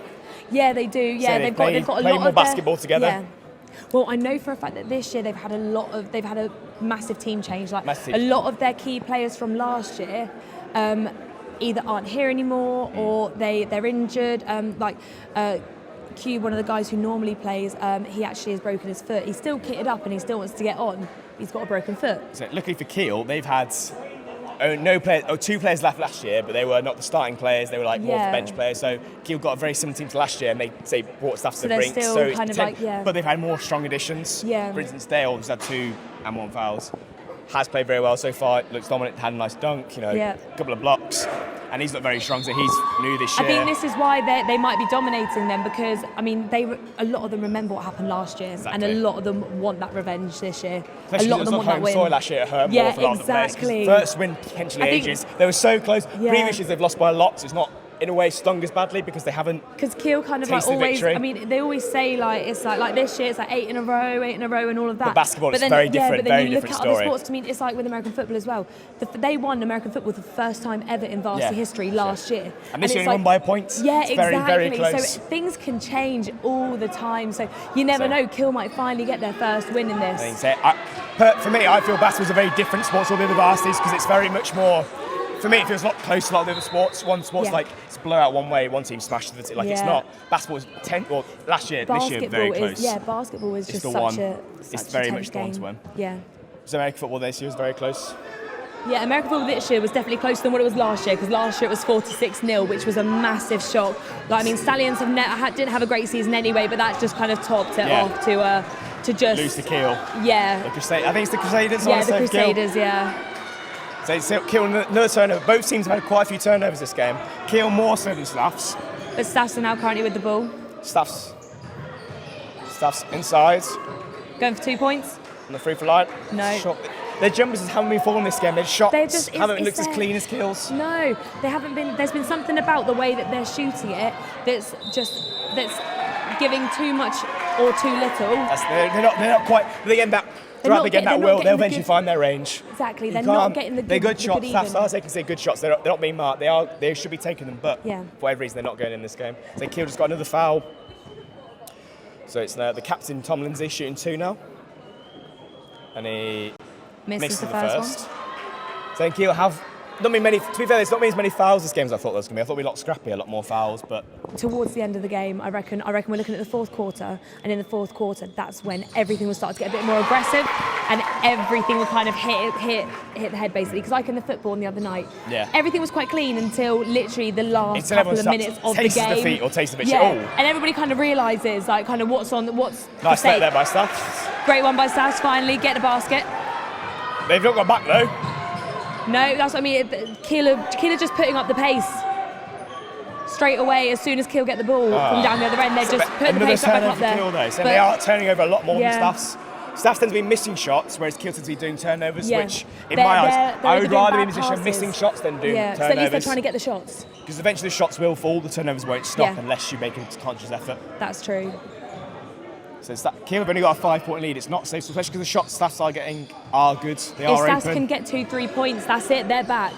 Yeah, they do. Yeah, So they've got a lot more of basketball together. Yeah. Well, I know for a fact that this year they've had a massive team change. Like Massive. a lot of their key players from last year either aren't here anymore or they're injured. Q, one of the guys who normally plays, he actually has broken his foot. He's still kitted up and he still wants to get on. He's got a broken foot. So luckily for Kiel, they've had 2 players left last year, but they were not the starting players. They were more of the bench players. So Kiel got a very similar team to last year, and they brought stuff to the brink. Still so kind of but they've had more strong additions. Yeah. For instance, Dale has had 2 and 1 fouls. Has played very well so far. Looks dominant. Had a nice dunk. A couple of blocks. And he's looked very strong, so he's new this year. I think this is why they might be dominating them because, a lot of them remember what happened last year and a lot of them want that revenge this year. Especially a lot of them want that win. Soil last year at home. Yeah, for a lot exactly. Of the players, first win potentially ages. They were so close. Yeah. Previous years they've lost by a lot, so it's not in a way stung as badly because they haven't. Because Kiel kind of tasted always. victory. They always say it's like this year it's 8 in a row, and all of that. But basketball is then, very different. But then very you look different at story. other sports. It's like with American football as well. They won American football for the first time ever in varsity history last year. And this year only won by a point. Yeah, it's exactly. Very, very close. So things can change all the time. So you never know. Kiel might finally get their first win in this. For me, I feel basketball is a very different sport to all the other varsities because it's very much more. For me, it feels a lot close to a lot of the other sports. One sport's it's blowout one way, one team smashed the it's not. Basketball is last year, this year, very close. Basketball is just it's very much the one to win. Yeah. So American football this year was very close. Yeah, American football this year was definitely closer than what it was last year because last year it was 46-0, which was a massive shock. Stallions didn't have a great season anyway, but that just kind of topped it off to just lose to Kiel. Yeah. I think it's the Crusaders. Yeah, the Crusaders. Yeah. So Kiel another turnover. Both teams have had quite a few turnovers this game. Kiel more so than Staffs. But Staffs are now currently with the ball. Staffs inside. Going for 2 points. On the free throw line. No. Their jumpers haven't been falling this game. Their shots haven't looked as there. clean as Kiel's. No, they haven't been. There's been something about the way that they're shooting it that's giving too much or too little. They're not quite. They get that. They'll eventually find their range. Exactly, they're not getting the good. They're good shots. Staffs are taking good shots. They're not being marked. They should be taking them, but for whatever reason they're not going in this game. So Kiel just got another foul. So it's now the captain Tom Lindsay shooting 2 now, and he misses the first. So Kiel have not been many. To be fair, there's not been as many fouls this game as I thought there was going to be. I thought we'd be a lot scrappy, a lot more fouls, but. Towards the end of the game, I reckon we're looking at the fourth quarter, and in the fourth quarter, that's when everything will start to get a bit more aggressive, and everything will kind of hit the head basically. Because like in the football the other night, everything was quite clean until literally the last couple of minutes of the game. Taste the feet or taste the bit. And everybody kind of realises what's nice step there by Staffs. Great one by Staffs. Finally, get the basket. They've not got back though. No, that's what I mean. Kiel are just putting up the pace. Straight away, as soon as Kiel get the ball from down the other end, they're just putting the pace back up there. Kiel, though. So they are turning over a lot more than Staffs. Staffs tend to be missing shots, whereas Kiel tends to be doing turnovers, which, in my eyes, I would rather be in a position of missing shots than doing turnovers. So at least they're trying to get the shots. Because eventually the shots will fall, the turnovers won't stop unless you make a conscious effort. That's true. So Kiel have only got a 5-point lead. It's not safe, especially because the shots Staffs are getting are good. They are open. open. If Staffs can get 2-3 points, that's it. They're back.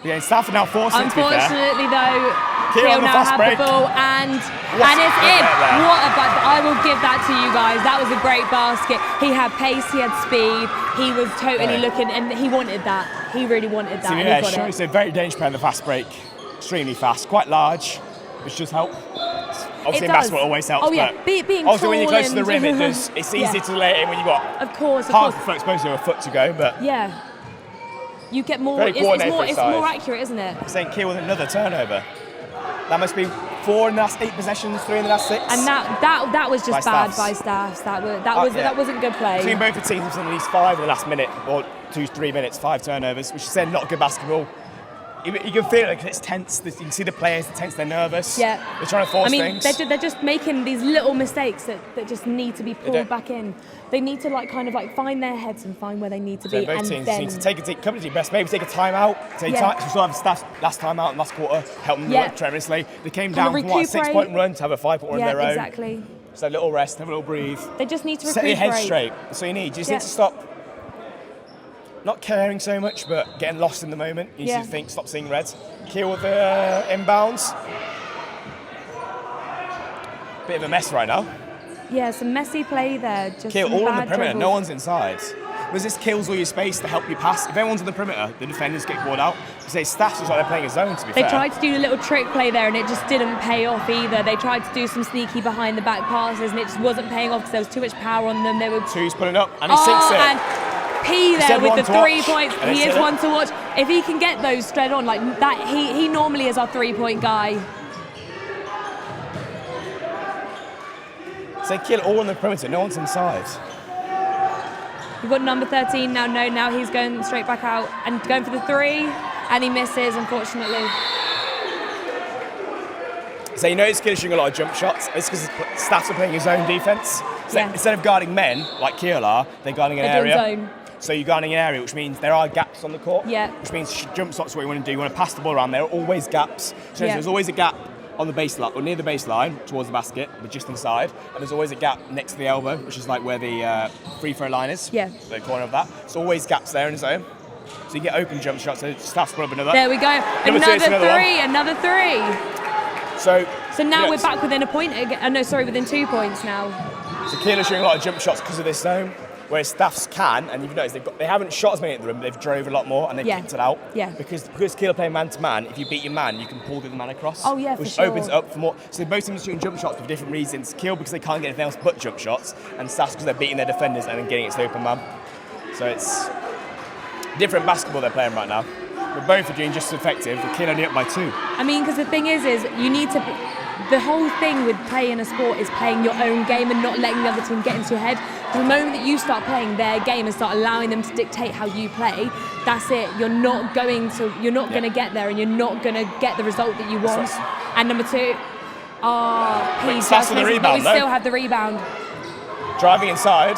Yeah, Stafford now forcing it, to be fair. Unfortunately, though, Kiel Kiel on the now fast have break. the ball, and it's a in. bit there. What a I will give that to you guys. That was a great basket. He had pace, he had speed, he was totally looking, and he wanted that. He really wanted that, So, and yeah, he got sure, it. it's a very dangerous player on the fast break. Extremely fast, quite large, which does help. Obviously, in basketball, it always helps. Oh, yeah, but being also, when you're tall close to the rim, and- it's easier to lay it in when you've got Of course, half the foot exposed to a foot to go. But Yeah. You get more, Very it's coordinated for more, his it's more size. accurate, isn't it? St. Kiel with another turnover. That must be 4 in the last 8 possessions, 3 in the last 6. And that was just By bad Staffs. by Staffs. Yeah. That wasn't good play. Between both the teams, there's at least 5 in the last minute, or 2-3 minutes, 5 turnovers, which is then not good basketball. You can feel it, it's tense. You can see the players, they're tense, they're nervous. Yeah. They're trying to force I mean, things. they're just making these little mistakes that just need to be pulled back in. They need to find their heads and find where they need to So be, both and teams then need to take a couple of deep breaths, maybe take a timeout. We still have Staffs last time out in last quarter, help them tremendously. They came down from what, a 6-point run to have a 5-point run of their own. Exactly. So a little rest, have a little breathe. They just need to set your recuperate. head straight. That's all you need. You just need to stop not caring so much, but getting lost in the moment. You need to think, stop seeing red. Kiel with the inbounds. Bit of a mess right now. Yeah, some messy play there. Just Kiel some all on the bad perimeter, dribbles. no one's inside. Because this kills all your space to help you pass. If everyone's on the perimeter, the defenders get caught out. Because they Staffs looks like they're playing a zone, to be They fair. tried to do a little trick play there, and it just didn't pay off either. They tried to do some sneaky behind the back passes, and it just wasn't paying off because there was too much power on them. They were Two's pulling up, and he sinks it. And P there said with one the to 3 watch, points. and He it's is in. one to watch. If he can get those straight on like that, he normally is our 3-point guy. So Kiel all on the perimeter, no one's inside. You've got number 13 now. No, now he's going straight back out and going for the 3, and he misses, unfortunately. So you notice Kiel shooting a lot of jump shots. It's because Staffs are playing his own defence. So Yeah. instead of guarding men, like Kiel are, they're guarding an They're doing area. zone. So you're guarding an area, which means there are gaps on the court. Yeah. Which means jump shots is what you want to do. You want to pass the ball around. There are always gaps. So Yeah. there's always a gap on the baseline, or near the baseline, towards the basket, but just inside. And there's always a gap next to the elbow, which is like where the free throw line is. Yeah. The corner of that. So always gaps there in the zone. So you get open jump shots. So Staffs put up another. There we go. Number two, it's Another another 3, another 3. So now yeah, we're back within a point again. Within 2 points now. So Kiel are shooting a lot of jump shots because of this zone, whereas Staffs can, and you've noticed they haven't shot as many at the rim, but they've drove a lot more and they've kicked it out. Yeah. Because Kiel are playing man to man, if you beat your man, you can pull the other man across. Oh, yeah, for which sure. opens it up for more. So both teams are shooting jump shots for different reasons. Kiel because they can't get anything else but jump shots, and Staffs because they're beating their defenders and then getting it to the open man. So it's different basketball they're playing right now. But both are doing just as effective. The Kiel only up by 2. I mean, because the thing is you need to. The whole thing with playing a sport is playing your own game and not letting the other team get into your head. The moment that you start playing their game and start allowing them to dictate how you play, that's it. You're not going to get there, and you're not going to get the result that you want. And number 2, P Staffs just with the misses, but we rebound, though. still have the rebound. Driving inside.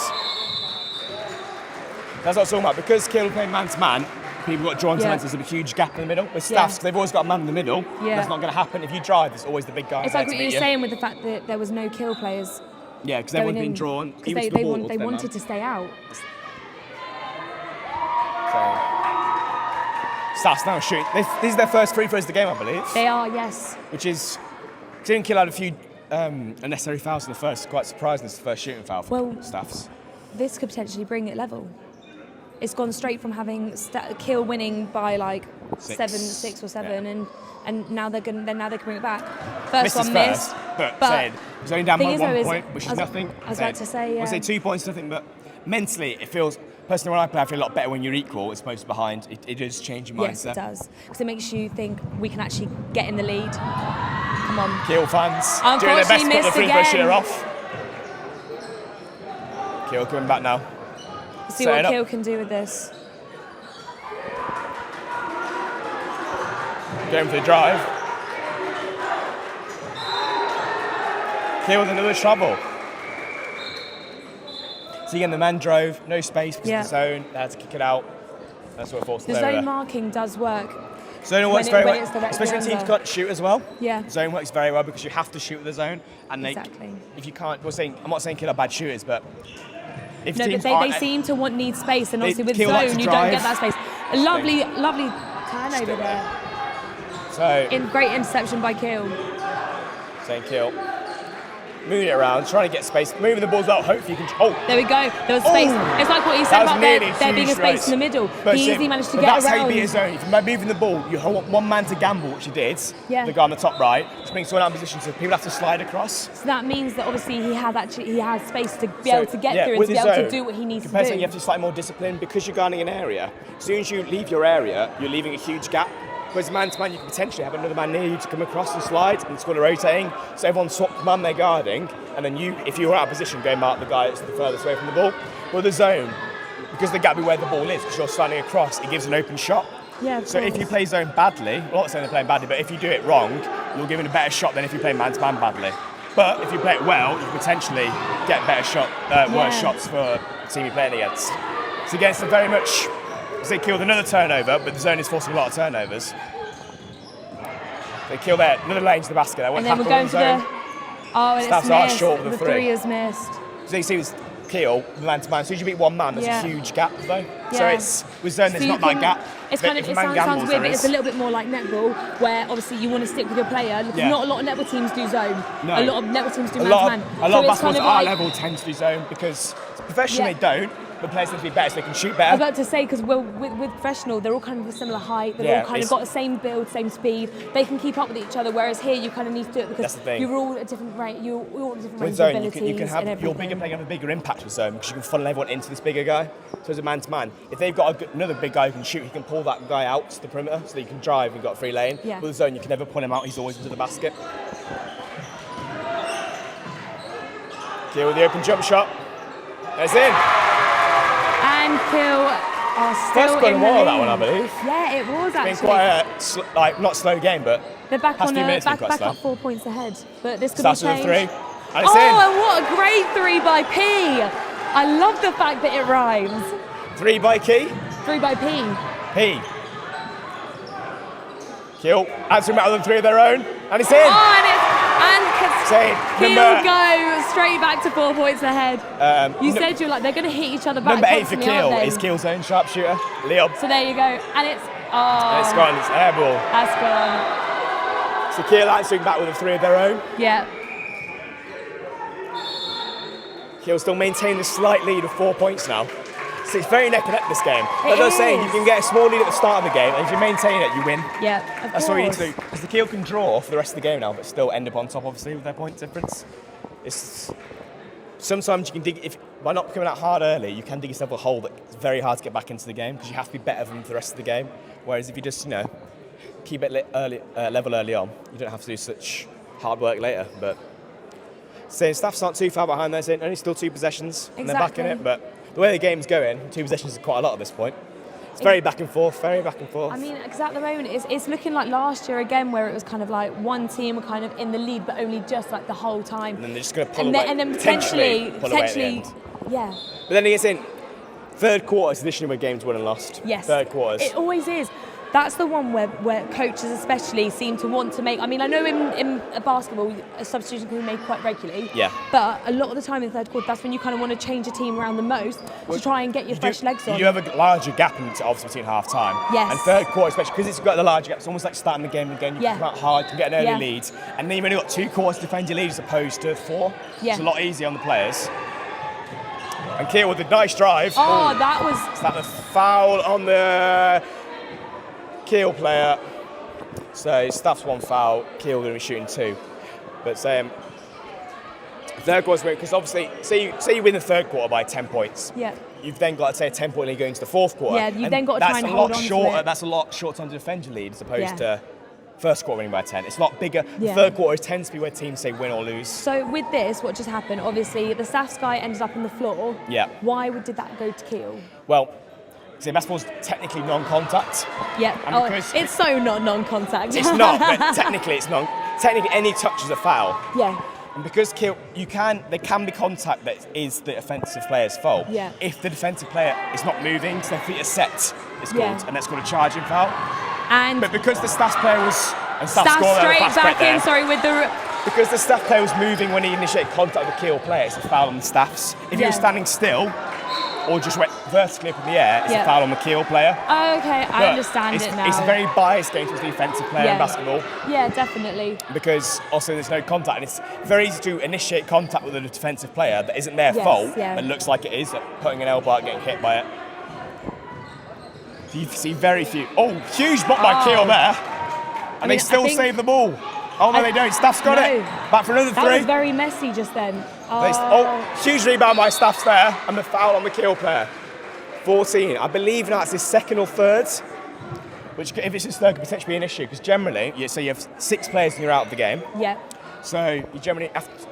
That's what I'm talking about. Because Kiel are playing man to man, people got drawn to man, so there's a huge gap in the middle. With Staffs, they've always got a man in the middle. Yeah. That's not going to happen. If you drive, there's always the big guy. It's there like to what you beat were saying with the fact that there was no Kiel players. Yeah, because everyone's been drawn. Because Even they, to the they, ball, want, they to their wanted man. to stay out. Staffs now shooting. These are their first free throws of the game, I believe. They are, yes. Which is, considering Kiel had a few unnecessary fouls in the first. Quite surprising. It's the first shooting foul for Staffs. This could potentially bring it level. It's gone straight from having Kiel winning by like 6 or 7, and now they can bring it back. First one missed, but saying it's only down by 1 point, which is nothing. I was about to say, I'll say 2 points, nothing, but mentally it feels. Personally, when I play, I feel a lot better when you're equal as opposed to behind. It does change your mindset. Yes, it does, because it makes you think we can actually get in the lead. Come on. Kiel fans doing their best to put the free throw shooter off. Kiel coming back now. Let's see what Kiel can do with this. Going for the drive. Kiel with another trouble. So again, the man drove, no space because of the zone. They had to kick it out. That's what forced The it zone over. marking does work. Zone works very well, it's directly especially when teams under. can't shoot as well. Yeah. Zone works very well because you have to shoot with the zone, and Exactly. if you can't, I'm not saying Kiel are bad shooters, but if No, teams but they aren't, seem to need space, and obviously with Kiel like to zone you don't drive. get that space. A lovely turnover there. So, Great interception by Keel. saying Kill. Moving it around, trying to get space, moving the balls out, hopefully you can... Oh! There we go. There was space. It's like what he said about there being a space in the middle. He easily managed to get around. That's how you beat his own. If you're moving the ball, you want one man to gamble, which he did. Yeah. The guy on the top right, which brings someone out of position, so people have to slide across. So that means that obviously he has space to be able to get through and with to be his able to own, do what he needs to compared do. you have to be slightly more disciplined because you're guarding an area. As soon as you leave your area, you're leaving a huge gap. Whereas man-to-man, you can potentially have another man near you to come across and slide, and it's called a rotating. So everyone swaps man they're guarding, and then you, if you're out of position, go mark the guy that's the furthest away from the ball. With the zone, because the gap be where the ball is, because you're sliding across, it gives an open shot. Yeah, so if you play zone badly, I'm not saying they're playing badly, but if you do it wrong, you'll give it a better shot than if you play man-to-man badly. But if you play it well, you can potentially get better worse shots for the team you're playing against. So again, it's very much... They killed another turnover, but the zone is forcing a lot of turnovers. They kill there, another lane to the basket. And then we're going to the... Oh, and it's missed. Short of the three. Three is missed. So you see with Keel, man-to-man, as soon as you beat one man, there's a huge gap though. Yeah. So it's, with zone, there's not that gap. It's kind of, it sounds weird, but it's a little bit more like netball, where obviously you want to stick with your player. Not a lot of netball teams do zone. No. A lot of netball teams do man-to-man. A lot of basketballs at our level tend to do zone because professionally they don't. The players need to be better so they can shoot better. I was about to say, because with professional, they're all kind of a similar height, they've all kind of got the same build, same speed, they can keep up with each other, whereas here you kind of need to do it because you're all at a different rate, you're all at a different range of abilities. You can have your bigger player have a bigger impact with zone because you can funnel everyone into this bigger guy. So as a man-to-man, if they've got another big guy who can shoot, he can pull that guy out to the perimeter so that you can drive and you've got a free lane. Yeah. With zone, you can never pull him out, he's always into the basket. Deal with the open jump shot. There's in. And Kill are still That's in the more lead. That one, I believe. Yeah, it was actually. It's been quite a not slow game, but they're back past on 2 minutes back slow. up 4 points ahead. But this could Starts be with changed. a 3. And it's in. And what a great 3 by P! I love the fact that it rhymes. 3 by Key. 3 by P. P. Kill. Answering better than 3 of their own. And it's in. Kiel go straight back to 4 points ahead. You said you're like, they're going to hit each other back. Number 8 for Kiel is Kiel's own sharpshooter, Leob. So there you go. And it's... And it's gone, it's airball. That's gone. So Kiel answering back with a 3 of their own. Yeah. Kiel still maintaining a slight lead of 4 points now. So it's very neck and neck this game. As I was saying, you can get a small lead at the start of the game, and if you maintain it, you win. Yeah, That's all you need to do. Because the Kiel can draw for the rest of the game now, but still end up on top, obviously, with their point difference. Sometimes you can dig, by not coming out hard early, you can dig yourself a hole that's very hard to get back into the game, because you have to be better than the rest of the game. Whereas if you just, keep it level early on, you don't have to do such hard work later. But saying Staffs aren't too far behind there, saying only still 2 possessions, and they're back in it, but the way the game's going, 2 possessions is quite a lot at this point. It's very back and forth, very back and forth. I mean, because at the moment it's looking like last year again, where it was kind of like one team were kind of in the lead, but only just like the whole time. And then they're just going to pull away. And then potentially, yeah. But then it's in third quarter, traditionally where games won and lost. Yes. Third quarters. It always is. That's the one where coaches especially seem to want to make... I mean, I know in basketball, a substitution can be made quite regularly. Yeah. But a lot of the time in the third quarter, that's when you kind of want to change a team around the most to try and get your fresh legs on. You have a larger gap obviously between half time. Yes. And third quarter, especially because it's got the larger gap, it's almost like starting the game again. You can come out hard, you can get an early lead. And then you've only got 2 quarters to defend your lead as opposed to 4. Yeah. It's a lot easier on the players. And Kiel with a nice drive. Oh, that was... Is that the foul on the Kiel player? So Staff's 1 foul, Kiel going to be shooting 2. But third quarter's because obviously, say you win the third quarter by 10 points. Yeah. You've then got, say, a 10-point lead going into the fourth quarter. Yeah, you've then got to try and hold on to it. That's a lot shorter time to defend your lead as opposed to first quarter winning by 10. It's a lot bigger. Yeah. The third quarter tends to be where teams say win or lose. So with this, what just happened, obviously the Staffs guy ended up on the floor. Yeah. Why did that go to Kiel? Well, basketball's technically non-contact. Yeah, it's so not non-contact. It's not, but technically it's non. Technically, any touch is a foul. Yeah. And because Kiel, there can be contact that is the offensive player's fault. Yeah. If the defensive player is not moving, so their feet are set, it's called, and that's called a charging foul. But because the Staffs player was Staffs straight back in, with the. Because the Staff player was moving when he initiated contact with the Kiel player, it's a foul on the Staffs. If he was standing still, or just went vertically up in the air, it's Yeah. a foul on the Kiel player. Oh, okay, I But understand it now. It's a very biased game towards the defensive player in basketball Yeah, definitely. because also there's no contact, and it's very easy to initiate contact with a defensive player that isn't their Yes, fault, yeah. but looks like it is, like putting an elbow out, getting hit by it. So you see very few. Oh, huge block by Kiel there, and they still save the ball. Oh no, they don't. Staff's got it. Back for another That three. was very messy just then. Huge rebound by Staffs there, and the foul on the Kiel player. 14. I believe now it's his second or third, which if it's his third could potentially be an issue because generally, you have 6 players and you're out of the game. Yeah. So you generally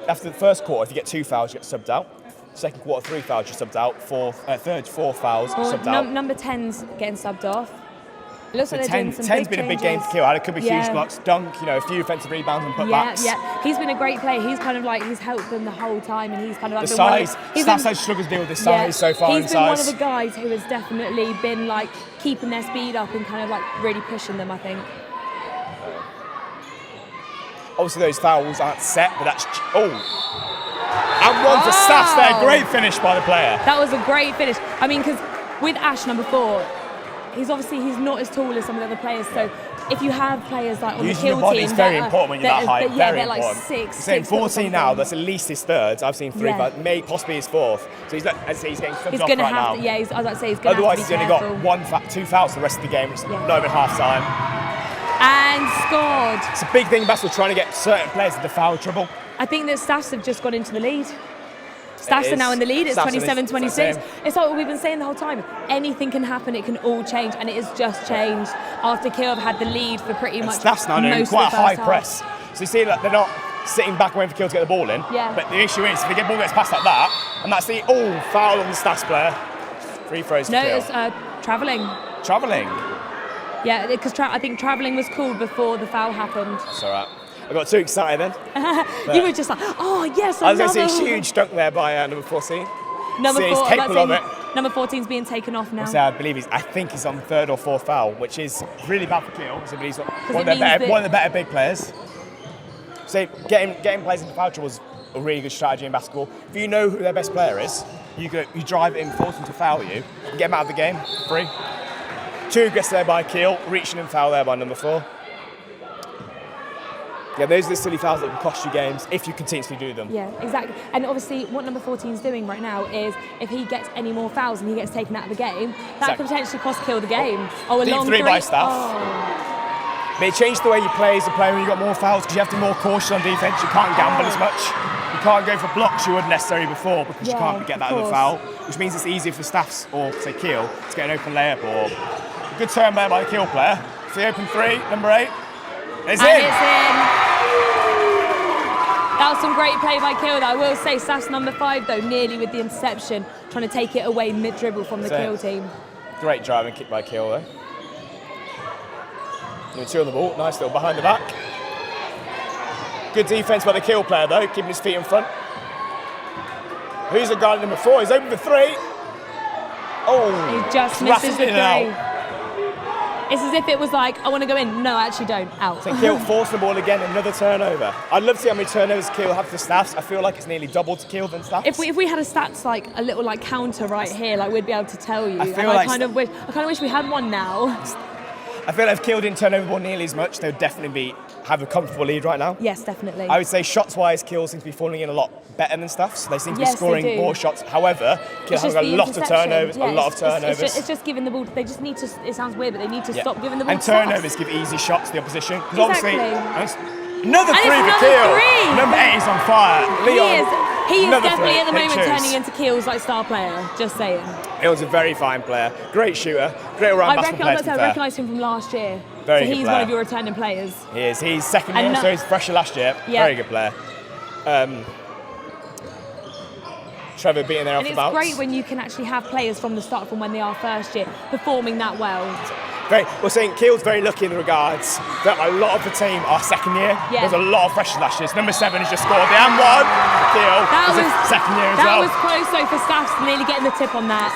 after the first quarter, if you get 2 fouls, you get subbed out. Second quarter, 3 fouls, you're subbed out. Third, 4 fouls, Or subbed out. number 10's getting subbed off. It looks So like they're doing 10's some been a big changes. game for Kiel. It could be Yeah. huge blocks, dunk, a few defensive rebounds and Yeah, putbacks. yeah. He's been a great player. He's kind of like, he's helped them the whole time, and he's kind of like The been one of size, he's Staffs been- has struggled to deal with the yeah, size so far in He's been one size. of the guys who has definitely been like keeping their speed up and kind of like really pushing them, I think. Obviously those fouls aren't set, but that's... And one for Staffs there. Great finish by the player. That was a great finish. I mean, because with Ash, number 4, he's not as tall as some of the other players, so if you have players like on Using the your Kiel body team is very that are- important when you're that high. yeah, Very they're like important. 6. He's saying 6 foot 14 now. something. That's at least his third. I've seen 3, Yeah. may possibly his 4th. So he's getting subbed He's off going to right have now. to, I was about to say, he's going to Otherwise, have he's to be only careful. got 2 fouls for the rest of the game. It's not even half time. And scored. It's a big thing in basketball, trying to get certain players into foul trouble. I think that Staffs have just gone into the lead. Staffs It are now is. in the lead. It's Staffs are 27-26. the same. It's like what we've been saying the whole time. Anything can happen. It can all change, and it has just changed after Kiel have had the lead for pretty And much Staffs now doing most quite a of the high first half. press. So you see that they're not sitting back waiting for Kiel to get the ball in. Yeah. But the issue is, if the ball gets passed like that, and that's the foul on the Staffs player. Free throws for No, Kiel. it's travelling. Travelling. Yeah, because I think travelling was called before the foul happened. It's all right. I got too excited then. You were just like, oh yes, I was going to another. see a huge dunk there by number 14. Number See, he's 4, capable of it. Number 14's being taken off now. So I think he's on 3rd or 4th foul, which is really bad for Kiel. So he's one of the better big players. So getting players into foul trouble is a really good strategy in basketball. If you know who their best player is, you drive it in, force them to foul you, and get them out of the game free. 2 aggressive there by Kiel, reaching and foul there by number 4. Yeah, those are the silly fouls that can cost you games if you continuously do them. Yeah, exactly. And obviously, what number 14's doing right now is if he gets any more fouls and he gets taken out of the game, that could potentially cost Kiel the game. A Deep long 3 by three. Staff. Oh. But it changed the way you play as a player when you've got more fouls because you have to be more cautious on defence. You can't gamble as much. You can't go for blocks you would necessarily before because you can't get that other foul, which means it's easier for Staffs or, say, Kiel to get an open layup or a good turn there by the Kiel player. So the open 3, number 8. It's in. It's in. That was some great play by Kiel, though. I will say, Staffs number 5, though, nearly with the interception, trying to take it away mid-dribble from the Kiel team. Great driving kick by Kiel, though. Number 2 on the ball, nice little behind the back. Good defence by the Kiel player, though, keeping his feet in front. Who's the guy number 4? He's open for 3. Oh, He just misses the in and out. 3. It's as if it was like, I want to go in. No, I actually don't. Out. So Kiel forced the ball again, another turnover. I'd love to see how many turnovers Kiel have for Staffs. I feel like it's nearly double to Kiel than Staffs. If we had a stats like a little like counter right here, like we'd be able to tell you. I feel And like I kind of wish we had one now. I feel like if Kiel didn't turn over the ball nearly as much, they would definitely have a comfortable lead right now. Yes, definitely. I would say shots-wise, Kiel seems to be falling in a lot better than Staffs. They seem to be Yes, they scoring do. more shots. However, Kiel It's have just a the lot of interception. turnovers, Yeah, a lot of turnovers. It's just giving the ball. They just need to. It sounds weird, but they need to Yeah. stop giving the ball. And to Staffs. turnovers give easy shots to the opposition. Because Exactly. obviously, another And 3 it's for another Kiel. 3. Number 8 is on fire. He Leon, is another definitely 3. at the moment Pictures. turning into Kiel's like star player. Just saying. He was a very fine player, great shooter, great all-round basketball player. To be I fair. recognise him from last year. Very so good he's player. one of your returning players. He is. He's second And year, no- so he's fresher last year. Yeah. Very good player. Trevor beating there off And the it's bounce. great when you can actually have players from the start, from when they are first year, performing that well. We're saying Kiel's very lucky in the regards that a lot of the team are second year. Yeah. There's a lot of freshers last year. So number 7 has just scored the and one. Kiel That is was a second year as that well. was close though for Staffs, nearly getting the tip on that.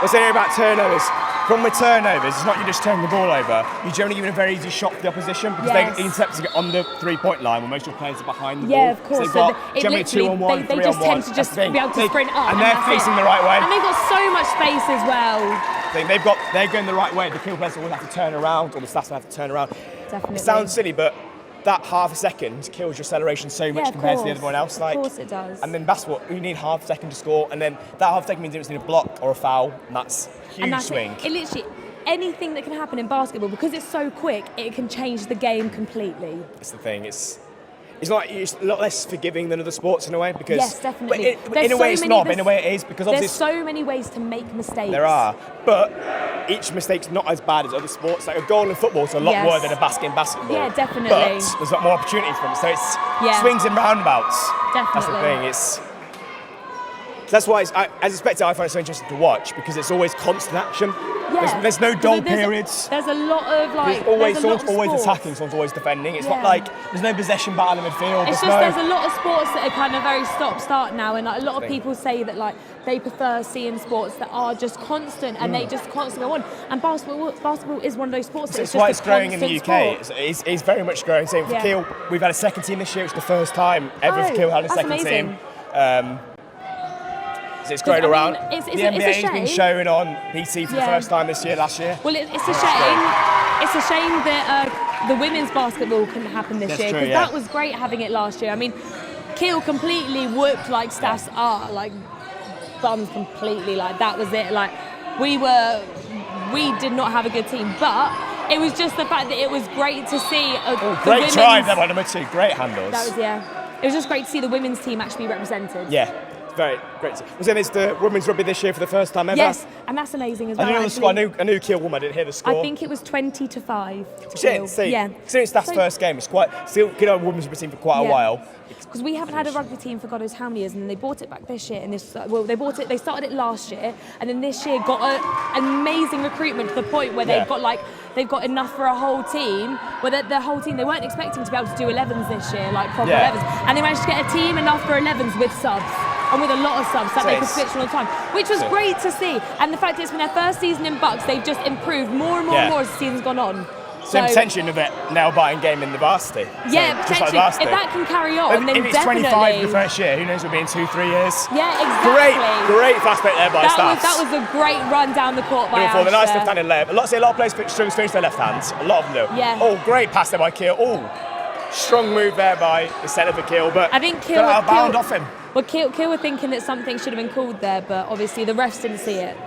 We're saying about turnovers. From with turnovers, it's not you just turning the ball over. You're generally giving a very easy shot for the opposition because Yes. they intercept to get on the 3-point line when most of your players are behind the ball. Yeah, of course. So they've got it generally literally, 2-on-1, they just 3-on-1. tend to just be able to sprint up. And they're that's facing it. the right way. And they've got so much space as well. They're going the right way. The kill players always have to turn around, or the stats have to turn around. Definitely. It sounds silly, but that half a second kills your acceleration so much compared to the other one else. Of course it does. And then basketball, you need half a second to score, and then that half a second means you just need a block or a foul, and that's a huge swing. It literally, anything that can happen in basketball, because it's so quick, it can change the game completely. That's the thing. It's a lot less forgiving than other sports in a way because Yes, definitely. In a way it's not, but in a way it is because there's obviously so many ways to make mistakes. there are, but each mistake's not as bad as other sports. Like a goal in football is a lot Yes. worse than a basket in basketball. Yeah, definitely. But there's a lot more opportunities for them, so it's swings and roundabouts. That's the Definitely. thing. That's why, as a spectator, I find it so interesting to watch because it's always constant action. Yeah. There's no dull periods. There's a lot of like. Someone's always attacking, someone's always defending. It's not like there's no possession battle in midfield. There's a lot of sports that are kind of very stop-start now, and like, a lot of people say that like they prefer seeing sports that are just constant and they just constantly go on. And basketball is one of those sports. That's why it's growing in the UK. It's very much growing. Same for Kiel. We've had a second team this year. It's the first time ever for Kiel had a second team. So it's growing around. The NBA's been showing on BT for the first time this year, last year. Well, it's a shame. It's a shame that the women's basketball couldn't happen this year because that was great having it last year. I mean, Kiel completely whooped like Staff's like bums completely. Like that was it. Like we did not have a good team, but it was just the fact that it was great to see. Great drive there by number 2. Great handles. That was It was just great to see the women's team actually represented. Yeah. Very great. Was it the women's rugby this year for the first time ever? Yes, and that's amazing as well. I knew Kiel won. I didn't hear the score. I think it was 20-5. Yeah. Considering it's that first game, it's quite still Kiel women's rugby team for quite a while. Because we haven't had a rugby team for God knows how many years, and they bought it back this year. And they started it last year, and then this year got an amazing recruitment to the point where they've got enough for a whole team. Where the whole team, they weren't expecting to be able to do 11s this year, like proper 11s, and they managed to get a team enough for 11s with subs. And with a lot of subs that they could switch all the time, which was great to see. And the fact that it's been their first season in Bucks, they've just improved more and more and more as the season's gone on. So potentially a nail-biting game in the Varsity. Yeah, potentially. If that can carry on, then if it's definitely. 25 for the first year, who knows, we'll be in 2-3 years. Yeah, exactly. Great fast break there by Staffs. That was a great run down the court by Ash. The nice left-handed layup. A lot of players struggle to finish their left hands. A lot of them do. Yeah. Oh, great pass there by Kiel. Oh, strong move there by the centre for Kiel, but I think Kiel got outbound off him. Well, Kiel were thinking that something should have been called there, but obviously the refs didn't see it.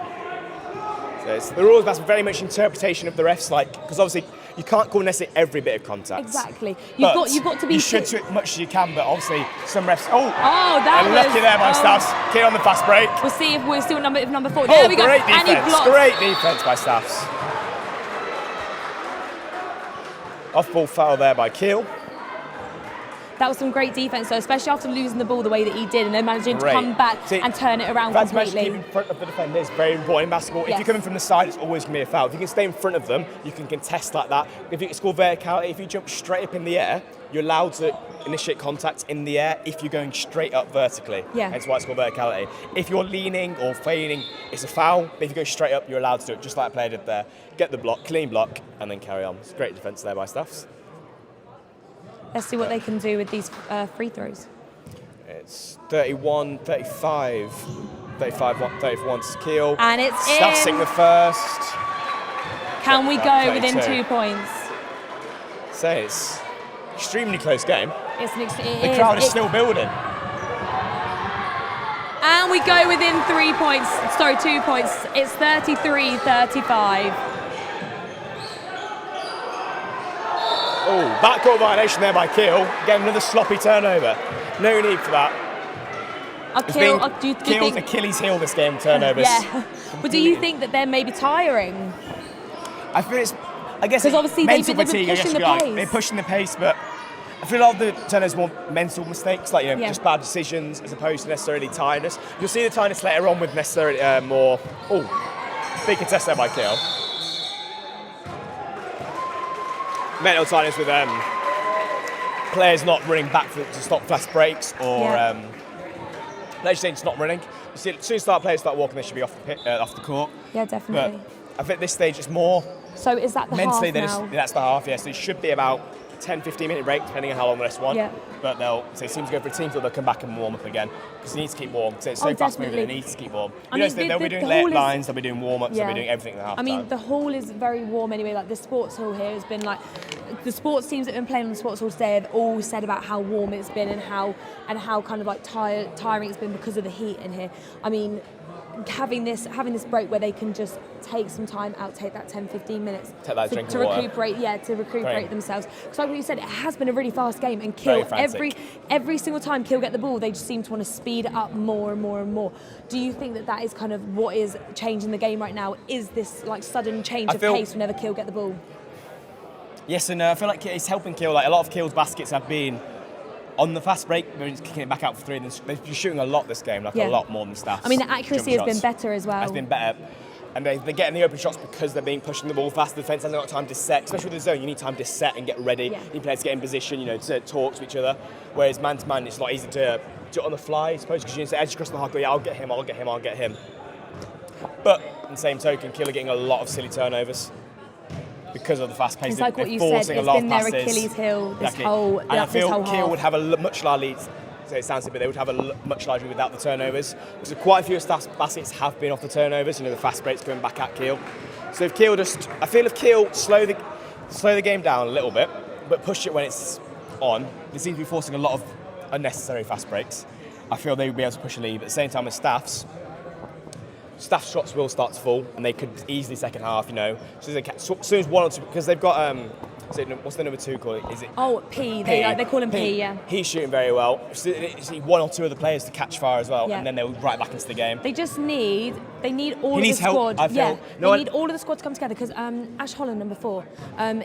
So the rules, that's very much interpretation of the refs, because obviously you can't call necessarily every bit of contact. Exactly. You've got to be. You should do it as much as you can, but obviously some refs. Lucky there by Staffs. Kiel on the fast break. We'll see if we're still number 4. There we go. Great defense. And he blocks. Great defense by Staffs. Off-ball foul there by Kiel. That was some great defence, so especially after losing the ball the way that he did, and then managing to come back and turn it around completely. Keeping in front of the defender is very important in basketball. Yes. If you're coming from the side, it's always going to be a foul. If you can stay in front of them, you can contest like that. If you can score verticality, if you jump straight up in the air, you're allowed to initiate contact in the air if you're going straight up vertically. Yeah. Hence why it's called verticality. If you're leaning or feigning, it's a foul. But if you go straight up, you're allowed to do it, just like a player did there. Get the block, clean block, and then carry on. It's great defence there by Staffs. Let's see what they can do with these free throws. It's 31, 35, 31 to Kiel. And it's Staffs in. The first. Can we go within 2 points? So it's extremely close game. The crowd is still building. And we go within 3 points. Sorry, 2 points. It's 33-35. Oh, backcourt violation there by Kiel. Again, another sloppy turnover. No need for that. Do you Kiel's think Achilles heel this game, turnovers. Yeah. But do you think that they're maybe tiring? I feel it's, because obviously they've been pushing the pace. They're pushing the pace, but I feel a lot of the turnovers are more mental mistakes, just bad decisions as opposed to necessarily tiredness. You'll see the tiredness later on with necessarily more. Oh, big contest there by Kiel. Mental tiredness with players not running back to stop fast breaks or let's say just not running. You see, as soon as players start walking, they should be off the court. Yeah, definitely. I think at this stage it's more So is that the mentally. half now? That's the half. Yes, so it should be about 10-15 minute break depending on how long the rest one. Yeah. But it seems to go for a team till they'll come back and warm up again because they need to keep warm. So it's so fast moving, they need to keep warm. I mean, they'll be doing late lines, they'll be doing warm ups, they'll be doing everything at half time. I mean, the hall is very warm anyway. Like the sports hall here has been like, the sports teams that have been playing on the sports hall today have all said about how warm it's been and how kind of like tiring it's been because of the heat in here. I mean, having this break where they can just take some time out, take that 10-15 minutes to recuperate themselves. Because like what you said, it has been a really fast game, and Kiel, every single time Kiel get the ball, they just seem to want to speed it up more and more and more. Do you think that is kind of what is changing the game right now? Is this like sudden change of pace whenever Kiel get the ball? Yes and no. I feel like it's helping Kiel. Like a lot of Kiel's baskets have been on the fast break, they're just kicking it back out for three. And they've been shooting a lot this game, a lot more than Staffs. I mean, the accuracy has been better as well. It's been better. And they're getting the open shots because they're pushing the ball fast. The defence hasn't got time to set, especially with the zone. You need time to set and get ready. You need players to get in position, to talk to each other. Whereas man to man, it's not easy to do it on the fly, I suppose, because you say, as you cross the half, I'll get him. But in the same token, Kiel are getting a lot of silly turnovers because of the fast pace. It's like what you said, it's been their Achilles heel this whole half. And I feel Kiel would have a much larger lead. So it sounds simple, but they would have a much larger lead without the turnovers. Because quite a few of Staff's baskets have been off the turnovers. The fast breaks coming back at Kiel. So if Kiel slow the game down a little bit, but push it when it's on, they seem to be forcing a lot of unnecessary fast breaks. I feel they would be able to push a lead. But at the same time with Staff's shots will start to fall, and they could easily second half. So soon as one or two, because they've got what's the number 2 called? Is it? Oh, P. They call him P. Yeah. He's shooting very well. So one or two of the players to catch fire as well, and then they'll right back into the game. They just need all of the squad. They need all of the squad to come together because Ash Holland, number 4,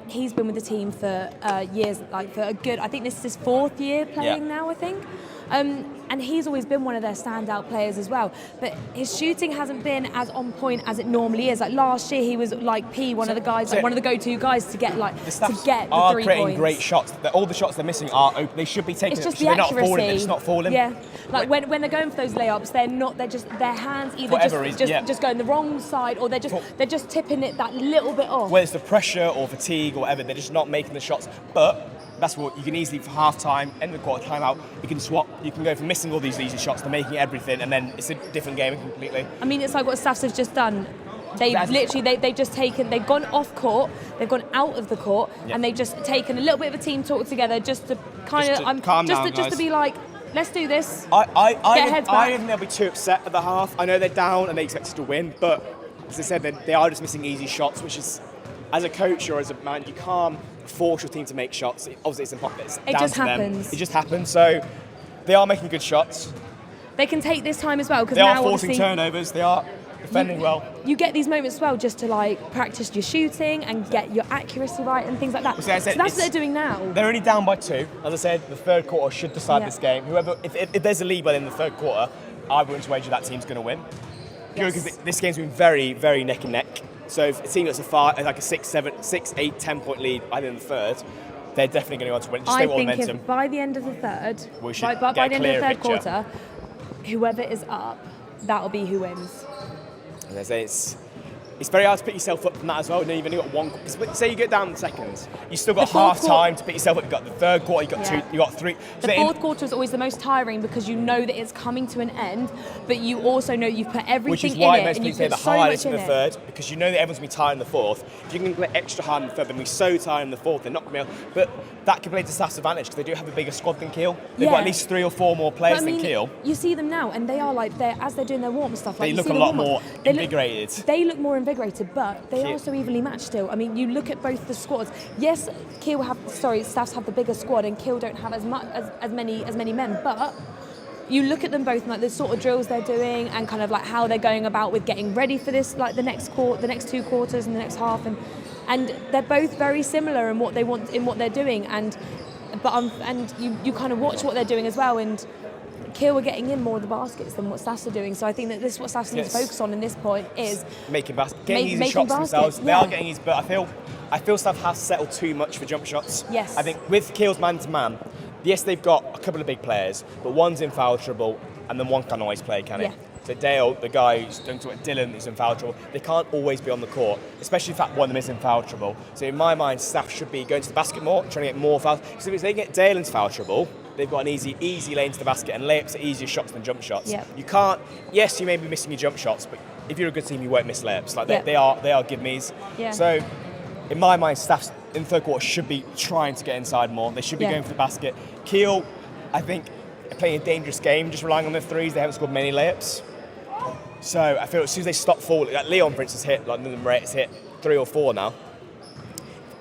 he's been with the team for years, for a good. I think this is his 4th year playing now. I think. And he's always been one of their standout players as well. But his shooting hasn't been as on point as it normally is. Like last year, he was like P, one of the guys, one of the go-to guys to get the 3 points. Creating great shots. All the shots they're missing are open. They should be taking. It's just the accuracy. They're not falling. They're just not falling. Yeah, when they're going for those layups, they're not. They're just their hands either just going the wrong side, or they're just tipping it that little bit off. Whether it's the pressure or fatigue or whatever, they're just not making the shots. But that's what you can easily, for half time, end of the quarter, time out, you can swap. You can go from missing all these easy shots to making everything, and then it's a different game completely. I mean, it's like what Staffs have just done. They've gone off court, they've gone out of the court, and they've just taken a little bit of a team talk together just to to be like, let's do this. I don't think they'll be too upset at the half. I know they're down and they expect us to win, but as I said, they are just missing easy shots, which is, as a coach or as a man, you can't force your team to make shots. Obviously, it's impossible. It just happens. It just happens. So they are making good shots. They can take this time as well because they now are forcing turnovers. They are defending well. You get these moments as well just to practice your shooting and get your accuracy right and things like that. So that's what they're doing now. They're only down by 2. As I said, the third quarter should decide this game. If there's a lead by the end of the third quarter, I wouldn't wager that team's going to win. Because this game's been very, very neck and neck. So if a team that's a 6, 7, 6, 8, 10 point lead by the end of the third, they're definitely going to want to win. Just I think momentum. If by the end of the third, by the end of the third quarter, whoever is up, that'll be who wins. As I say, it's very hard to pick yourself up from that as well. You've only got one. Because say you get down in seconds, you've still got half time to pick yourself up. You've got the third quarter, you've got 2, you've got 3. The fourth quarter is always the most tiring because you know that it's coming to an end, but you also know you've put everything in it. Which is why most people say the hardest in the third, because you know that everyone's going to be tired in the fourth. If you can play extra hard in the third, they're going to be so tired in the fourth, they're not going to be able. But that can play to Staff's advantage because they do have a bigger squad than Kiel. They've got at least 3 or 4 more players than Kiel. You see them now, and they are as they're doing their warm stuff. They look a lot more invigorated. They look more invigorated, but they are so evenly matched still. I mean, you look at both the squads. Yes, Staffs have the bigger squad, and Kiel don't have as many men. But you look at them both, and the sort of drills they're doing, and kind of how they're going about with getting ready for this, the next 2 quarters and the next half, and they're both very similar in what they want in what they're doing, and you kind of watch what they're doing as well, and Kiel are getting in more of the baskets than what Staffs are doing. So I think that this is what Staffs needs to focus on in this point is making baskets, getting easy shots themselves. They are getting easy, but I feel Staff has settled too much for jump shots. Yes. I think with Kiel's man-to-man, yes, they've got a couple of big players, but one's in foul trouble, and then one can't always play, can he? Yeah. So Dale, the guy who's done to it, Dylan, is in foul trouble. They can't always be on the court, especially if that one of them is in foul trouble. So in my mind, staff should be going to the basket more, trying to get more fouls. So if they get Dale into foul trouble, they've got an easy lane to the basket, and layups are easier shots than jump shots. Yep. You can't. Yes, you may be missing your jump shots, but if you're a good team, you won't miss layups. Like they are give me's. Yeah. So in my mind, staff in the third quarter should be trying to get inside more. They should be going for the basket. Kiel, I think, are playing a dangerous game, just relying on their threes. They haven't scored many layups. So I feel as soon as they stop falling, like Leon, for instance, hit, like none of them rates hit 3 or 4 now.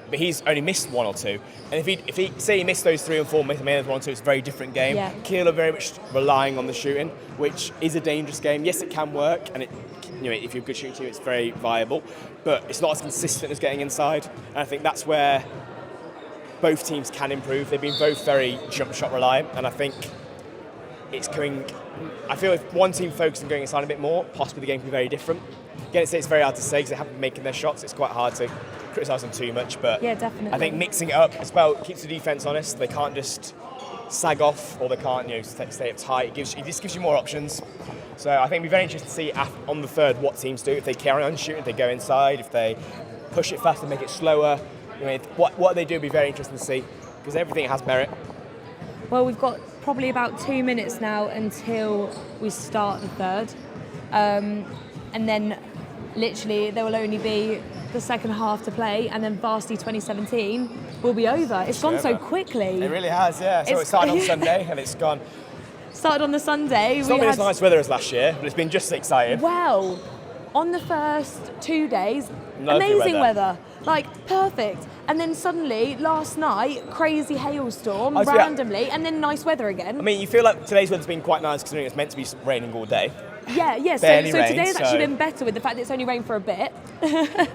But he's only missed 1 or 2. And if he say he missed those 3 and 4, missed 1 or 2, it's a very different game. Yeah. Kiel are very much relying on the shooting, which is a dangerous game. Yes, it can work, and if you're a good shooting team, it's very viable. But it's not as consistent as getting inside. And I think that's where both teams can improve. They've been both very jump shot reliant, and I think it's coming. I feel if one team focuses on going inside a bit more, possibly the game can be very different. Again, it's very hard to say because they haven't been making their shots. It's quite hard to criticise them too much, but Yeah, definitely. I think mixing it up as well keeps the defence honest. They can't just sag off, or they can't stay up tight. It just gives you more options. So I think it'd be very interesting to see on the third what teams do. If they carry on shooting, if they go inside, if they push it faster, make it slower. What they do would be very interesting to see because everything has merit. Well, we've got probably about 2 minutes now until we start the third. And then literally there will only be the second half to play, and then Varsity 2017 will be over. It's gone so quickly. It really has, yeah. So it started on Sunday and it's gone. Started on the Sunday. It's not been as nice weather as last year, but it's been just as exciting. Well, on the first 2 days, Lovely amazing weather. Like, perfect. And then suddenly, last night, crazy hailstorm, randomly, and then nice weather again. I mean, you feel like today's weather's been quite nice considering it's meant to be raining all day. Yeah. So today's actually been better with the fact that it's only rained for a bit.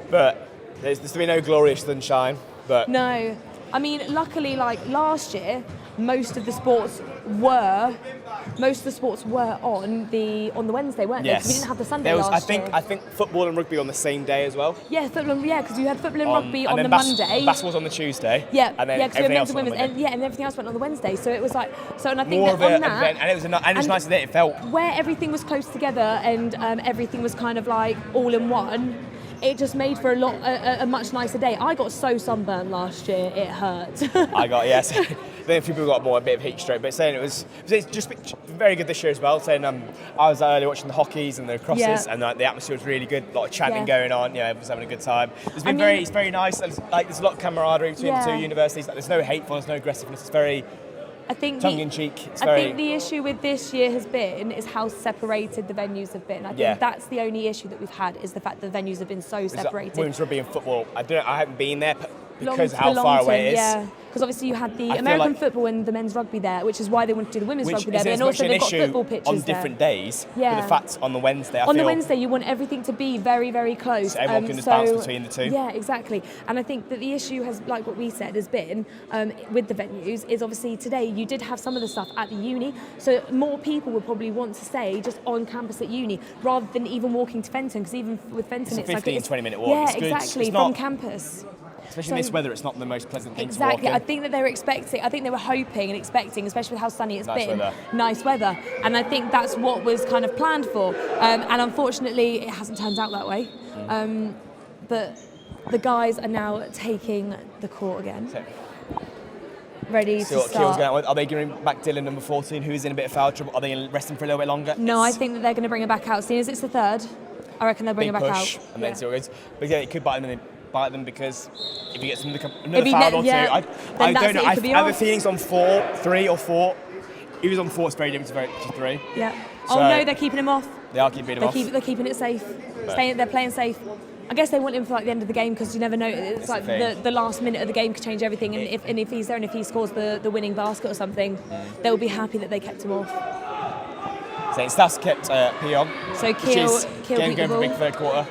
But there's been no glorious sunshine. But No. I mean, luckily, like last year, most of the sports were on the Wednesday, weren't they? yes. Because we didn't have the Sunday last year. I think football and rugby on the same day as well. Yeah, because you had football and rugby on the Monday. Basketball's on the Tuesday. Yeah, and then because everything else and women's, and everything else went on the Wednesday. So it was like, and I think more that of on that, event, and it was nice that it felt where everything was close together and everything was kind of like all in one. It just made for a much nicer day. I got so sunburned last year, it hurt. I got, yes. Then a few people got a bit of heat stroke, but saying it's just been very good this year as well. Saying I was earlier watching the hockeys and the crosses, and the atmosphere was really good. A lot of chanting going on. Yeah, everyone's having a good time. It's very nice. There's a lot of camaraderie between the two universities. There's no hateful, there's no aggressiveness. It's very tongue-in-cheek. I think the issue with this year is how separated the venues have been. I think that's the only issue that we've had is the fact that the venues have been so separated. Women's rugby and football. I haven't been there because of how far away it is. Yeah, because obviously you had the American football and the men's rugby there, which is why they wanted to do the women's rugby there. But then also they've got football pitches on different days. Yeah. But the fact on the Wednesday, on the Wednesday you want everything to be very, very close. So everyone can just bounce between the two. Yeah, exactly. And I think that the issue has, like what we said, has been with the venues is obviously today you did have some of the stuff at the uni, so more people would probably want to stay just on campus at uni rather than even walking to Fenton, because even with Fenton it's a 15-20 minute walk. Yeah, it's good. exactly, from campus. Especially in this weather, it's not the most pleasant thing exactly. to walk in. I think that they were hoping and expecting, especially with how sunny it's been, nice weather. And I think that's what was kind of planned for. And unfortunately, it hasn't turned out that way. But the guys are now taking the court again. Ready to start. Kiel's going with. Are they going back Dylan, number 14, who is in a bit of foul trouble? Are they going to rest him for a little bit longer? No, I think that they're going to bring him back out. Seeing as it's the third, I reckon they'll bring him back out. And then see what goes. But yeah, it could bite them because if he gets another foul or two, I don't know. I have a feeling it's on 3 or 4. If he's on 4, it's very different to 3. Yeah. So, no, they're keeping him off. They are keeping him off. They're keeping it safe. They're playing safe. I guess they want him for like the end of the game because you never know. It's like the last minute of the game could change everything. And if he's there and if he scores the winning basket or something, they'll be happy that they kept him off. So Stas kept P on. So Kiel going for a big third quarter.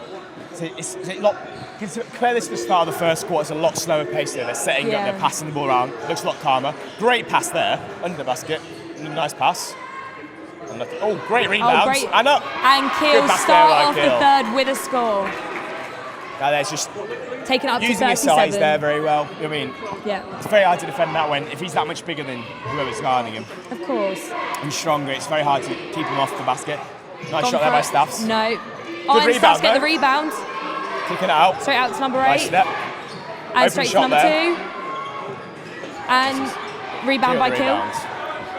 So it's a lot. Compare this to the start of the first quarter, it's a lot slower pace there. They're setting up, they're passing the ball around. Looks a lot calmer. Great pass there, under the basket. Nice pass. Great rebound. And up. And Kiel start off the third with a score. Now there's just taking it up using to 37. his size there very well. I mean, yeah, it's very hard to defend that if he's that much bigger than whoever's guarding him. Of course. And stronger, it's very hard to keep him off the basket. Nice shot there by Staffs. No. Good And Staffs rebound, get the though. rebound. Kicking it out. Straight out to number 8. Nice step. And Open straight to shot number there. 2. And rebound by Kill.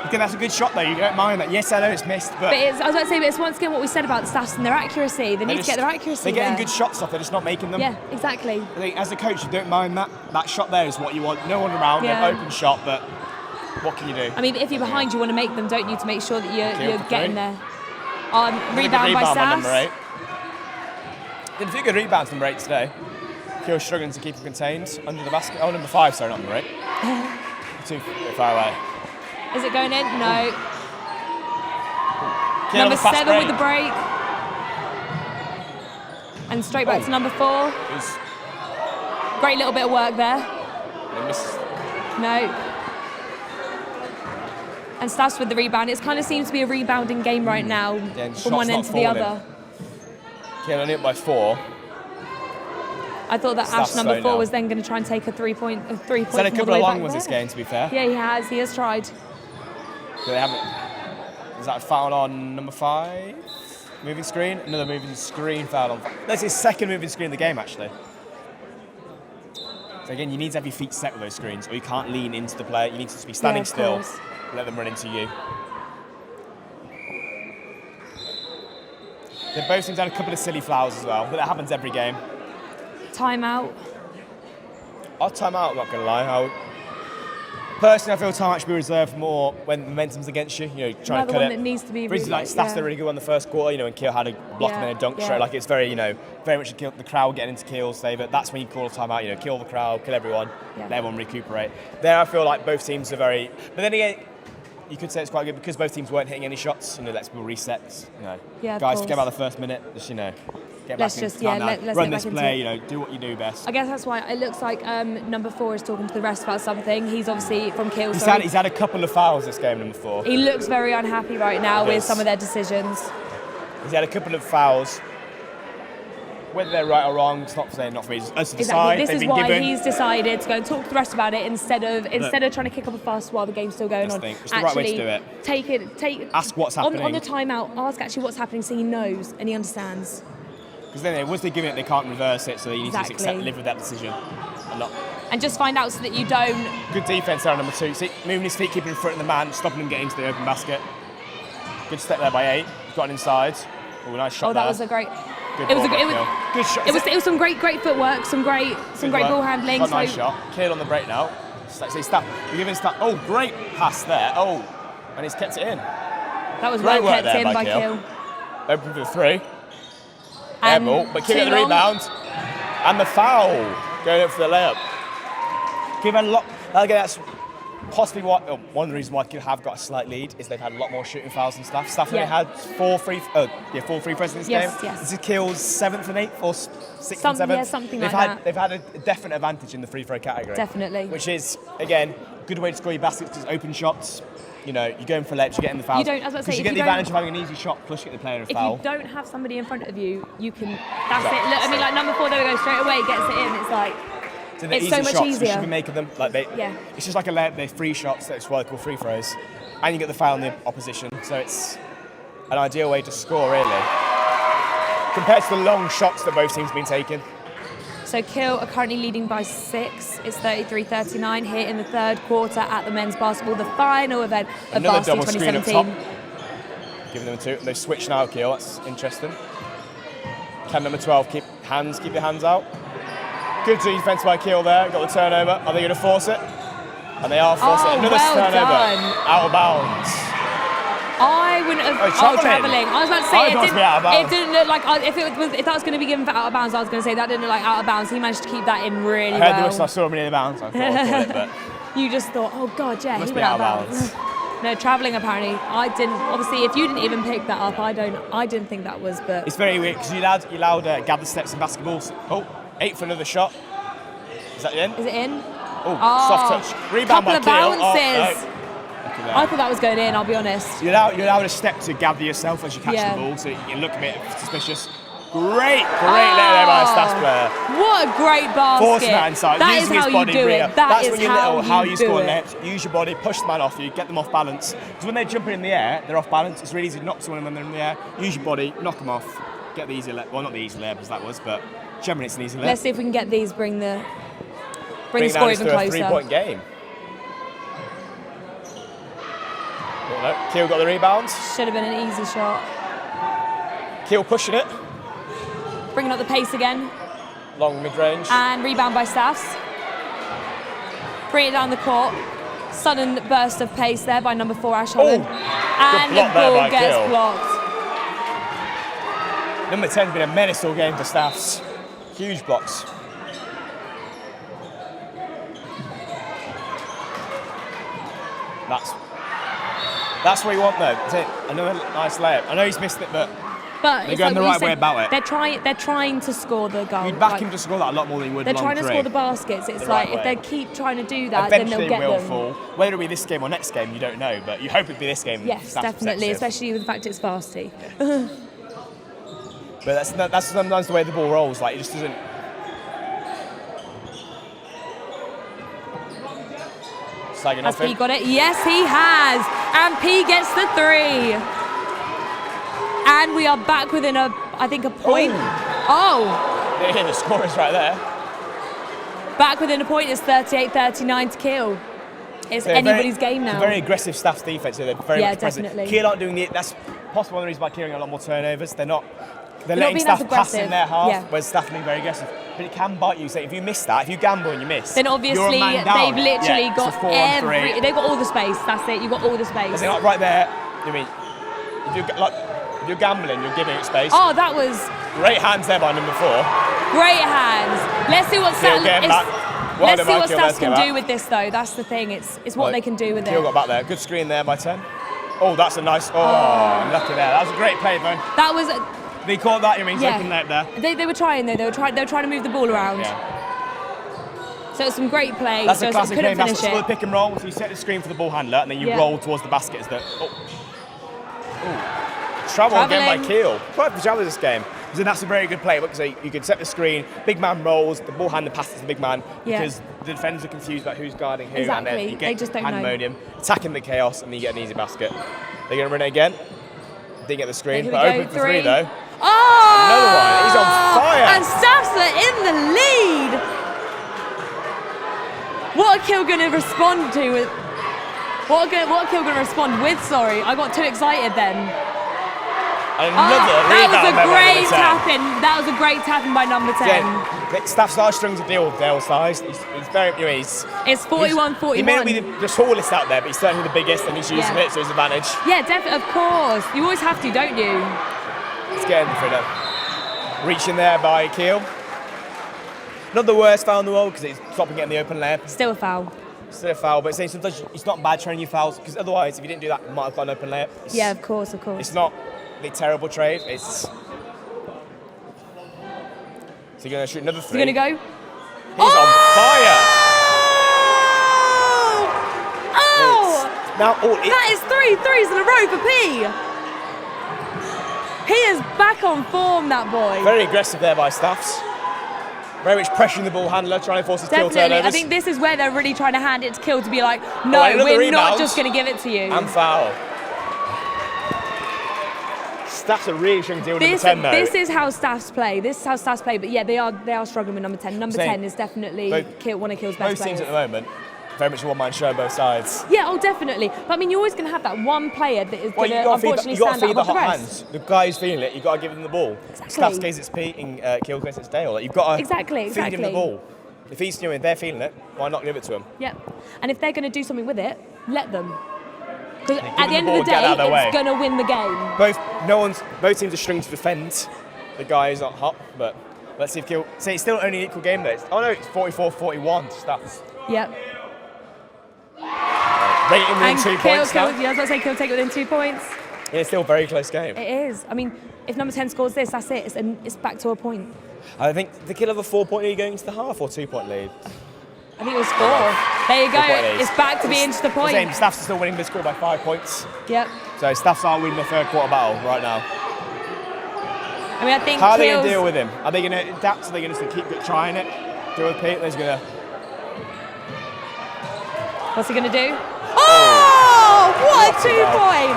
Okay, that's a good shot though. You don't mind that. Yes, I know it's missed, but I was about to say, but it's once again what we said about the Staffs and their accuracy. They need to get their accuracy. They're getting there. good shots off. They're just not making them. Yeah, exactly. I think as a coach, you don't mind that. That shot there is what you want. No one around. Yeah. An open shot, but what can you do? I mean, if you're behind, you want to make them, don't you, to make sure that you're for getting 3. there. Rebound By number Staffs. 8. Did a few good rebounds number 8 today. Kill's struggling to keep him contained under the basket. Oh, number 5, sorry, not number 8. Too far away. Is it going in? No. Kill Number on the fast 7 with the break. And straight back to number 4. Great little bit of work there. No. And Staffs with the rebound. It kind of seems to be a rebounding game right now, from one end to the other. Kill only up by 4. I thought that Staffs Ash number 4 now. was then going to try and take a 3-point. He's had a couple of long ones this game, to be fair. Yeah, he has tried. But they haven't. Is that a foul on number 5? Moving screen? Another moving screen foul on. That's his second moving screen of the game, actually. So again, you need to have your feet set with those screens, or you can't lean into the player. You need to just be standing still, course. let them run into you. They both seem to have a couple of silly fouls as well, but that happens every game. Timeout. I'll time out, I'm not going to lie. Personally, I feel time should be reserved more when momentum's against you. You know, trying Another to cut one it. that needs to be For instance, like Staffs did a really good one in the first quarter. You know, when Keel had a block and then a dunk straight. Like it's very, very much the crowd getting into Keel's favour. That's when you call a timeout. You know, kill the crowd, kill everyone, let everyone recuperate. There, I feel like both teams are very. But then again, you could say it's quite good because both teams weren't hitting any shots. You know, let's people reset. You know, guys, forget about the first minute. Just get Let's back just, in, calm down, let's run get this back play. into it. Do what you do best. I guess that's why it looks like number 4 is talking to the rest about something. He's obviously from Kiel. He's had a couple of fouls this game, number 4. He looks very unhappy right now with some of their decisions. He's had a couple of fouls. Whether they're right or wrong, it's not saying not for me. Us to decide. This is why he's decided to go and talk to the rest about it instead of trying to kick up a fuss while the game's still going on. It's the right way to do it. Ask what's happening. On the timeout, ask actually what's happening so he knows and he understands. Because then once they give it, they can't reverse it, so you need to just live with that decision. And just find out so that you don't. Good defense there on number 2. See, moving his feet, keeping in front of the man, stopping him getting into the open basket. Good step there by 8. He's got it inside. Oh, nice shot there. That was a great. Good It was good shot. It was some great footwork, some great ball handling. Got a nice shot. Kill on the break now. So you're giving Staff. Oh, great pass there. Oh, and he's kept it in. That was great well work kept there in by Kill. Kill. Open for the 3. Air ball, but Kill get the rebound. And the foul going up for the layup. Kill had a lot. Again, that's possibly one of the reasons why Kill have got a slight lead is they've had a lot more shooting fouls than Staff. Staff only had 4 free throws in this game. Yes. This is Kill's 7th and 8th or 6th and 7th. Yeah, something like that. They've had a definite advantage in the free throw category. Definitely. Which is, again, a good way to score your baskets because open shots. You know, you're going for layups, you're getting the fouls. I was about to say, you get the advantage of having an easy shot, plus you get the player a foul. If you don't have somebody in front of you, you can. That's it. Look, I mean, like number 4, there we go, straight away, gets it in. It's like. So it's so much shots, easier. You should be making them like It's just like a layup. They're free shots. That's why they're called free throws, and you get the foul on the opposition. So it's an ideal way to score, really, compared to the long shots that both teams have been taking. So Kiel are currently leading by 6. It's 33-39 here in the third quarter at the men's basketball, the final event of Varsity 2017. Giving them a 2. They switch now, Kiel. That's interesting. Can number 12 keep your hands out? Good defense by Kiel there. Got the turnover. Are they going to force it? And they are forcing it. Another turnover. Out of bounds. I wouldn't have. Travelling. I was about to say it didn't look like if that was going to be given for out of bounds. I was going to say that didn't look like out of bounds. He managed to keep that in really well. I heard the whistle. I saw him near the bounds. I thought I'd call it, but you just thought, oh god, yeah, must he be went out out of bounds. No, travelling apparently. I didn't. Obviously, if you didn't even pick that up, I didn't think that was. But it's very weird because you allowed gather steps in basketball. Oh, 8 for another shot. Is that in? Is it in? Oh, soft touch. Rebound by Kiel. Bounces. Oh, no. I thought that was going in, I'll be honest. You're allowed a step to gather yourself as you catch the ball, so you can look a bit suspicious. Great there by class player. What a great basket. Force that inside, That is using how his you body do rear. it. That's That when is you're little, how you do score it. net. Use your body, push the man off you, get them off balance. Because when they're jumping in the air, they're off balance. It's really easy to knock someone when they're in the air. Use your body, knock them off, get the easy layup. Well, not the easy layup as that was, but generally it's an easy layup. Let's see if we can get these, bring the Bring score it even down to a closer. 3-point game. Keel got the rebound. Should have been an easy shot. Keel pushing it. Bringing up the pace again. Long mid-range. And rebound by Staffs. Bring it down the court. Sudden burst of pace there by number 4, Ash Holland. And the ball gets blocked. Number 10's been a menace all game for Staffs. Huge blocks. That's what you want though. Another nice layup. I know he's missed it, but they're it's going the what you right way said, about it. They're trying to score the goal. You'd back him to score that a lot more than you would They're long trying to three. score the baskets. It's The like right if way. they keep trying to do that, Eventually then they'll get it will them. fall. Whether it'll be this game or next game, you don't know, but you hope it'll be this game. Yes, That's definitely, protective. especially with the fact it's Varsity. But that's sometimes the way the ball rolls. Like it just doesn't. Slagging Has off P him. got it? Yes, he has. And P gets the 3. And we are back within a point. Oh. Yeah, the score is right there. Back within a point. It's 38-39 to Keel. It's anybody's game now. It's a very aggressive Staffs defense. So they're very much present. Definitely. Keel aren't doing that's possibly one of the reasons why Keel are a lot more turnovers. They're letting being Staff as pass in aggressive. their half, Yeah. whereas Staff being very aggressive. But it can bite you. So if you miss that, if you gamble and you miss, Then you're obviously a man down. they've literally Yeah, got it's a 4-on-3. they've got all the space. That's it. You've got all the space. They're not right there. I mean, if you're gambling, you're giving it space. Oh, that was Great hands there by number 4. great hands. Let's see what Keel getting back. Well done by Keel, Staffs let's get can back. do with this though. That's the thing. It's what they can do with Keel it. got back there. Good screen there by 10. Oh, that's a nice. Lucky there. That was a great play, though. That was. They caught that. You mean Yeah. open layup there? They were trying though. They were trying to move the ball around. Yeah. So it's some great play. That's so a classic couldn't game. That's finish what's called it. a pick and roll. So you set the screen for the ball handler, and then you Yeah. roll towards the basket. Travel again by Travelling. Keel. Quite the travel this game. So that's a very good play because you could set the screen, big man rolls, the ball handler passes to the big man Yeah. because the defenders are confused about who's guarding who, and Exactly. then you They get just don't know. pandemonium, attacking the chaos, and you get an easy basket. They're going to run it again. Didn't get the screen, Here we but go, open for 3 though. Oh! Another one. He's on fire. And Staffs are in the lead. What are Keel going to respond to? What are Keel going to respond with? Sorry, I got too excited then. Another that rebound was a there by great number 10. tapping. That was a great tapping by number 10. Again, Staffs are strung to deal with Dale's size. He's very, he's It's 41-41. He may not be the tallest out there, but he's certainly the biggest, and he's using Yeah. it to his advantage. Yeah, definitely. Of course, you always have to, don't you? It's getting for them. Reaching there by Keel. Not the worst foul in the world because it's stopping getting the open layup. Still a foul. Still a foul, but sometimes it's not bad training your fouls because otherwise, if you didn't do that, you might have got an open layup. Yeah, of course. It's not a terrible trade. It's. So you're going to shoot another 3. Is he going to go? He's on fire. Oh! That is 3 threes in a row for P. He is back on form, that boy. Very aggressive there by Staffs. Very much pressuring the ball handler, trying to force his kill Definitely. turnovers. I think this is where they're really trying to hand it to Keel to be like, no, another we're not rebound. just going to give it to you. And foul. Staffs are really struggling to deal with number 10 though. This is how Staffs play. But yeah, they are struggling with number 10. Number 10 is definitely one of Keel's best Most teams players. at the moment, very much a one-man show on both sides. Yeah, definitely. But I mean, you're always going to have that one player that is going to You've unfortunately got to stand feed the out above the hot rest. hands. The guy who's feeling it, you've got to give him the ball. Exactly. Staffs gaze its Pete and Keel gaze its Dale. You've got to feed him the ball. If he's they're feeling it, why not give it to him? Yep. And if they're going to do something with it, let them. Because Give at the him end of the ball, get out of their day, way. it's going to win the game. Both teams are struggling to defend. The guy is not hot, but let's see if Keel. See, it's still only an equal game though. It's 44-41 to Staffs. Yep. Rating within 2 points now. Yeah, I was about to say Keel take it within 2 points. Yeah, it's still a very close game. It is. I mean, if number 10 scores this, that's it. It's back to a point. I think the Keel have a 4-point lead going into the half or 2-point lead. I think it was 4. There you go. 4-point lead. It's back to being to the point. Same, Staffs are still winning this score by 5 points. Yep. So Staffs are winning the third quarter battle right now. I I mean, I think How are they going Keel's- to deal with him? Are they going to adapt? Are they going to keep trying it? Do a Pete? There's going to. What's he going to do? Oh, what a 2-point!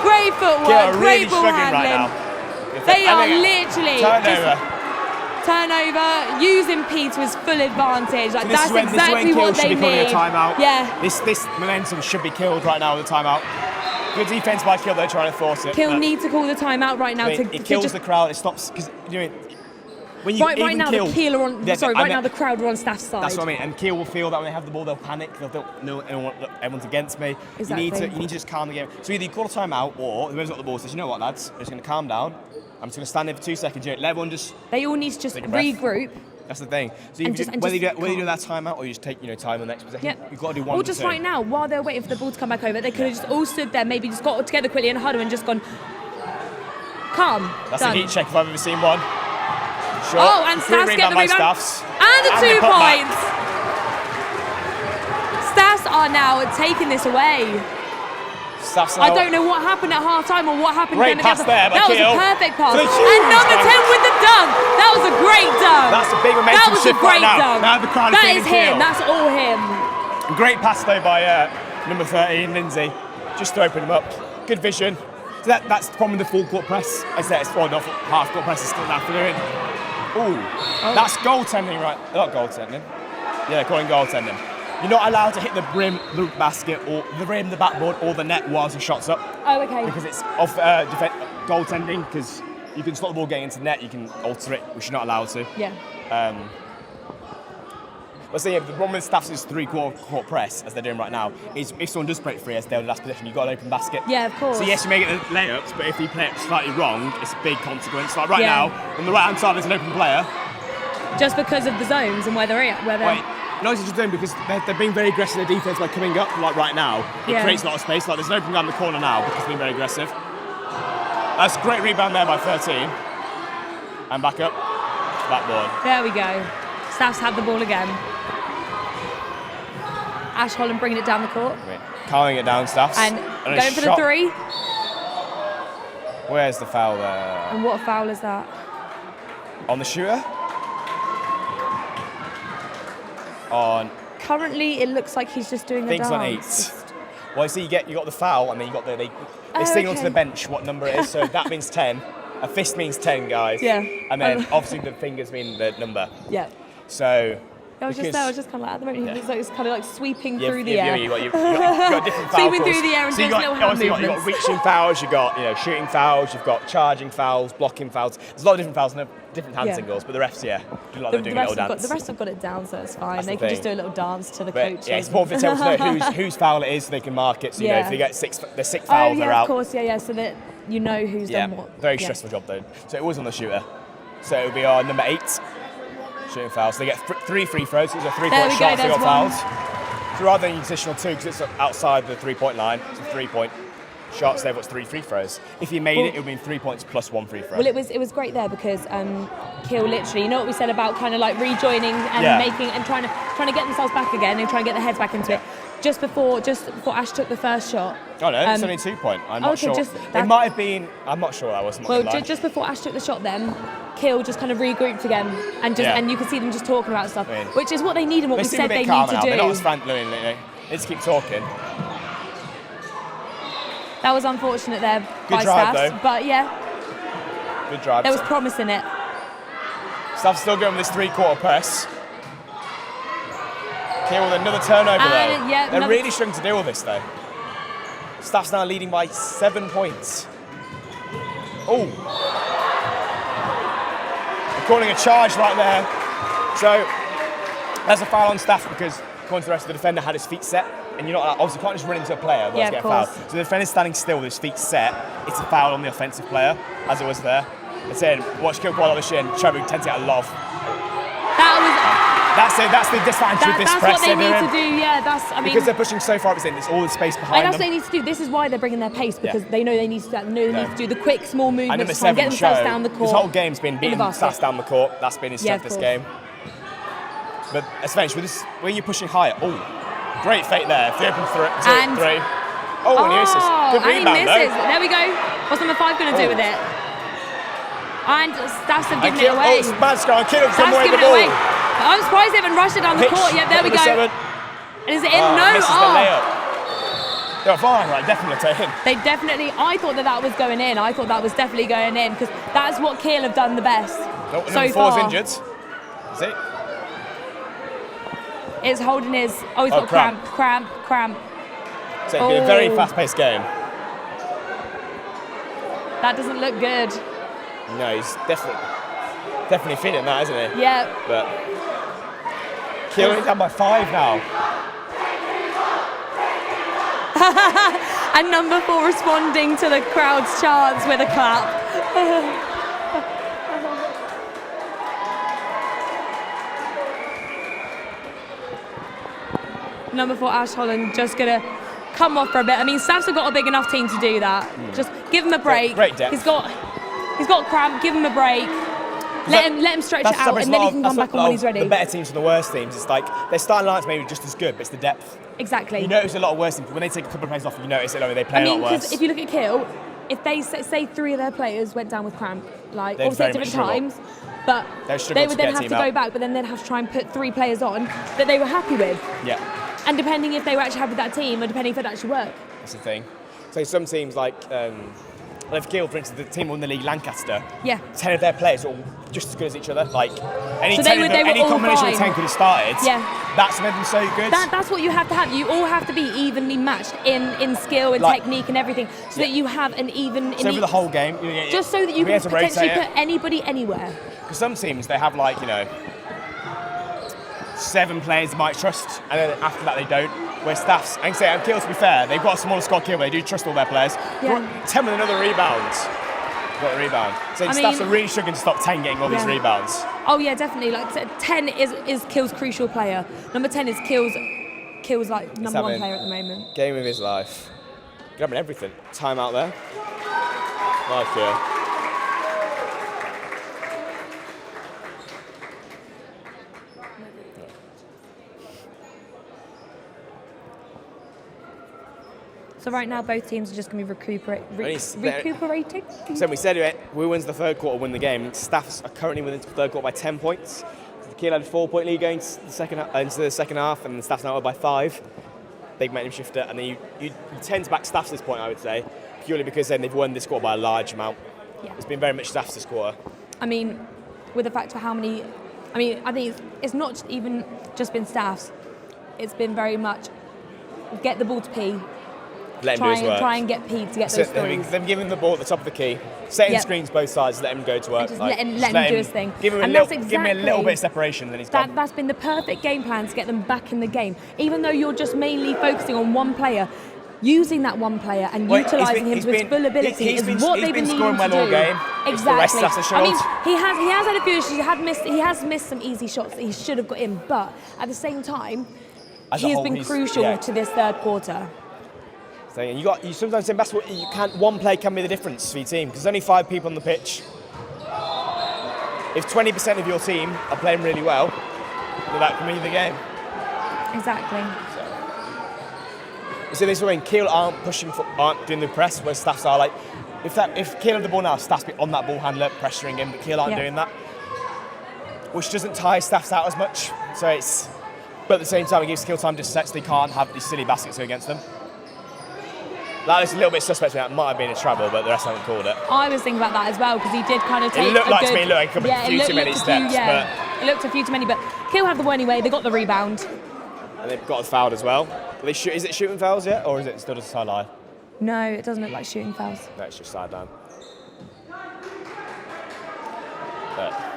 Great footwork, Keel are great really ball struggling right handling. now. They are literally turnover. just turnover, using P to his full advantage. Like So this that's is when, exactly this is when what Keel should they be calling a need. timeout. Yeah. This momentum should be killed right now with a timeout. Good defense by Keel. They're trying to force it. Keel but, need to call the timeout right now I mean, to it kills just the crowd. It stops because when you right even now Keel, the Keel are on. Yeah, Sorry, I right mean, now the crowd are on Staff's side. That's what I mean. And Keel will feel that when they have the ball, they'll panic. They'll think, no, everyone's against me. Exactly. You need to just calm the game. So either you call a timeout, or whoever's got the ball says, you know what, lads, I'm just going to calm down. I'm just going to stand there for 2 seconds. Let everyone just. They all need to just take a breath. regroup. That's the thing. So And whether just you do that timeout or you just take time on the next possession, Yeah. you've got to do one. Or just two. right now, while they're waiting for the ball to come back over, they could have just all stood there, maybe just got together quickly and huddle and just gone, calm. That's done. a heat check if I've ever seen one. Sure. Oh, and Great Staffs get the by rebound. Staffs. And the 2 putback. points. Staffs are now taking this away. Staffs I now. don't know what happened at half time or what happened Great again. pass there by That was Keel. a perfect pass. For the And huge number dunk. 10 with the dunk. That was a great dunk. That's a big momentum That was shift a great right now. dunk. Now the crowd is That feeling is him. Keel. That's all him. Great pass though by number 13, Lindsay, just to open him up. Good vision. So that's the problem with the full court press. I said it's not half court press is still afternoon. Ooh, that's goaltending, right? Not goaltending. Yeah, calling goaltending. You're not allowed to hit the rim, the basket, or the rim, the backboard, or the net whilst the shot's up. Oh, okay. Because it's off goaltending. Because you can stop the ball getting into the net, you can alter it, which you're not allowed to. Yeah. Let's say the problem with Staffs' three-quarter press, as they're doing right now, is if someone does break free as their last possession, you've got an open basket. Yeah, of course. So yes, you may get the layups, but if you play it slightly wrong, it's a big consequence. Like right Yeah. now, on the right-hand side, there's an open player. Just because of the zones and where they're at. No, it's just them because they're being very aggressive in their defense by coming up. Like right now, it Yeah. creates a lot of space. Like there's an open guy in the corner now because they're being very aggressive. That's a great rebound there by 13. And back up, backboard. There we go. Staffs have the ball again. Ash Holland bringing it down the court. Great. Calming it down, Staffs. And a going for the shot. 3. Where's the foul there? And what foul is that? On the shooter? On. Currently, it looks like he's just doing a Things dance. on 8. Well, you see, you got the foul, and then you got they Oh, signal okay. to the bench what number it is. So that means 10. A fist means 10, guys. Yeah. And then obviously the fingers mean the number. Yeah. So. I was just there. I was just kind of like at the moment. He looks like it's kind of like sweeping through the air. You've got different foul Sweeping calls. through the air and so doing little hand obviously you've got movements. reaching fouls, you've got shooting fouls, you've got charging fouls, blocking fouls. There's a lot of different fouls and different hand Yeah. signals, but the refs, do like The they're doing a little dance. the rest have got it down, so it's fine. That's They the can just do thing. a little dance to the But, coaches. yeah, it's important for them to know whose foul it is so they can mark it. So, Yeah. if they get 6 fouls, Oh they're yeah, out. of course, yeah, so that you know who's Yeah, done what. very Yeah. stressful job though. So it was on the shooter. So it would be our number 8 shooting fouls. So they get 3 free throws. So it's a 3-point There we go, shot. So they got there's one. fouls. So rather than additional 2, because it's outside the 3-point line, it's a 3-point shot. So they've got 3 free throws. If you made it would mean 3 points plus 1 free throw. Well, it was great there because Keel literally, you know what we said about kind of like rejoining and Yeah. making and trying to get themselves back again and trying to get their heads back into it. Just before Ash took the first shot. Oh no, it's only 2 point. I'm not okay, sure. just It that- might have been. I'm not sure that was. I'm not Well, gonna lie. just before Ash took the shot, then Keel just kind of regrouped again and Yeah. and you can see them just talking about stuff, I mean, which is what they need and what They we seem said a bit they need calmer to now. do. They're not as frantic. They just keep talking. That was unfortunate there Good by drive, Staffs, though. but yeah, Good drive. there was promise in it. Staff's still going with this 3-quarter press. Keel with another turnover And, though. yeah, They're another- really struggling to deal with this though. Staff's now leading by 7 points. Oh. They're calling a charge right there. So there's a foul on Staff because according to the rest of the defender had his feet set. And you're not obviously you can't just run into a player otherwise Yeah, get a of foul. course. So the defender's standing still with his feet set. It's a foul on the offensive player, as it was there. And saying, watch Keel quite a lot this year and Trevor tends to get a lot of. That's it, that's the disadvantage of this That's press what they they're need doing. to do. Yeah, that's. I mean, Because they're pushing so far up, it's all the space and behind that's them. what they need to do. This is why they're bringing their pace because Yeah. they know they need to do the quick, small And number movements to try and get 7 themselves show, down the court. this whole game's been beating the basket. Stats down the court. That's been his Yeah, strength of this course. game. But especially with this, when you're pushing higher, great fake there. The open And- 3. Oh, and he misses. Good and he rebound misses. though. There we go. What's number 5 going to do with it? And Staffs have given it Kiel, away. oh, bad score. Kiel's Staffs away the given it ball. away. I'm surprised they haven't rushed it down the court yet. There we go. And is it in? No. Misses the layup. They're fine, right? Definitely taken. They definitely. I thought that was going in. I thought that was definitely going in because that's what Kiel have done the best No, so number far. 4's injured. Is it? It's holding his. Oh, he's got cramp. So it'll be a very fast-paced game. That doesn't look good. No, he's definitely feeling that, isn't he? Yeah. But Kiel only down by 5 now. And number 4 responding to the crowd's chants with a clap. Number 4, Ash Holland, just gonna come off for a bit. I mean, Staffs have got a big enough team to do that. Just give him a break. Great depth. He's got cramp. Give him a break. Let him stretch it out, and then he can come back on when he's ready. The better teams from the worst teams, it's like their starting line's maybe just as good, but it's the depth. Exactly. You notice a lot of worse teams when they take a couple of plays off. You notice it. I mean, they play I mean, a lot worse. because if you look at Kiel, if they say 3 of their players went down with cramp, like They'd obviously at very different much times, but they would then have to go back, but then they'd have to try and put 3 players on that they were happy with. Yeah. And depending if they were actually happy with that team, or depending if it actually worked. That's the thing. So some teams like, if Kiel, for instance, the team won the league, Lancaster. Yeah. 10 of their players are all just as good as each other. Like any So they were combination all of 10 could have started. Yeah. That's made them so good. That's what you have to have. You all have to be evenly matched in skill and technique and everything, so that you have an even. So for the whole game, just so that you can potentially put anybody anywhere. Because some teams they have 7 players they might trust, and then after that they don't. Where Staffs, I can say, Kiel, to be fair, they've got a smaller squad Kiel, but they do trust all their players. Yeah. 10 with another rebound. Got a rebound. So Staffs are really struggling to stop 10 getting all these rebounds. Oh yeah, definitely. Like 10 is Kiel's crucial player. Number 10 is Kiel's like number 1 player at the moment. Game of his life. Grabbing everything. Time out there. Nice Kiel. So right now, both teams are just going to be recuperating. So we said who wins the third quarter win the game. Staffs are currently winning the third quarter by 10 points. So Kiel had a 4-point lead going into the second half, and Staffs now by 5. Big momentum shifter, and then you tend to back Staffs at this point, I would say, purely because then they've won this quarter by a large amount. Yeah. It's been very much Staffs this quarter. I mean, with the fact of how many, I think it's not even just been Staffs. It's been very much get the ball to P. Let him do his work. Try and get P to get those threes. Them giving the ball at the top of the key, setting screens both sides, let him go to work. Just let him do his thing. Give him a little bit of separation, then he's gone. That's been the perfect game plan to get them back in the game. Even though you're just mainly focusing on one player, using that one player and utilising him to his full ability is what they've been needing to do. He's been scoring well all game. Exactly. The rest has to I mean, he has had a few issues. He has missed some easy shots that he should have got in, but at the same time, he has been crucial to this third quarter. And you sometimes in basketball one play can be the difference for your team because there's only 5 people on the pitch. If 20% of your team are playing really well, then that can be the game. Exactly. So this is when Kiel aren't doing the press, where Staffs are like, if Kiel have the ball now, Staffs be on that ball handler pressuring him, but Kiel aren't doing that, which doesn't tire Staffs out as much. But at the same time, it gives Kiel time to set so they can't have these silly baskets go against them. That is a little bit suspect. That might have been a travel, but the rest haven't called it. I was thinking about that as well because he did kind of take. It looked like to me, a few too many steps. It looked a few too many, but Kiel have the ball anyway. They got the rebound. And they've got fouled as well. Is it shooting fouls yet, or is it still just a sideline? No, it doesn't look like shooting fouls. No, it's just sideline. But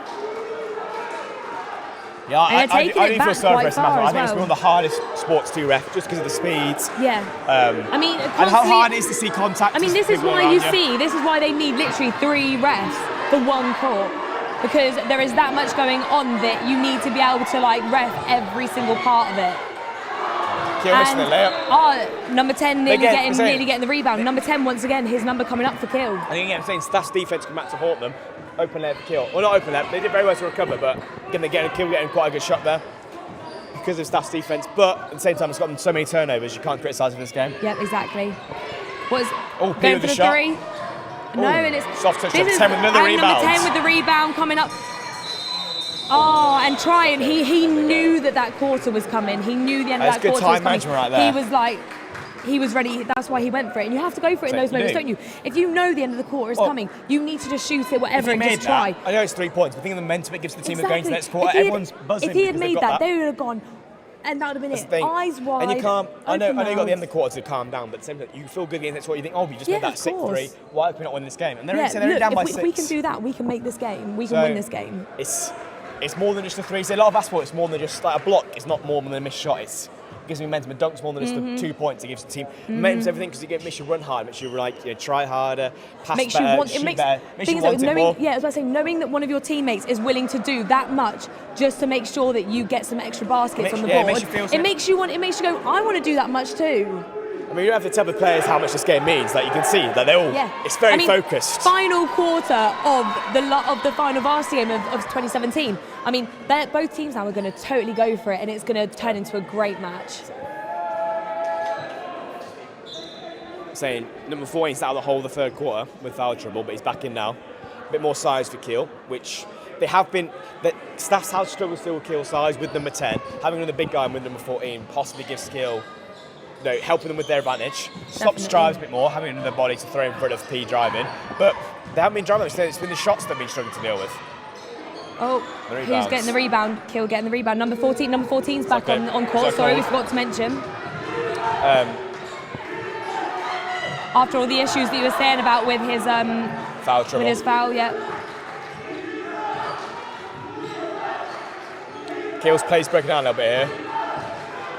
yeah, I do feel sorry for us. I think it's one of the hardest sports to ref just because of the speeds. Yeah. I mean, and how hard it is to see contact. I mean, this is why this is why they need literally 3 refs for 1 court. Because there is that much going on that you need to be able to ref every single part of it. Kiel missing the layup. Number 10 nearly getting the rebound. Number 10 once again, his number coming up for Kiel. I think I'm saying Staff's defense come back to haunt them. Open layup for Kiel. Well, not open layup. They did very well to recover, but again, Kiel getting quite a good shot there because of Staff's defense. But at the same time, it's gotten so many turnovers. You can't criticise in this game. Yep, exactly. Going for the shot. 3. No, and it's soft touch. this is- 10 with another and rebound. number 10 with the rebound coming up. Oh, and trying. He knew that quarter was coming. He knew the end of That's that good quarter time was coming. management right there. He was like, he was ready. That's why he went for it. And you have to go for it in those moments, don't you? If you know the end of the quarter is coming, you need to just shoot it, whatever, and just try. I know it's 3 points, but think of the momentum it gives the team of going to the next quarter. If he had- Everyone's buzzing. If he had because they've made got that, they would have gone, and that would have been That's it. the thing. Eyes wide. And you can't. I know you got the end of mouth. the quarter to calm down, but at the same time, you feel good against the next quarter. You think, oh, we just Yeah, made that of 6-3. course. Why are we not winning this game? And they're Yeah, only look, down by if 6. we can do that, we can make this game. We can win this game. It's more than just a 3. So a lot of basketball, it's more than just like a block. It's not more than a missed shot. It gives me momentum. A dunk's more than just the 2 points. It gives the team momentum's everything because it makes you run hard, makes you try harder, pass Makes better, you want. shoot It makes better, makes you things want like it more. knowing. Yeah, as I was saying, knowing that one of your teammates is willing to do that much just to make sure that you get some extra baskets on the board. It makes you feel It makes you want. It makes you go, I want to do that much too. I mean, you don't have to tell the players how much this game means. Like you can see that they're all. Yeah. It's very I mean, focused. Final quarter of the final Varsity game of 2017. I mean, both teams now are going to totally go for it, and it's going to turn into a great match. Saying number 14's out of the whole of the third quarter with foul trouble, but he's back in now. A bit more size for Kiel, which they have been. The staffs have struggled still with Kiel size with number 10. Having another big guy with number 14 possibly gives Kiel. Helping them with their advantage. Stops drives a bit more, having another body to throw in front of P driving. But they haven't been driving, it's been the shots that have been struggling to deal with. Oh, who's getting the rebound? Kiel getting the rebound. Number 14. Number 14's back on court. Sorry, we forgot to mention. After all the issues that you were saying about with his foul trouble. With his foul, yeah. Kiel's play's breaking down a little bit here.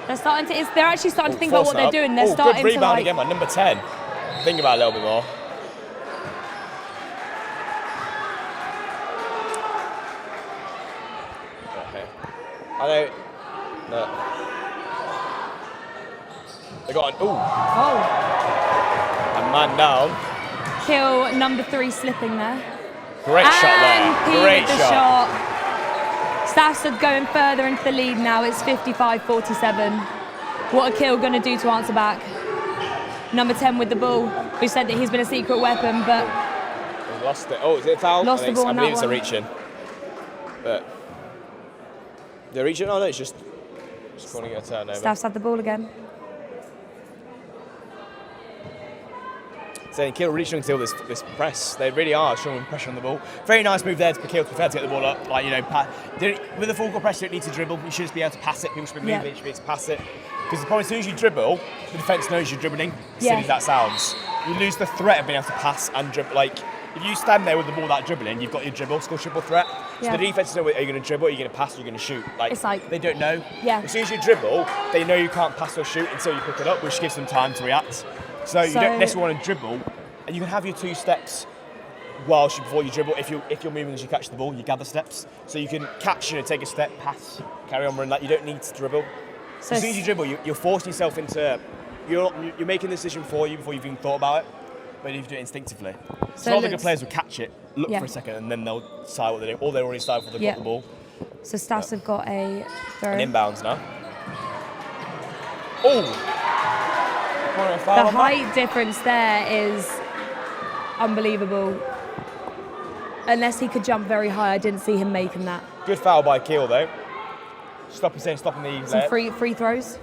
They're actually starting to think about what they're doing. They're starting good rebound to again by number 10. Think about it a little bit more. Okay. I know. No. They got an a man down. Kiel number 3 slipping there. Great shot there. P Great with the shot. Staffs are going further into the lead now. It's 55-47. What are Kiel going to do to answer back? Number 10 with the ball. We said that he's been a secret weapon, but They lost it. Oh, is it a foul? Lost the ball I on believe that it's a one. reach-in. But they're reaching. Oh no, it's just calling it a turnover. Staffs had the ball again. Saying Kiel really struggling to deal with this press. They really are struggling with pressure on the ball. Very nice move there for Kiel to prefer to get the ball up. Like, with the full court press, you don't need to dribble. You should just be able to pass it. People should be moving. You should be able to pass it. Because the problem is, as soon as you dribble, the defence knows you're dribbling. Silly as that sounds. You lose the threat of being able to pass and dribble. Like, if you stand there with the ball without dribbling, you've got your dribble, score triple threat. So the defence know, are you going to dribble, are you going to pass, are you going to shoot? It's like they don't know. Yeah. As soon as you dribble, they know you can't pass or shoot until you pick it up, which gives them time to react. So you don't necessarily want to dribble, and you can have your 2 steps before you dribble. If you're moving as you catch the ball, you gather steps. So you can catch, take a step, pass, carry on running. Like, you don't need to dribble. So as soon as you dribble, you're forcing yourself into. You're making the decision for you before you've even thought about it. But you do it instinctively. So a lot of the good players will catch it, look for a second, and then they'll decide what they do. Or they're already decided before they've got the ball. So Staffs have got a throw. An inbounds now. Oh! The height difference there is unbelievable. Unless he could jump very high, I didn't see him making that. Good foul by Kiel though. Stopping the some free throws.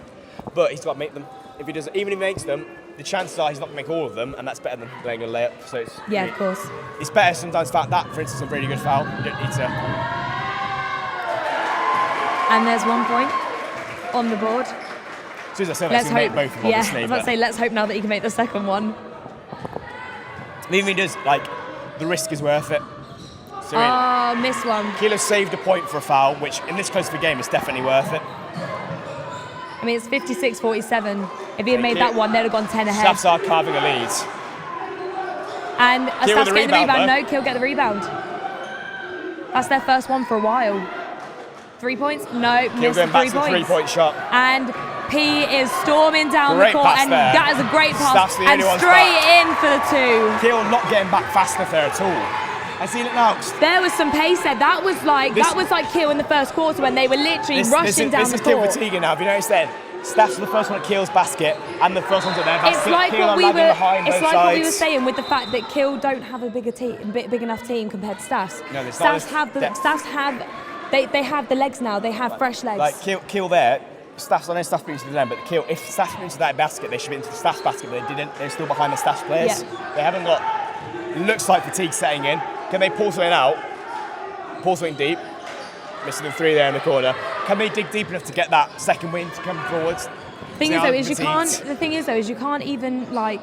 But he's got to make them. If he does, even if he makes them, the chances are he's not going to make all of them, and that's better than laying a layup. So it's of course. It's better sometimes. That, for instance, a really good foul. You don't need to. And there's 1 point on the board. As soon as I said that, he's going to make both of them, obviously. I was about to say, let's hope now that he can make the second one. Even if he does, the risk is worth it. So missed one. Kiel has saved a point for a foul, which in this close of a game is definitely worth it. I mean, it's 56-47. If he had made that one, they'd have gone 10 ahead. Staffs are carving a lead. And Staffs getting the rebound. No, Kiel get the rebound. That's their first one for a while. 3 points? No, missed the 3 points. Kiel going back to the 3-point shot. And P is storming down the court, and that is a great pass. And straight in for the 2. Kiel not getting back fast enough there at all. I seen it now. There was some pace there. That was like Kiel in the first quarter when they were literally rushing down the court. This is Kiel fatiguing now. Have you noticed then? Staff's the first one at Keel's basket, and the first one's at their basket. It's like Keel what are we lagging were. behind It's both like sides. what we were saying with the fact that Kiel don't have a big enough team compared to Staffs. No, there's not Staffs this have the depth. Staffs have. They have the legs now. They have fresh legs. Like Keel there, Staffs, I know Staffs beat into them, but Keel, if Staffs beat into that basket, they should be into the Staffs basket, but they didn't. They're still behind the Staffs players. Yeah. They haven't got. It looks like fatigue setting in. Can they pull something out? Pull something deep. Missing the three there in the corner. Can they dig deep enough to get that second win to come forwards? The thing is though is you can't even like.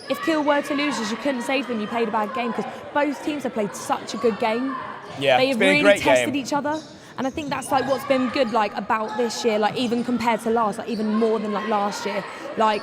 If Kiel were to lose, you couldn't say to them you played a bad game because both teams have played such a good game. Yeah, they it's have been a really great tested game. each other, and I think that's like what's been good like about this year, like even compared to last, like even more than like last year. Like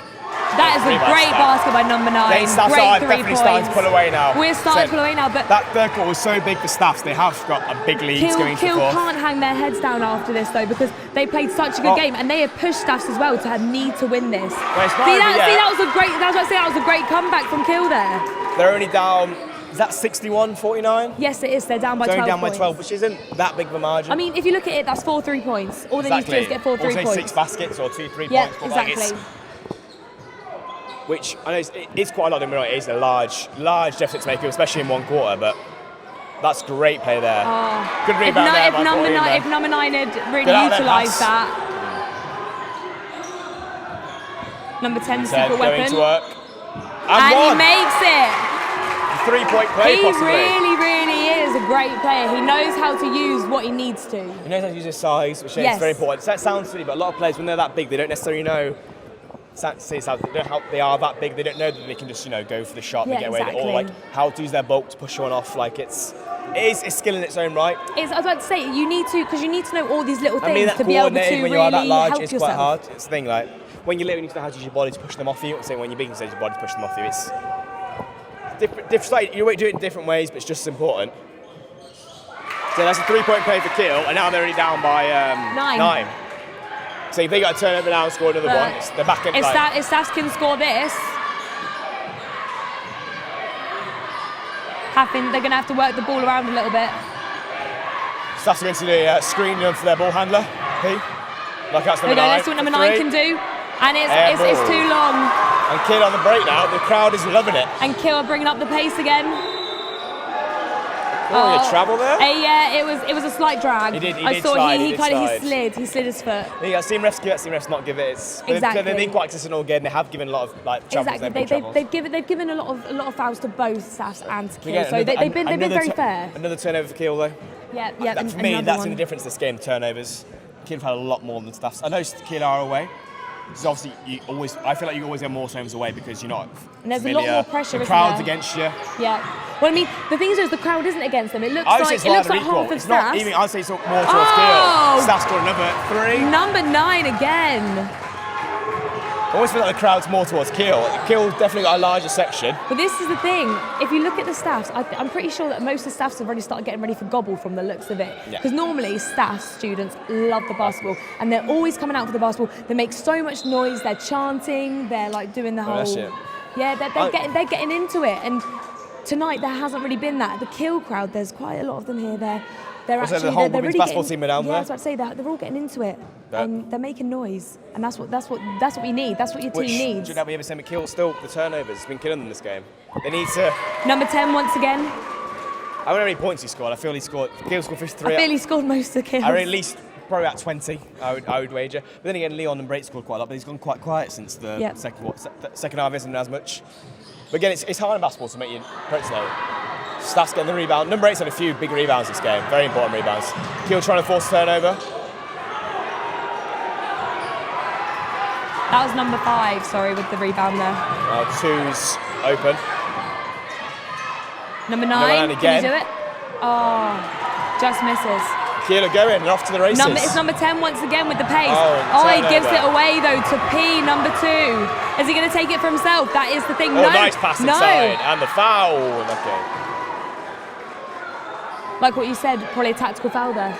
that is a great basket by number 9. Great 3 definitely points. starting to pull away now. We're starting to pull away now, but that third quarter was so big for Staffs. They have got a big lead going into the Kiel fourth. can't hang their heads down after this though because they played such a good game and they have pushed Staffs as well to need to win this. That was a great. That was a great comeback from Kiel there. They're only down. Is that 61-49? Yes, it is. They're down by 12 They're only down by points. 12, which isn't that big of a margin. I mean, if you look at it, that's 4 3-points. All they need to do is get 4 3 say points. 6 baskets or 2 3 Yeah, points. But exactly. like which I know it's quite a lot. It is a large deficit to make, especially in one quarter. But that's great play there. Oh, Good rebound there. If number 9 had really Get out of there, utilised pass. that. Number 10, secret Going weapon. to work. And one. he makes it. 3-point play, He possibly. really is a great player. He knows how to use what he needs to. He knows how to use his size, which Yes. is very important. That sounds silly, but a lot of players, when they're that big, they don't necessarily know. They are that big. They don't know that they can just go for the shot and Yeah, get away with it, or exactly. like how to use their bulk to push someone off. Like it's skill in its own right. I was about to say, you need to know all these little things I mean, that to be able to coordinating when really you are that large help is yourself. quite hard. It's the thing, like when you're little, you need to know how to use your body to push them off you. It's the same when you're big, you use your body to push them off you. It's different. You do it in different ways, but it's just as important. So that's a 3-point play for Kiel, and now they're only down by 9. So if they got a turnover now and score another one, they're back in. If Staffs can score this, they're going to have to work the ball around a little bit. Staffs are going to the screen for their ball handler. Like that's number 9. Let's see what number 9 can do. And it's too long. And Kiel on the break now. The crowd is loving it. And Kiel are bringing up the pace again. A travel there? Yeah, it was a slight drag. He did I saw slide, he slid his foot. Yeah, I've seen refs not give it. Exactly. They've been quite consistent all game. They have given a lot of travels. Exactly. They've given a lot of fouls to both Staffs and to Kiel. So they've been very fair. Another turnover for Kiel though. Yeah. For me, that's in the difference this game. Turnovers. Kiel have had a lot more than Staffs. I know Kiel are away. So obviously, I feel like you always have more turnovers away because you're not. And there's familiar. a lot more pressure. The crowd's isn't there? against you. Yeah. Well, I mean, the thing is the crowd isn't against them. It looks I would like say it's half of it's not Staffs. even. I'd say it's more towards Kiel. Staffs scored another 3. Number 9 again. I always feel like the crowd's more towards Kiel. Kiel definitely got a larger section. But this is the thing. If you look at the Staffs, I'm pretty sure that most of the Staffs have already started getting ready for gobble from the looks of it. Because normally Staffs students love the basketball and they're always coming out for the basketball. They make so much noise. They're chanting. They're like doing the whole. That's it. Yeah, they're getting into it. And tonight there hasn't really been that. The Kiel crowd, there's quite a lot of them here. They're Also, actually the whole they're women's really basketball getting, team are down yeah, there. I was about to say that they're all getting into it. Yeah. They're making noise, and that's what we need. That's what your team needs. Do you know we ever seen Kiel still the turnovers? It's been killing them this game. They need to. Number 10 once again. I wonder how many points he scored. I feel Kiel scored 53. I feel he scored most of the kills. I reckon at least probably about 20. I would wager. But then again, Leon and Brait scored quite a lot, but he's gone quite quiet since the second half. Isn't as much. But again, it's hard in basketball to make your approach though. Staff's getting the rebound. Number 8's had a few big rebounds this game. Very important rebounds. Kiel trying to force turnover. That was number 5, sorry, with the rebound there. 2's open. Number 9, again. can you do it? Oh, just misses. Kiel are going and off to the races. It's number 10 once again with the pace. Oh, he gives it away though to P, number 2. Is he going to take it for himself? That is the thing. Oh, No, nice pass inside. And the foul. Okay. Like what you said, probably a tactical foul there.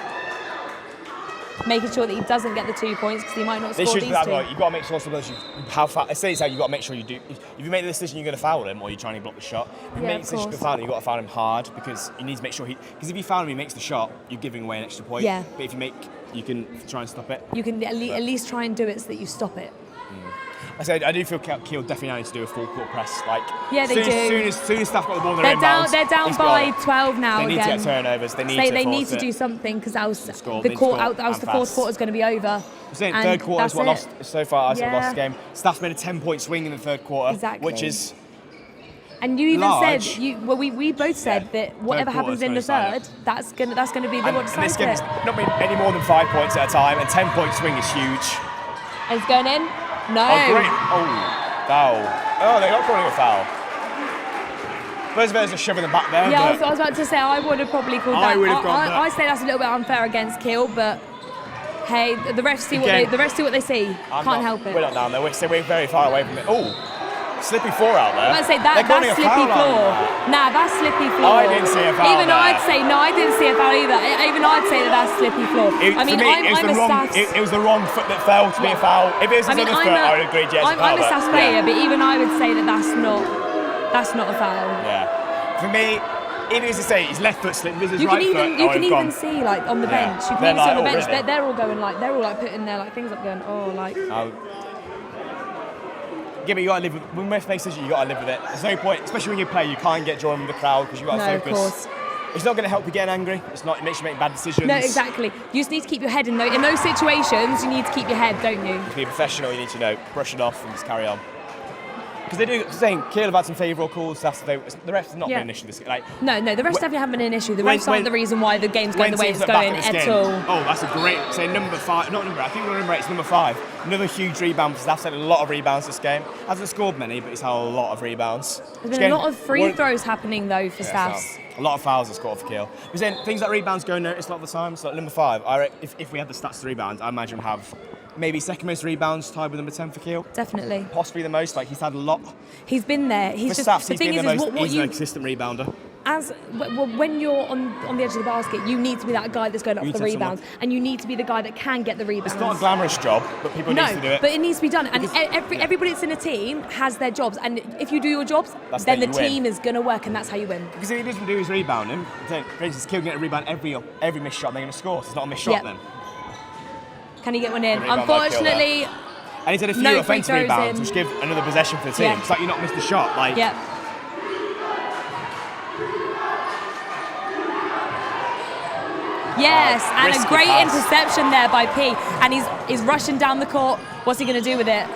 making sure that he doesn't get the 2 points because he might not They score should these do that, 2. right. You've got to make sure sometimes how far. I say it's how you've got to make sure you do. If you make the decision you're going to foul him or you're trying to block the shot, if you Yeah, make the of decision you're going to course. foul him, you've got to foul him hard because you need to make sure because if you foul him, he makes the shot, you're giving away an extra point. Yeah. But if you can try and stop it. You can at least try and do it so that you stop it. I said I do feel Kiel definitely need to do a full court press. Like Yeah, they do. Soon as staff got the ball, They're down. They're down it's by gone. 12 now. They need again. to get turnovers. They need They to. need force to it. do something because else Score, the they court, score else and the fourth fast. quarter is going to be over. I'm saying And third quarter is that's what it. lost so far. I said Yeah. lost the game. Staff made a 10-point swing in the third quarter, Exactly. which is And you even large. said we both said that whatever Third happens in the quarter's third, that's gonna be the and, what and this decides game's it. not been any more than 5 points at a time, and 10-point swing is huge. And it's going in. No. Oh, great! Oh, foul! Oh, they got calling a foul. Rosevere's are shoving them back there. Yeah, but I was about to say I would have probably called I that. would have gone I that. say that's a little bit unfair against Kiel, but hey, the refs see Again, what they see. I'm Can't not- help it. We're not down there. We're very far away from it. Oh, slippy floor out there. I'm about to say They're calling that's a slippy foul on floor. that. Nah, that's slippy floor. I didn't see a foul Even there. I'd say no, I didn't see a foul either. Even I'd say that that's slippy floor. I mean, For me, it was I'm the a wrong. Stats. It was the wrong foot that fell to be a foul. If it was his other foot, I would agree. Yes, I'm a Stats player, yeah. but even I would say that that's not a foul. Yeah. For me, even as I say, his left foot slipped. This is You right can foot. even you can even see like on the Yeah. bench. You can They're even see on the like, oh, bench. really? They're all going like they're all like putting their like things up, going like. Yeah, but you gotta live with. When we're facing decision, you gotta live with it. There's no point, especially when you play. You can't get drawn with the crowd because you gotta No, of focus. course. It's not going to help you getting angry. It's not. It makes you make bad decisions. No, exactly. You just need to keep your head in those situations. You need to keep your head, don't you? To be a professional, you need to brush it off and just carry on. Because they do. Saying Kiel have had some favourable calls. The refs have not been an issue this. No, the refs definitely haven't been an issue. The refs aren't the reason why the game's going the way it's going at all. Oh, that's a great. Say number 5, not number. I think we're number 8. It's number 5. Another huge rebound. Staff's had a lot of rebounds this game. Hasn't scored many, but he's had a lot of rebounds. There's been a lot of free throws happening though for Staffs. A lot of fouls are scored for Kiel. But then things like rebounds go unnoticed a lot of the time. So like number 5, if we had the stats to rebounds, I imagine we'd have maybe second most rebounds, tied with number 10 for Kiel. Definitely. Possibly the most. Like he's had a lot. He's been there. He's for just Staffs, the he's thing been is, the most. what He's you an consistent rebounder. when you're on the edge of the basket, you need to be that guy that's going up You for the need to have rebounds, and you need to be the guy that can get the rebounds. It's not a glamorous job, but people No, need to do it. but it needs to be done. And everybody that's in a team has their jobs. And if you do your jobs, That's then how the you win. team is going to work, and that's how you win. Because if he doesn't do his rebounding, then, for instance, Kiel get a rebound every missed shot, they're going to score. So it's not a missed shot Yep. then. Can he get one in? Good rebound by Kiel there. Unfortunately, And he's had a few no free offensive throws rebounds, in. which give another possession for the team. Yeah. It's like you're not missed a shot. Like, Yep. Yes, and risky a great pass. interception there by P. And he's rushing down the court. What's he going to do with it?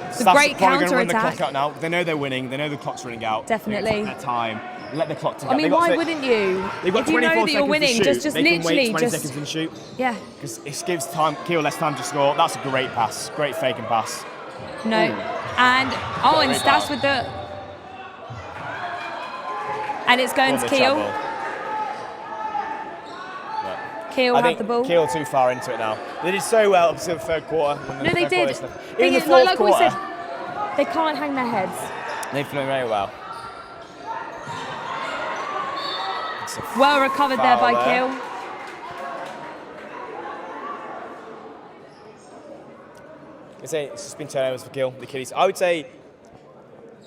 It's a Staffs great are probably going to run the counter-attack. clock out now. They know they're winning. They know the clock's running out. Definitely. They take their time. Let the clock tick I up. mean, They've got why to- wouldn't you? They've got If you 24 know that you're seconds winning, to shoot. just they can literally wait 20 just seconds and shoot. Yeah. Because it gives Kiel less time to score. That's a great pass. Great fake and pass. No. Ooh. And and Great Stas rebound. with the. And it's going Won to the Kiel. treble. Kiel I have think the ball. Kiel too far into it now. They did so well up to the third quarter. No, they did. Even the Like fourth we quarter, said, they can't hang their heads. they've played very well. It's a Well recovered there foul by there. Kiel. I'd say it's just been turnovers for Kiel, the Achilles. I would say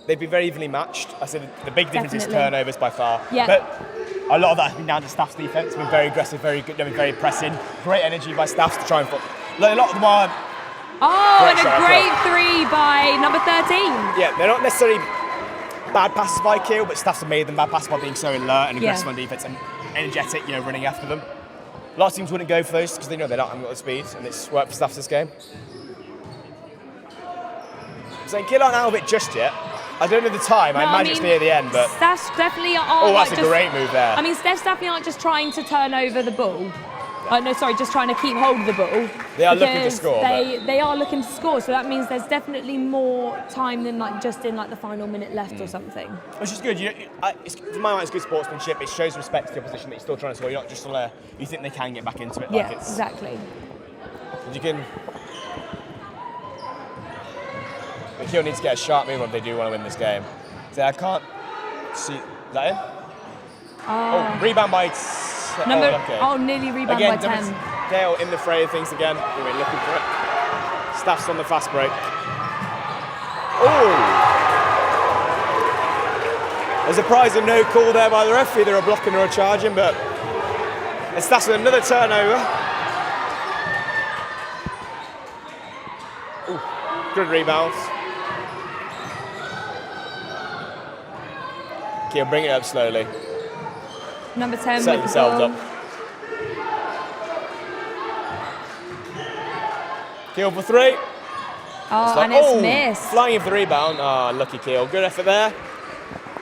they've been very evenly matched. I said the big difference is Definitely. turnovers by far. Yeah. But a lot of that has been down to Staff's defence. Been very aggressive, very good, very pressing. Great energy by Staffs to try and like, a lot of them are. Oh, Great and a shot, great three by number 13. Yeah, they're not necessarily bad passes by Kiel, but Staffs have made them bad passes by being so alert and aggressive Yeah. on defence and energetic, running after them. A lot of teams wouldn't go for those because they know they haven't got the speed, and it's worked for Staffs this game. So Kiel aren't out of it just yet. I don't know the time. I imagine it's near the end, but Staffs definitely are. oh, that's like a great move there. I mean, Staffs definitely aren't just trying to turn over the ball. No, sorry, just trying to keip hold of the ball. They are looking to because score, They are looking to score, so that means there's definitely more time than just in the final minute left or something. Which is good. For my mind, it's good sportsmanship. It shows respect to the opposition that you're still trying to score. You're not just you think they can get back into it. Yeah, Like it's, exactly. You can. But Kiel needs to get a sharp move if they do want to win this game. So I can't see. Is that it? Oh, rebound by Nearly rebound again, by 10. Dale in the fray of things again. We're looking for it. Staff's on the fast break. Oh! There's a surprising no call there by the ref, either a blocking or a charging, but it's Staff's with another turnover. Ooh, good rebounds. Kiel, bring it up slowly. Number 10 Set with the themselves ball. up. Kiel for 3. Oh, and it's missed. Flying for the rebound. Oh, lucky Kiel. Good effort there.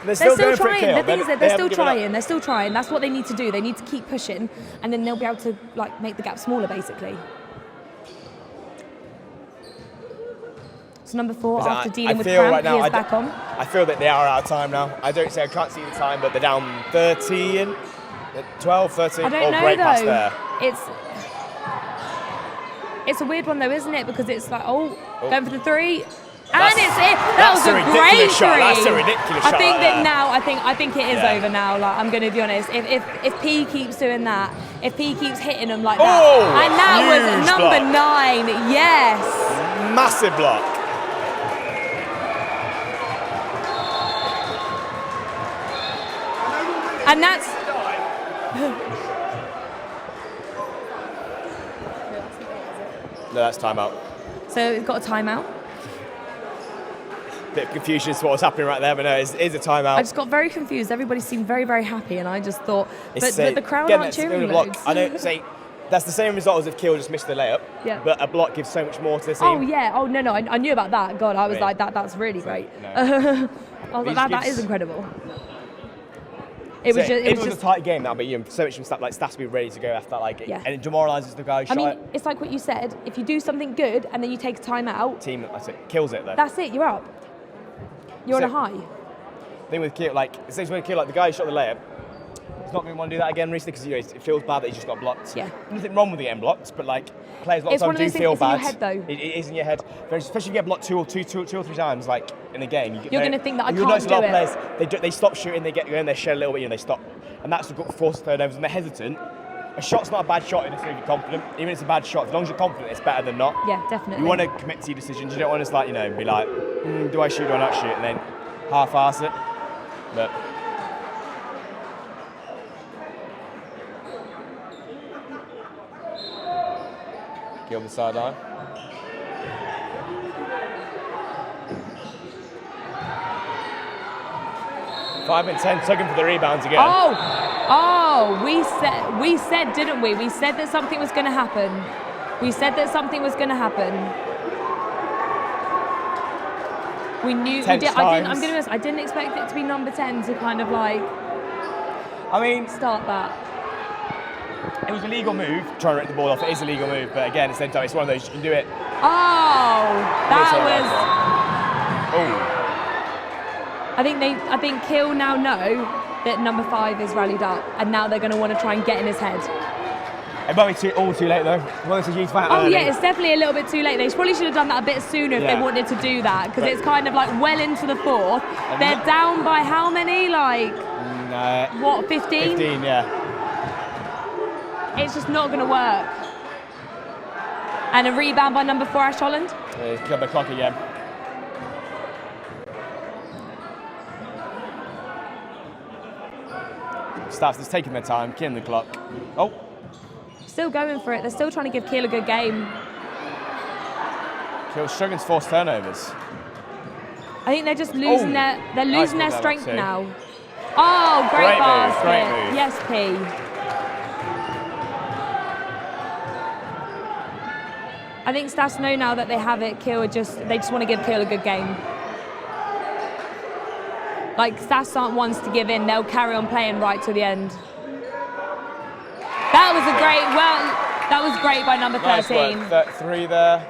They're They're still going for it, trying. Kiel. The thing is that they're still haven't given up. trying. They're still trying. That's what they need to do. They need to keep pushing, and then they'll be able to make the gap smaller, basically. So number 4, after dealing with cramp, he is back on. I feel that they are out of time now. I can't see the time, but they're down 13, 12, 13. I don't know great though. pass there. It's a weird one though, isn't it? Because it's like, going for the 3. And it's it. That was a great ridiculous shot. 3. That's a ridiculous shot. I think there. that now. I think it is over now. Like, I'm going to be honest. If P keeps doing that, if P keeps hitting them like that, and that was number 9. Yes. Massive block. And that's. No, that's timeout. So it's got a timeout. Bit of confusion as to what was happening right there, but no, it is a timeout. I just got very confused. Everybody seemed very, very happy, and I just thought, but the crowd aren't cheering loads. I don't say that's the same result as if Kiel just missed the layup. Yeah. But a block gives so much more to the team. Oh yeah. Oh no. I knew about that. God, I was like that. That's really great. No. I was like that is incredible. It was a tight game. That'll be so much from Stats to be ready to go after that. And it demoralises the guy. I mean, it's like what you said. If you do something good and then you take a time out, team, that's it. Kills it though. That's it. You're up. You're on a high. Thing with Kiel, it's things with Kiel, the guy who shot the layup. He's not going to want to do that again recently because it feels bad that he just got blocked. Yeah. Nothing wrong with getting blocked, but players a lot of times do feel bad. It's in your head though. It is in your head, especially if you get blocked two or three times in a game. You're going to think that I can't notice do a lot it. of players, they stop shooting, they get going, they shed a little bit, and they stop, and that's what forces turnovers. And they're hesitant. A shot's not a bad shot if you're confident. Even if it's a bad shot, as long as you're confident, it's better than not. Yeah, definitely. You want to commit to your decisions. You don't want to be like, do I shoot or not shoot, and then half-arse it. But get on the sideline. Five and 10, tugging for the rebounds again. We said, didn't we? We said that something was going to happen. We knew. I'm going to be honest. I didn't expect it to be number 10 to kind of start that. It was a legal move, trying to rip the ball off. It is a legal move, but again, at the same time, it's one of those you can do it. I think Kiel now know that number 5 is rallied up, and now they're going to want to try and get in his head. It might be too late though. It's definitely a little bit too late. They probably should have done that a bit sooner if they wanted to do that, because it's kind of well into the 4th. They're down by how many? 15? 15, yeah. It's just not going to work. And a rebound by number 4, Ash Holland. Got the clock again. Staffs is taking their time, killing the clock. Still going for it. They're still trying to give Kiel a good game. Kiel struggling to force turnovers. I think they're just losing their strength now. Oh, great basket. Great move. Yes, P. I think Stas know now that they have it. Kiel they just want to give Kiel a good game. Stas aren't ones to give in. They'll carry on playing right to the end. That was great by number 13. Nice work. 3 there.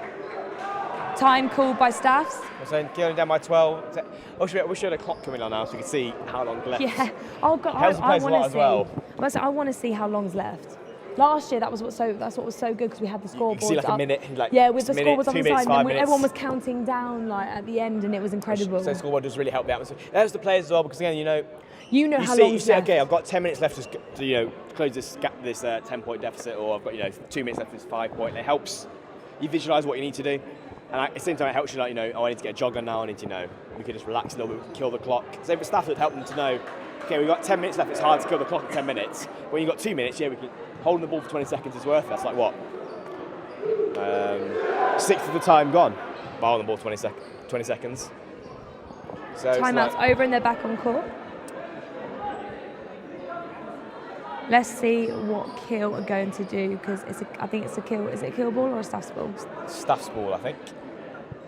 Time called by Staffs. I'm saying Kiel down by 12. We should have a clock coming on now so we can see how long left. Yeah. Oh God, I want to see. I want to see how long's left. Last year, that's what was so good because we had the scoreboard. You see up. a minute, with the scoreboards on the side, and everyone was counting down at the end, and it was incredible. So the scoreboard does really help the atmosphere. There's the players as well, because again, You know you how see, long you it's see, left. okay, I've got 10 minutes left to close this gap, this 10-point deficit, or I've got 2 minutes left for this 5-point. It helps you visualise what you need to do, and at the same time it helps you I need to get a jog on now. I need to we can just relax a little bit, we can kill the clock. So for staff, it would help them to know, okay, we've got 10 minutes left. It's hard to kill the clock in 10 minutes. When you've got 2 minutes, we can holding the ball for 20 seconds is worth it. That's like what? 1/6 of the time gone. By holding the ball 20 seconds. So Timeout's over and they're back on court. Let's see what Kiel are going to do, because I think it's a Kiel. Is it a Kiel ball or a Staffs ball? Staffs ball, I think.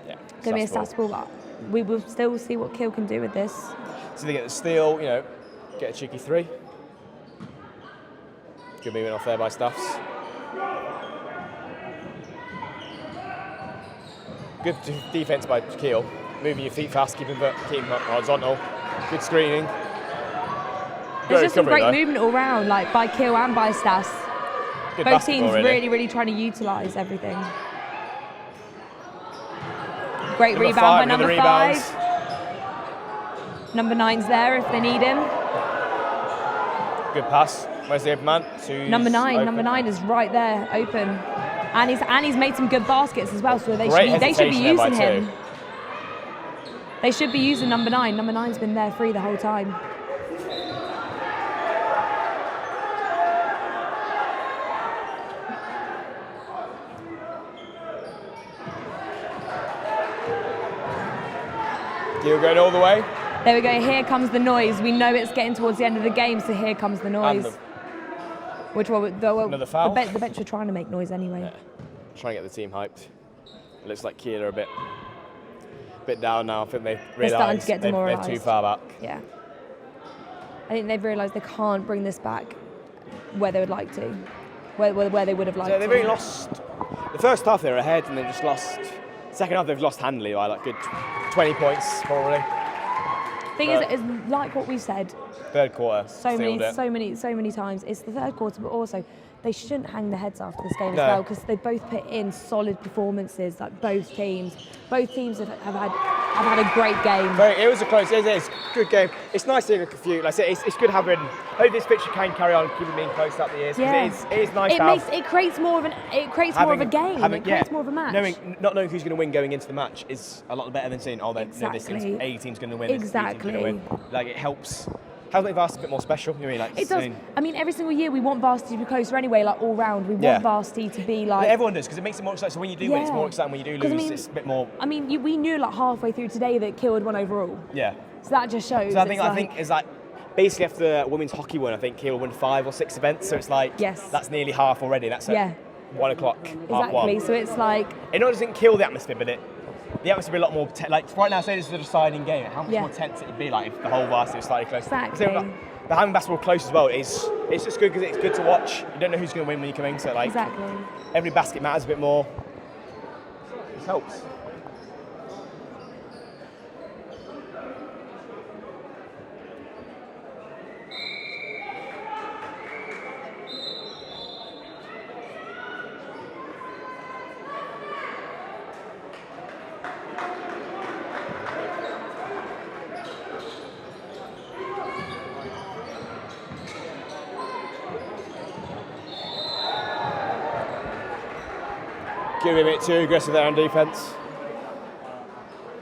Yeah. Going to be a Staffs ball, but we will still see what Kiel can do with this. So they get the steal, get a cheeky 3. Good movement off there by Staffs. Good defence by Kiel. Moving your feet fast, keeping them horizontal. Good screening. There's just some great movement all round, like by Kiel and by Staffs. Both teams really trying to utilise everything. Great rebound by number 5. Number 9's there if they need him. Good pass. Where's the open man? Number 9. Open. Number 9 is right there, open. And he's made some good baskets as well, so they should be using him. They should be using number 9. Number 9's been there free the whole time. Kiel going all the way. There we go, here comes the noise. We know it's getting towards the end of the game, so here comes the noise. Another foul. The bench were trying to make noise anyway. Yeah. Trying to get the team hyped. It looks like Kiel are a bit down now. I think they've realised they're too far back. Yeah. I think they've realised they can't bring this back where they would like to, where they would have liked to. They've really lost. The first half they were ahead and they've just lost. Second half they've lost handily by like good 20 points probably. Thing is like what we said. Third quarter. So many times. It's the third quarter, but also they shouldn't hang their heads after this game as well, because they both put in solid performances. Like both teams have had a great game. It was a close. It is a good game. It's nice seeing a few. Like I say, it's good having. I hope this picture can carry on, keeping being close throughout the years. Yeah. It is nice. It creates more of a game. It creates more of a match. Not knowing who's going to win going into the match is a lot better than saying, this A team's going to win. Exactly. This team's going to win. Like it helps make Varsity a bit more special. It does. I mean, every single year we want Varsity to be closer anyway, like all round. We want Varsity to be like. Everyone does, because it makes it more exciting. So when you do win, it's more exciting. When you do lose, it's a bit more. I mean, we knew like halfway through today that Kiel had won overall. Yeah. So that just shows. So I think it's like basically after the women's hockey won, I think Kiel won 5 or 6 events. So it's like that's nearly half already. That's at 1 o'clock. Exactly. So it's like. It not doesn't kill the atmosphere, but the atmosphere will be a lot more. Like right now, say this is a deciding game. How much more tense it would be like if the whole Varsity was slightly closer. Exactly. So, but having basketball close as well it's just good because it's good to watch. You don't know who's going to win when you come in, so like every basket matters a bit more. It helps. Give me a bit too aggressive there on defence.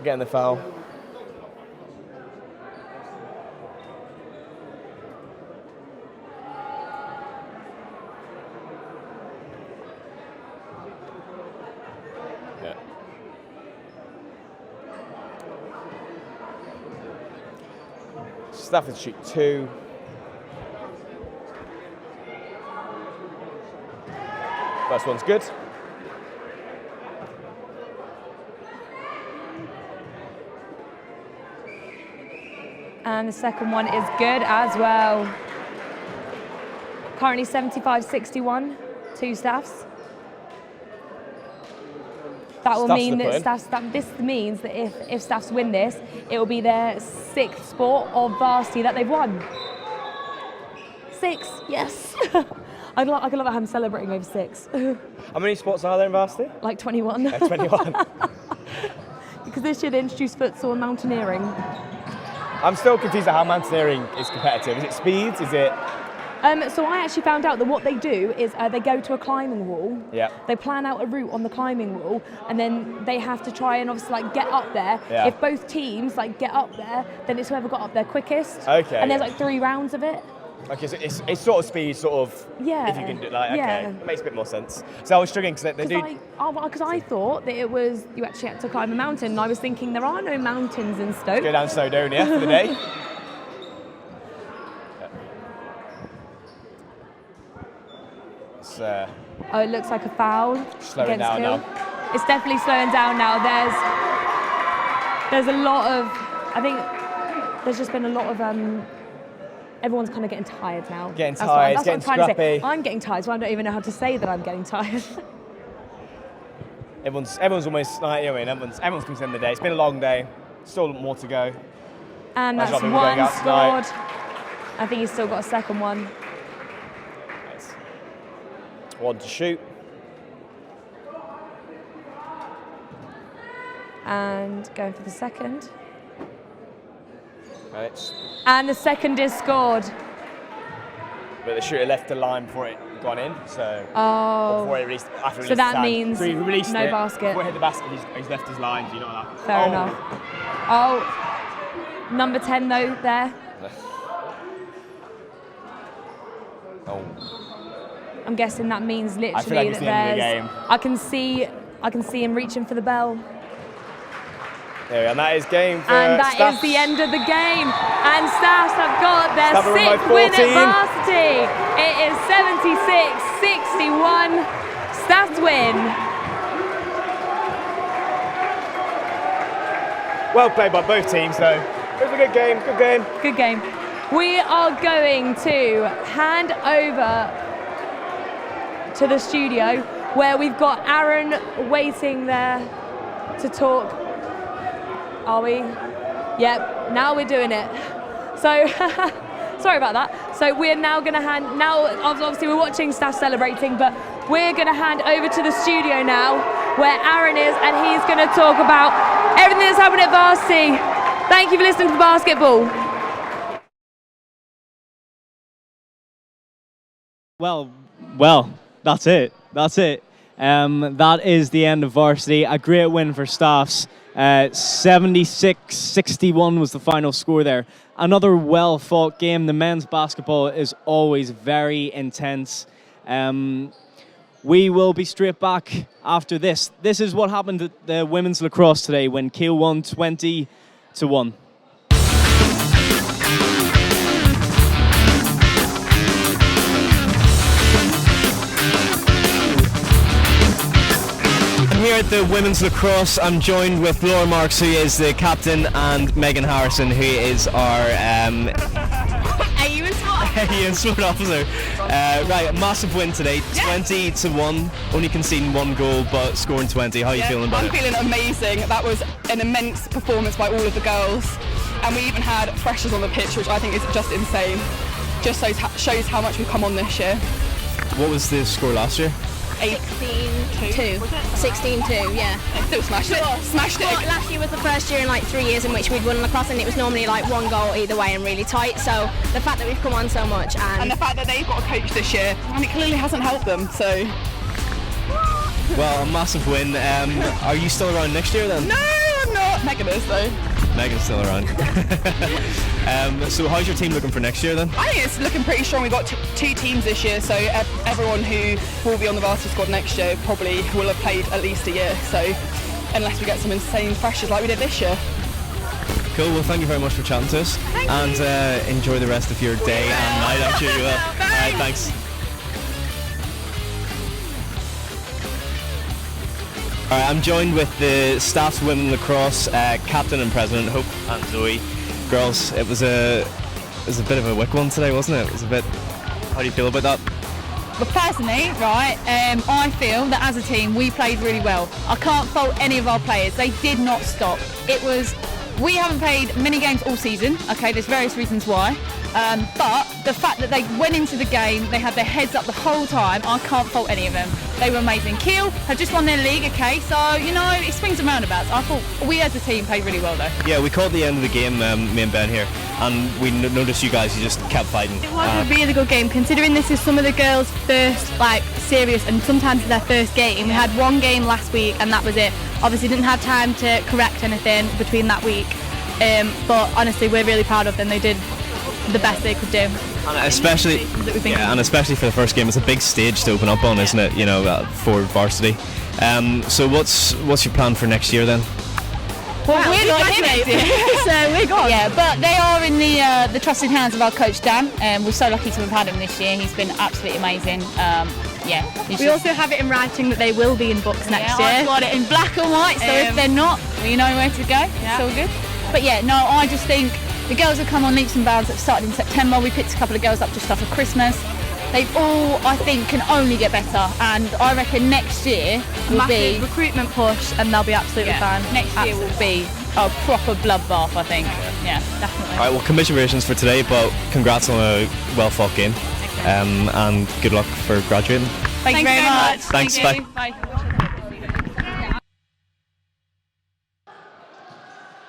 Getting the foul. Yeah. Stafford shoot 2. First one's good. And the second one is good as well. Currently 75-61, 2 Staffs. That will mean that this means that if Staffs win this, it will be their 6th sport of Varsity that they've won. 6, yes. I can love how I'm celebrating over 6. How many sports are there in Varsity? Like 21. 21. Because this year they introduced futsal and mountaineering. I'm still confused at how mountaineering is competitive. Is it speeds? Is it? So I actually found out that what they do is they go to a climbing wall. Yeah. They plan out a route on the climbing wall, and then they have to try and obviously like get up there. Yeah. If both teams like get up there, then it's whoever got up there quickest. Okay. And there's like 3 rounds of it. Okay, so it's sort of speed, sort of. Yeah. If you can do like, okay, Yeah. it makes a bit more sense. So I was struggling because they do. Because I thought that it was you actually had to climb a mountain, and I was thinking there are no mountains in Stoke. Go down Snowdonia for the day. Oh, it looks like a foul. Slowing against down Hill. now. It's definitely slowing down now. There's a lot of, I think there's just been a lot of, everyone's kind of getting tired now. Getting tired, That's what I'm getting trying to say. scrappy. I'm getting tired, so I don't even know how to say that I'm getting tired. Everyone's almost like, you know, what I mean, everyone's come to the end of the day. It's been a long day. Still more to go. And Nice that's job, people going one out tonight. scored. I think he's still got a second one. Nice. One to shoot. And going for the second. Right. And the second is scored. But the shooter left the line before it gone in, so Oh. before it released, after it So released that the time. means So he released no it, basket. Before it hit the basket, he's left his line. Do you know that? Fair enough. Oh, number 10 though there. Oh. I'm guessing that means literally I feel like it's that the end of the there's. game. I can see him reaching for the bell. There we go, and that is game for And that Staff. is the end of the game. And Staffs have got their Staff are in by 6th win at 14. Varsity. It is 76-61. Staffs win. Well played by both teams, though. It was a good game. Good game. Good game. We are going to hand over to the studio where we've got Aaron waiting there to talk. Are we? Yep, now we're doing it. So, sorry about that. So we're now going to obviously we're watching Staff celebrating, but we're going to hand over to the studio now where Aaron is, and he's going to talk about everything that's happened at Varsity. Thank you for listening to the basketball. Well, that's it. That is the end of Varsity. A great win for Staffs. 76-61 was the final score there. Another well-fought game. The men's basketball is always very intense. We will be straight back after this. This is what happened at the women's lacrosse today when Kiel won 20-1. Here at the women's lacrosse, I'm joined with Laura Marks, who is the captain, and Megan Harrison, who is our sport officer. Right, a massive win today, 20-1, only conceding 1 goal but scoring 20. How are you feeling about it? I'm feeling amazing. That was an immense performance by all of the girls, and we even had freshers on the pitch, which I think is just insane. Just shows how much we've come on this year. What was the score last year? 16-2. 16-2, yeah. Still smashed it. Smashed it. But last year was the first year in like 3 years in which we'd won lacrosse, and it was normally like 1 goal either way and really tight. So the fact that we've come on so much and the fact that they've got a coach this year, and it clearly hasn't helped them. So. Well, a massive win. Are you still around next year then? No, I'm not. Megan is though. Megan's still around. So how's your team looking for next year then? I think it's looking pretty strong. We've got 2 teams this year, so everyone who will be on the varsity squad next year probably will have played at least a year. So unless we get some insane freshers like we did this year. Cool, well thank you very much for chatting to us. And enjoy the rest of your day and night actually. Alright, thanks. Alright, I'm joined with the Staff's Women Lacrosse captain and president, Hope and Zoe. Girls, it was a bit of a wick one today, wasn't it? It was a bit. How do you feel about that? But personally, right, I feel that as a team we played really well. I can't fault any of our players. They did not stop. We haven't played many games all season. Okay, there's various reasons why. But the fact that they went into the game, they had their heads up the whole time, I can't fault any of them. They were amazing. Kiel have just won their league, okay, so, you know, it swings and roundabouts. I thought we as a team played really well though. Yeah, we caught the end of the game, me and Ben here, and we noticed you guys, you just kept fighting. It was a really good game, considering this is some of the girls' first, serious, and sometimes their first game. We had one game last week and that was it. Obviously didn't have time to correct anything between that week, but honestly we're really proud of them. They did the best they could do. And especially for the first game, it's a big stage to open up on, isn't it? You know, for Varsity. So what's your plan for next year then? Well, we're not here next year, so we're gone. Yeah, but they are in the trusted hands of our coach Dan. We're so lucky to have had him this year. He's been absolutely amazing. We also have it in writing that they will be in books next year. I've got it in black and white, so if they're not, we know where to go. It's all good. But yeah, no, I just think the girls have come on leaps and bounds that started in September. We picked a couple of girls up just after Christmas. They've all, I think, can only get better, and I reckon next year will be recruitment push, and they'll be absolutely fine. Next year will be a proper bloodbath, I think. Yeah, definitely. All right, well, commiserations for today, but congrats on a well-fought game, and good luck for graduating. Thank you very much. Thanks, bye.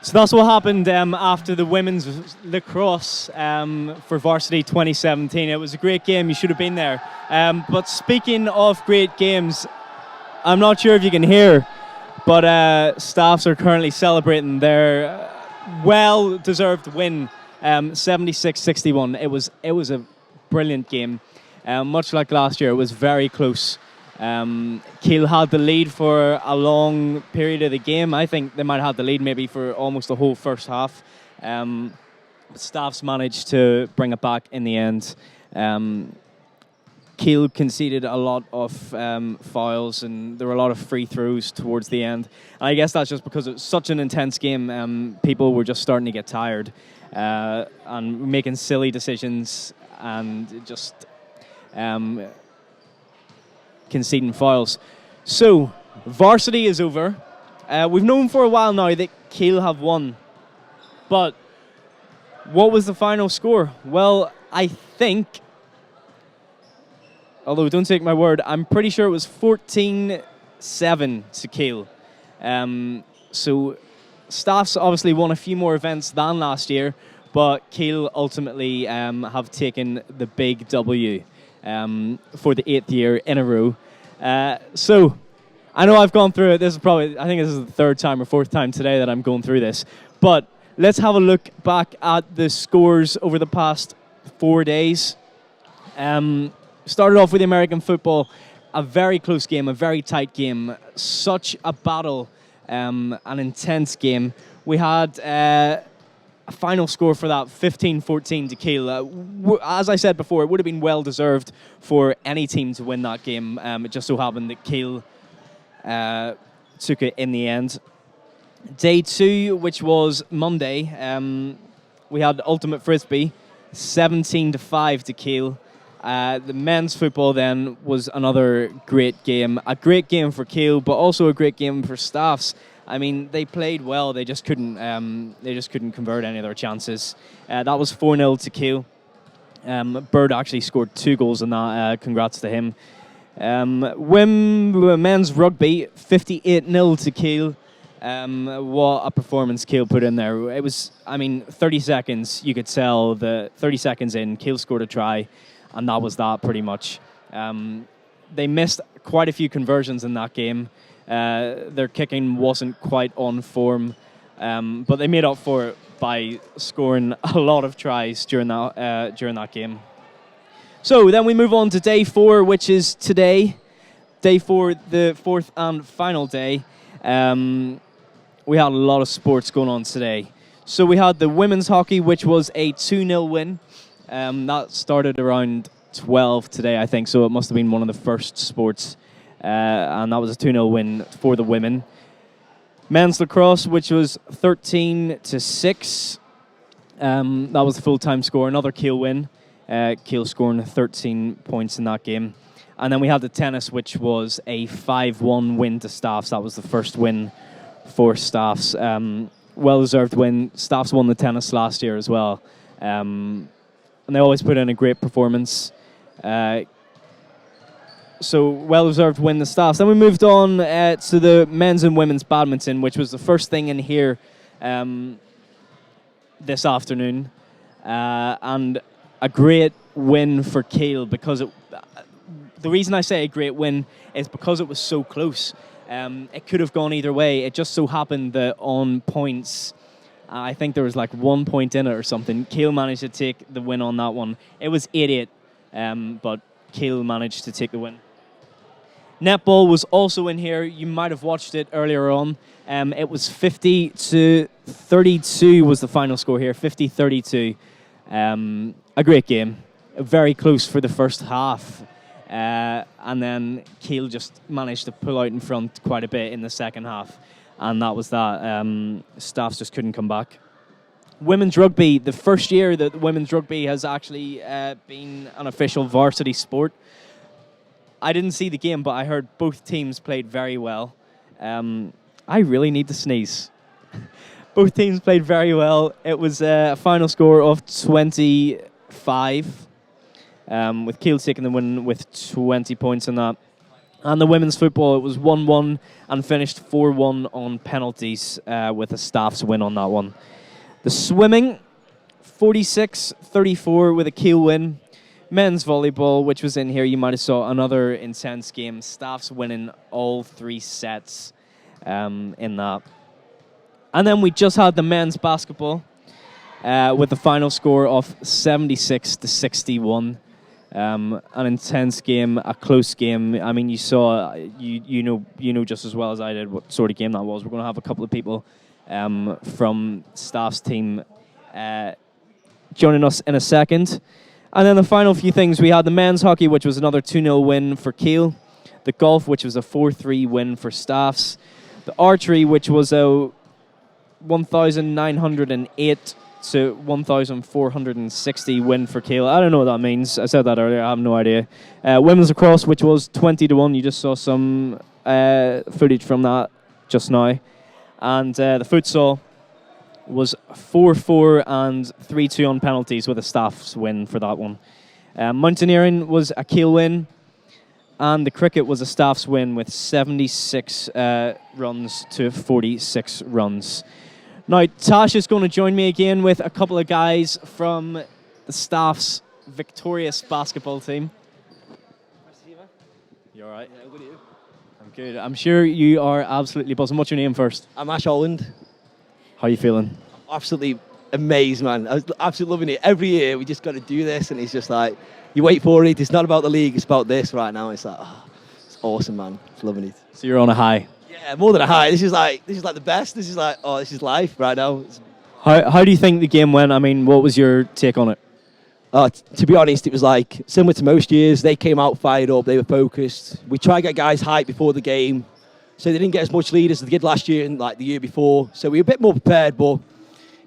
So that's what happened after the women's lacrosse for Varsity 2017. It was a great game. You should have been there. But speaking of great games, I'm not sure if you can hear, but staffs are currently celebrating their well-deserved win, 76-61. It was a brilliant game. Much like last year, it was very close. Kiel had the lead for a long period of the game. I think they might have had the lead maybe for almost the whole first half. Staffs managed to bring it back in the end. Kiel conceded a lot of fouls, and there were a lot of free throws towards the end. And I guess that's just because it was such an intense game. People were just starting to get tired and making silly decisions and just conceding fouls. So, Varsity is over. We've known for a while now that Kiel have won. But what was the final score? Well, I think, although don't take my word, I'm pretty sure it was 14-7 to Kiel. So, Staffs obviously won a few more events than last year, but Kiel ultimately have taken the big W for the 8th year in a row. So, I know I've gone through it. I think this is the 3rd time or 4th time today that I'm going through this. But let's have a look back at the scores over the past 4 days. Started off with American football, a very close game, a very tight game, such a battle, an intense game. We had a final score for that, 15-14 to Kiel. As I said before, it would have been well-deserved for any team to win that game. It just so happened that Kiel took it in the end. Day 2, which was Monday, we had Ultimate Frisbee, 17-5 to Kiel. The men's football then was another great game. A great game for Kiel, but also a great game for Staffs. I mean, they played well. They just couldn't convert any of their chances. That was 4-0 to Kiel. Bird actually scored 2 goals in that. Congrats to him. Men's rugby, 58-0 to Kiel. What a performance Kiel put in there. It was, 30 seconds, you could tell. 30 seconds in, Kiel scored a try, and that was that pretty much. They missed quite a few conversions in that game. Their kicking wasn't quite on form, but they made up for it by scoring a lot of tries during that game. So then we move on to day 4, which is today. Day 4, the 4th and final day. We had a lot of sports going on today. So we had the women's hockey, which was a 2-0 win. That started around 12 today, I think, so it must have been one of the first sports. And that was a 2-0 win for the women. Men's lacrosse, which was 13-6. That was the full-time score. Another Kiel win. Kiel scoring 13 points in that game. And then we had the tennis, which was a 5-1 win to Staffs. That was the first win for Staffs. Well-deserved win. Staffs won the tennis last year as well. and they always put in a great performance. So well-deserved win, the Staffs. Then we moved on to the men's and women's badminton, which was the first thing in here this afternoon. And a great win for Kiel, because the reason I say a great win is because it was so close. It could have gone either way. It just so happened that on points, I think there was like 1 point in it or something. Kiel managed to take the win on that one. It was 8-8, but Kiel managed to take the win. Netball was also in here. You might have watched it earlier on. It was 50-32 was the final score here, 50-32. A great game. Very close for the first half. And then Kiel just managed to pull out in front quite a bit in the second half. And that was that. Staffs just couldn't come back. Women's rugby, the first year that women's rugby has actually been an official varsity sport. I didn't see the game, but I heard both teams played very well. I really need to sneeze. Both teams played very well. It was a final score of 25, with Kiel taking the win with 20 points in that. And the women's football, it was 1-1 and finished 4-1 on penalties, with a Staffs win on that one. The swimming, 46-34 with a Kiel win. Men's volleyball, which was in here, you might have saw another intense game. Staffs winning all 3 sets in that. And then we just had the men's basketball with the final score of 76-61. An intense game, a close game. I mean, you saw, you know just as well as I did what sort of game that was. We're going to have a couple of people from Staff's team joining us in a second. And then the final few things, we had the men's hockey, which was another 2-0 win for Kiel. The golf, which was a 4-3 win for Staffs. The archery, which was a 1,908 to 1,460 win for Kiel. I don't know what that means. I said that earlier. I have no idea. Women's lacrosse, which was 20-1. You just saw some footage from that just now. And the futsal was 4-4 and 3-2 on penalties with a Staffs win for that one. Mountaineering was a Kiel win, and the cricket was a Staffs win with 76 runs to 46 runs. Now, Tash is going to join me again with a couple of guys from the Staffs victorious basketball team. You all right? Yeah, good. You? I'm good. I'm sure you are absolutely buzzing. What's your name first? I'm Ash Holland. How are you feeling? Absolutely amazed, man. I was absolutely loving it. Every year we just got to do this, and it's just like, you wait for it. It's not about the league, it's about this right now. It's like, oh, it's awesome, man. It's loving it. So you're on a high? Yeah, more than a high. This is like the best. This is like, oh, this is life right now. How do you think the game went? I mean, what was your take on it? To be honest, it was like similar to most years. They came out fired up. They were focused. We tried to get guys hyped before the game, so they didn't get as much lead as they did last year and like the year before. So we were a bit more prepared, but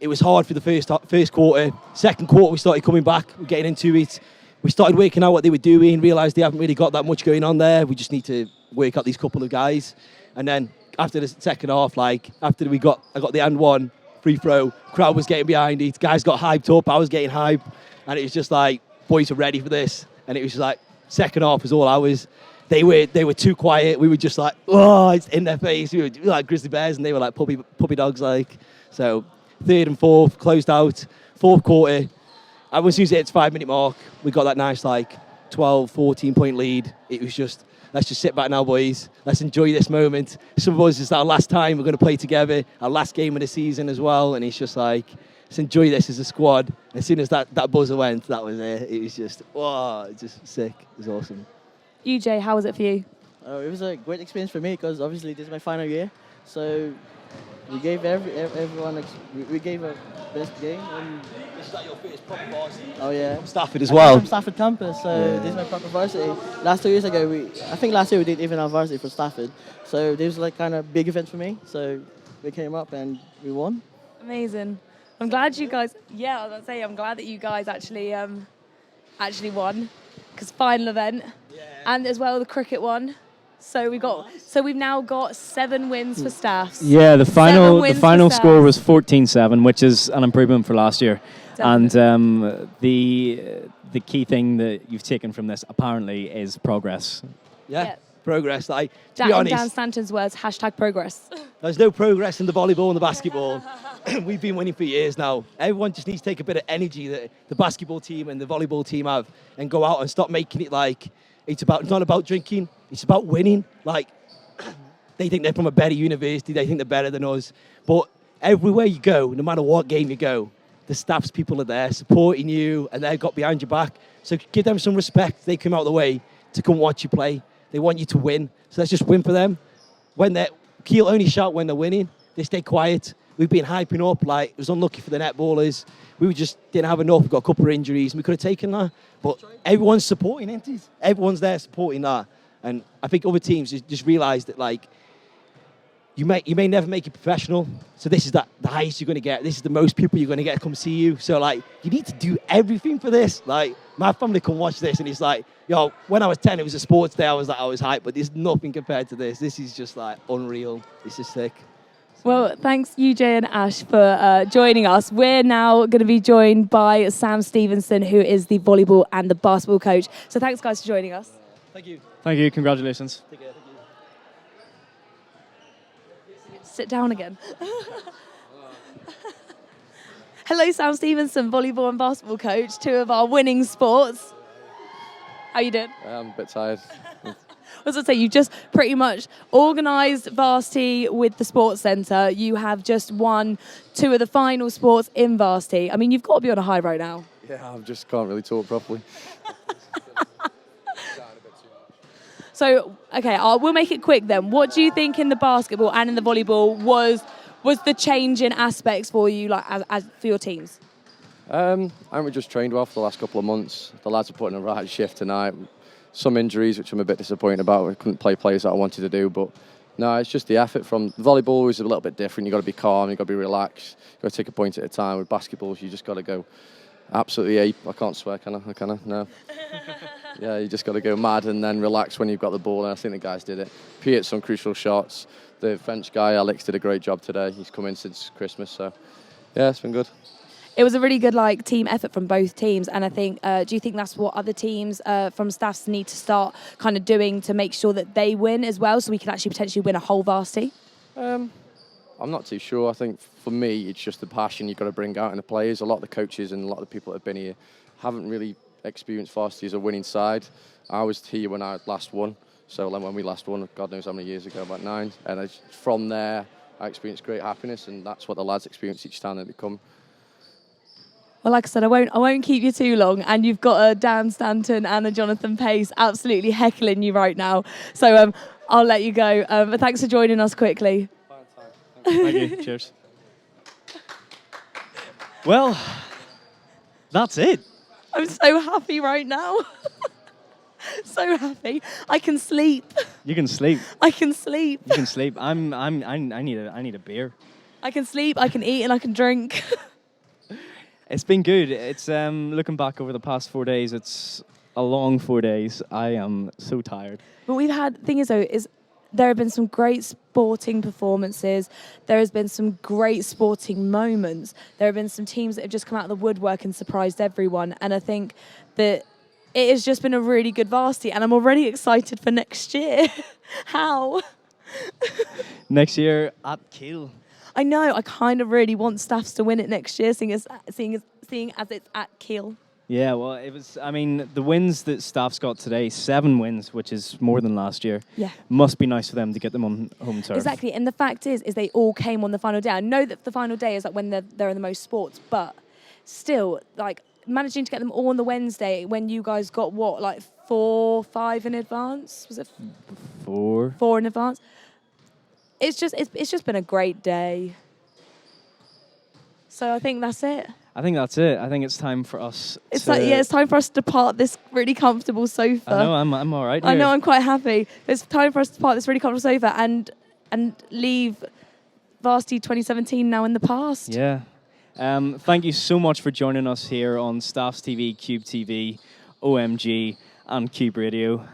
it was hard for the first quarter. Second quarter, we started coming back. We're getting into it. We started working out what they were doing, realised they haven't really got that much going on there. We just need to work out these couple of guys. And then after the second half, like after I got the and one free throw, crowd was getting behind it. Guys got hyped up. I was getting hyped. And it was just like, boys are ready for this. And it was just like, second half was all ours. They were too quiet. We were just like, oh, it's in their face. We were like grizzly bears, and they were like puppy dogs. Like, so third and fourth closed out. Fourth quarter, as soon as it hit its 5-minute mark, we got that nice like 12, 14 point lead. It was just, let's just sit back now, boys. Let's enjoy this moment. Some of us, it's our last time we're going to play together. Our last game of the season as well. And it's just like, let's enjoy this as a squad. As soon as that buzzer went, that was it. It was just, wow, just sick. It was awesome. UJ, how was it for you? It was a great experience for me because obviously this is my final year. So we gave everyone we gave a best game. And this is like your first proper varsity. Oh yeah, from Stafford as well. From Stafford campus. So this is my proper varsity. Last 2 years ago, I think last year we did even our varsity for Stafford. So this was like kind of big event for me. So we came up and we won. Amazing. I'm glad you guys. Yeah, I was gonna say I'm glad that you guys actually won, because final event, and as well the cricket one. So we've now got 7 wins for Staffs. Yeah, the final score was 14-7, which is an improvement for last year. And the key thing that you've taken from this apparently is progress. Yeah. Progress. Like, to Dan, be in honest, Dan Stanton's words, #progress. there's no progress in the volleyball and the basketball. We've been winning for years now. Everyone just needs to take a bit of energy that the basketball team and the volleyball team have and go out and stop making it like it's not about drinking, it's about winning. Like, they think they're from a better university, they think they're better than us. But everywhere you go, no matter what game you go, the staff's people are there supporting you and they've got behind your back. So give them some respect. They come out of the way to come watch you play. They want you to win. So let's just win for them. Kiel only shout when they're winning. They stay quiet. We've been hyping up. Like, it was unlucky for the netballers. We just didn't have enough. We've got a couple of injuries. We could have taken that. But everyone's supporting it. Everyone's there supporting that. And I think other teams just realise that, like, you may never make it professional. So this is the highest you're going to get. This is the most people you're going to get to come see you. So, like, you need to do everything for this. Like, my family can watch this and it's like, yo, when I was 10, it was a sports day. I was hyped, but there's nothing compared to this. This is just, like, unreal. This is sick. Well, thanks, UJ and Ash, for joining us. We're now going to be joined by Sam Stevenson, who is the volleyball and the basketball coach. So thanks, guys, for joining us. Thank you. Thank you. Congratulations. Take care. Thank you. Sit down again. Hello, Sam Stevenson, volleyball and basketball coach, two of our winning sports. How you doing? I'm a bit tired. As I say, you've just pretty much organised Varsity with the Sports Centre. You have just won 2 of the final sports in Varsity. I mean, you've got to be on a high right now. Yeah, I just can't really talk properly. So, okay, we'll make it quick then. What do you think in the basketball and in the volleyball was the change in aspects for you, like as for your teams? I think we just trained well for the last couple of months. The lads are putting a right shift tonight. Some injuries, which I'm a bit disappointed about. We couldn't play plays that I wanted to do, but no, it's just the effort. From volleyball is a little bit different. You've got to be calm, you've got to be relaxed, you've got to take a point at a time. With basketballs, you just got to go absolutely ape. I can't swear, can I? No. Yeah, you just got to go mad and then relax when you've got the ball, and I think the guys did it. P hit some crucial shots. The French guy, Alex, did a great job today. He's come in since Christmas, so yeah, it's been good. It was a really good team effort from both teams, and I think, do you think that's what other teams from staffs need to start kind of doing to make sure that they win as well, so we can actually potentially win a whole Varsity? I'm not too sure. I think for me, it's just the passion you've got to bring out in the players. A lot of the coaches and a lot of the people that have been here haven't really experienced Varsity as a winning side. I was here when I last won, so when we last won, God knows how many years ago, about 9. And from there, I experienced great happiness, and that's what the lads experience each time that they come. Well, like I said, I won't keep you too long, and you've got a Dan Stanton and a Jonathan Pace absolutely heckling you right now. So I'll let you go. But thanks for joining us quickly. Thank you. Cheers. Well, that's it. I'm so happy right now. So happy. I can sleep. You can sleep. I can sleep. You can sleep. I need a beer. I can sleep, I can eat, and I can drink. It's been good. It's looking back over the past 4 days, it's a long 4 days. I am so tired. But we've had, thing is though, there have been some great sporting performances. There has been some great sporting moments. There have been some teams that have just come out of the woodwork and surprised everyone. And I think that it has just been a really good Varsity, and I'm already excited for next year. How? Next year at Kiel. I know. I kind of really want staffs to win it next year, seeing as it's at Kiel. Yeah, well, it was. I mean, the wins that staff's got today, 7 wins, which is more than last year. Yeah, must be nice for them to get them on home turf. Exactly, and the fact is they all came on the final day. I know that the final day is like when they're in the most sports, but still, like managing to get them all on the Wednesday when you guys got what, like 4, 5 in advance? Was it 4? 4 in advance. It's just been a great day. So I think that's it. I think that's it. I think it's time for us. It's time for us to depart this really comfortable sofa. I know I'm all right. I know I'm quite happy. It's time for us to depart this really comfortable sofa and leave Varsity 2017 now in the past. Yeah. Thank you so much for joining us here on Staffs TV, Cube TV, OMG, and Cube Radio.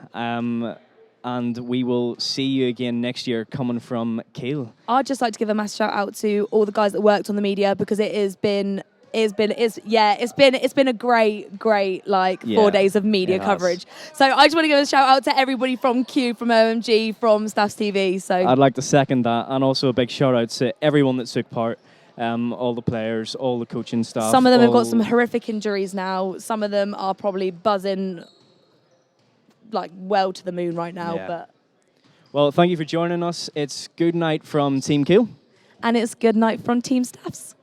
And we will see you again next year coming from Kiel. I'd just like to give a massive shout out to all the guys that worked on the media, because it has been It's been a great like 4 days of media coverage. So I just want to give a shout out to everybody from Q, from OMG, from Staffs TV. So I'd like to second that, and also a big shout out to everyone that took part, all the players, all the coaching staff. some of them have got some horrific injuries now. Some of them are probably buzzing like well to the moon right now. Yeah. But Well, thank you for joining us. It's good night from Team Q. and it's good night from Team Staffs.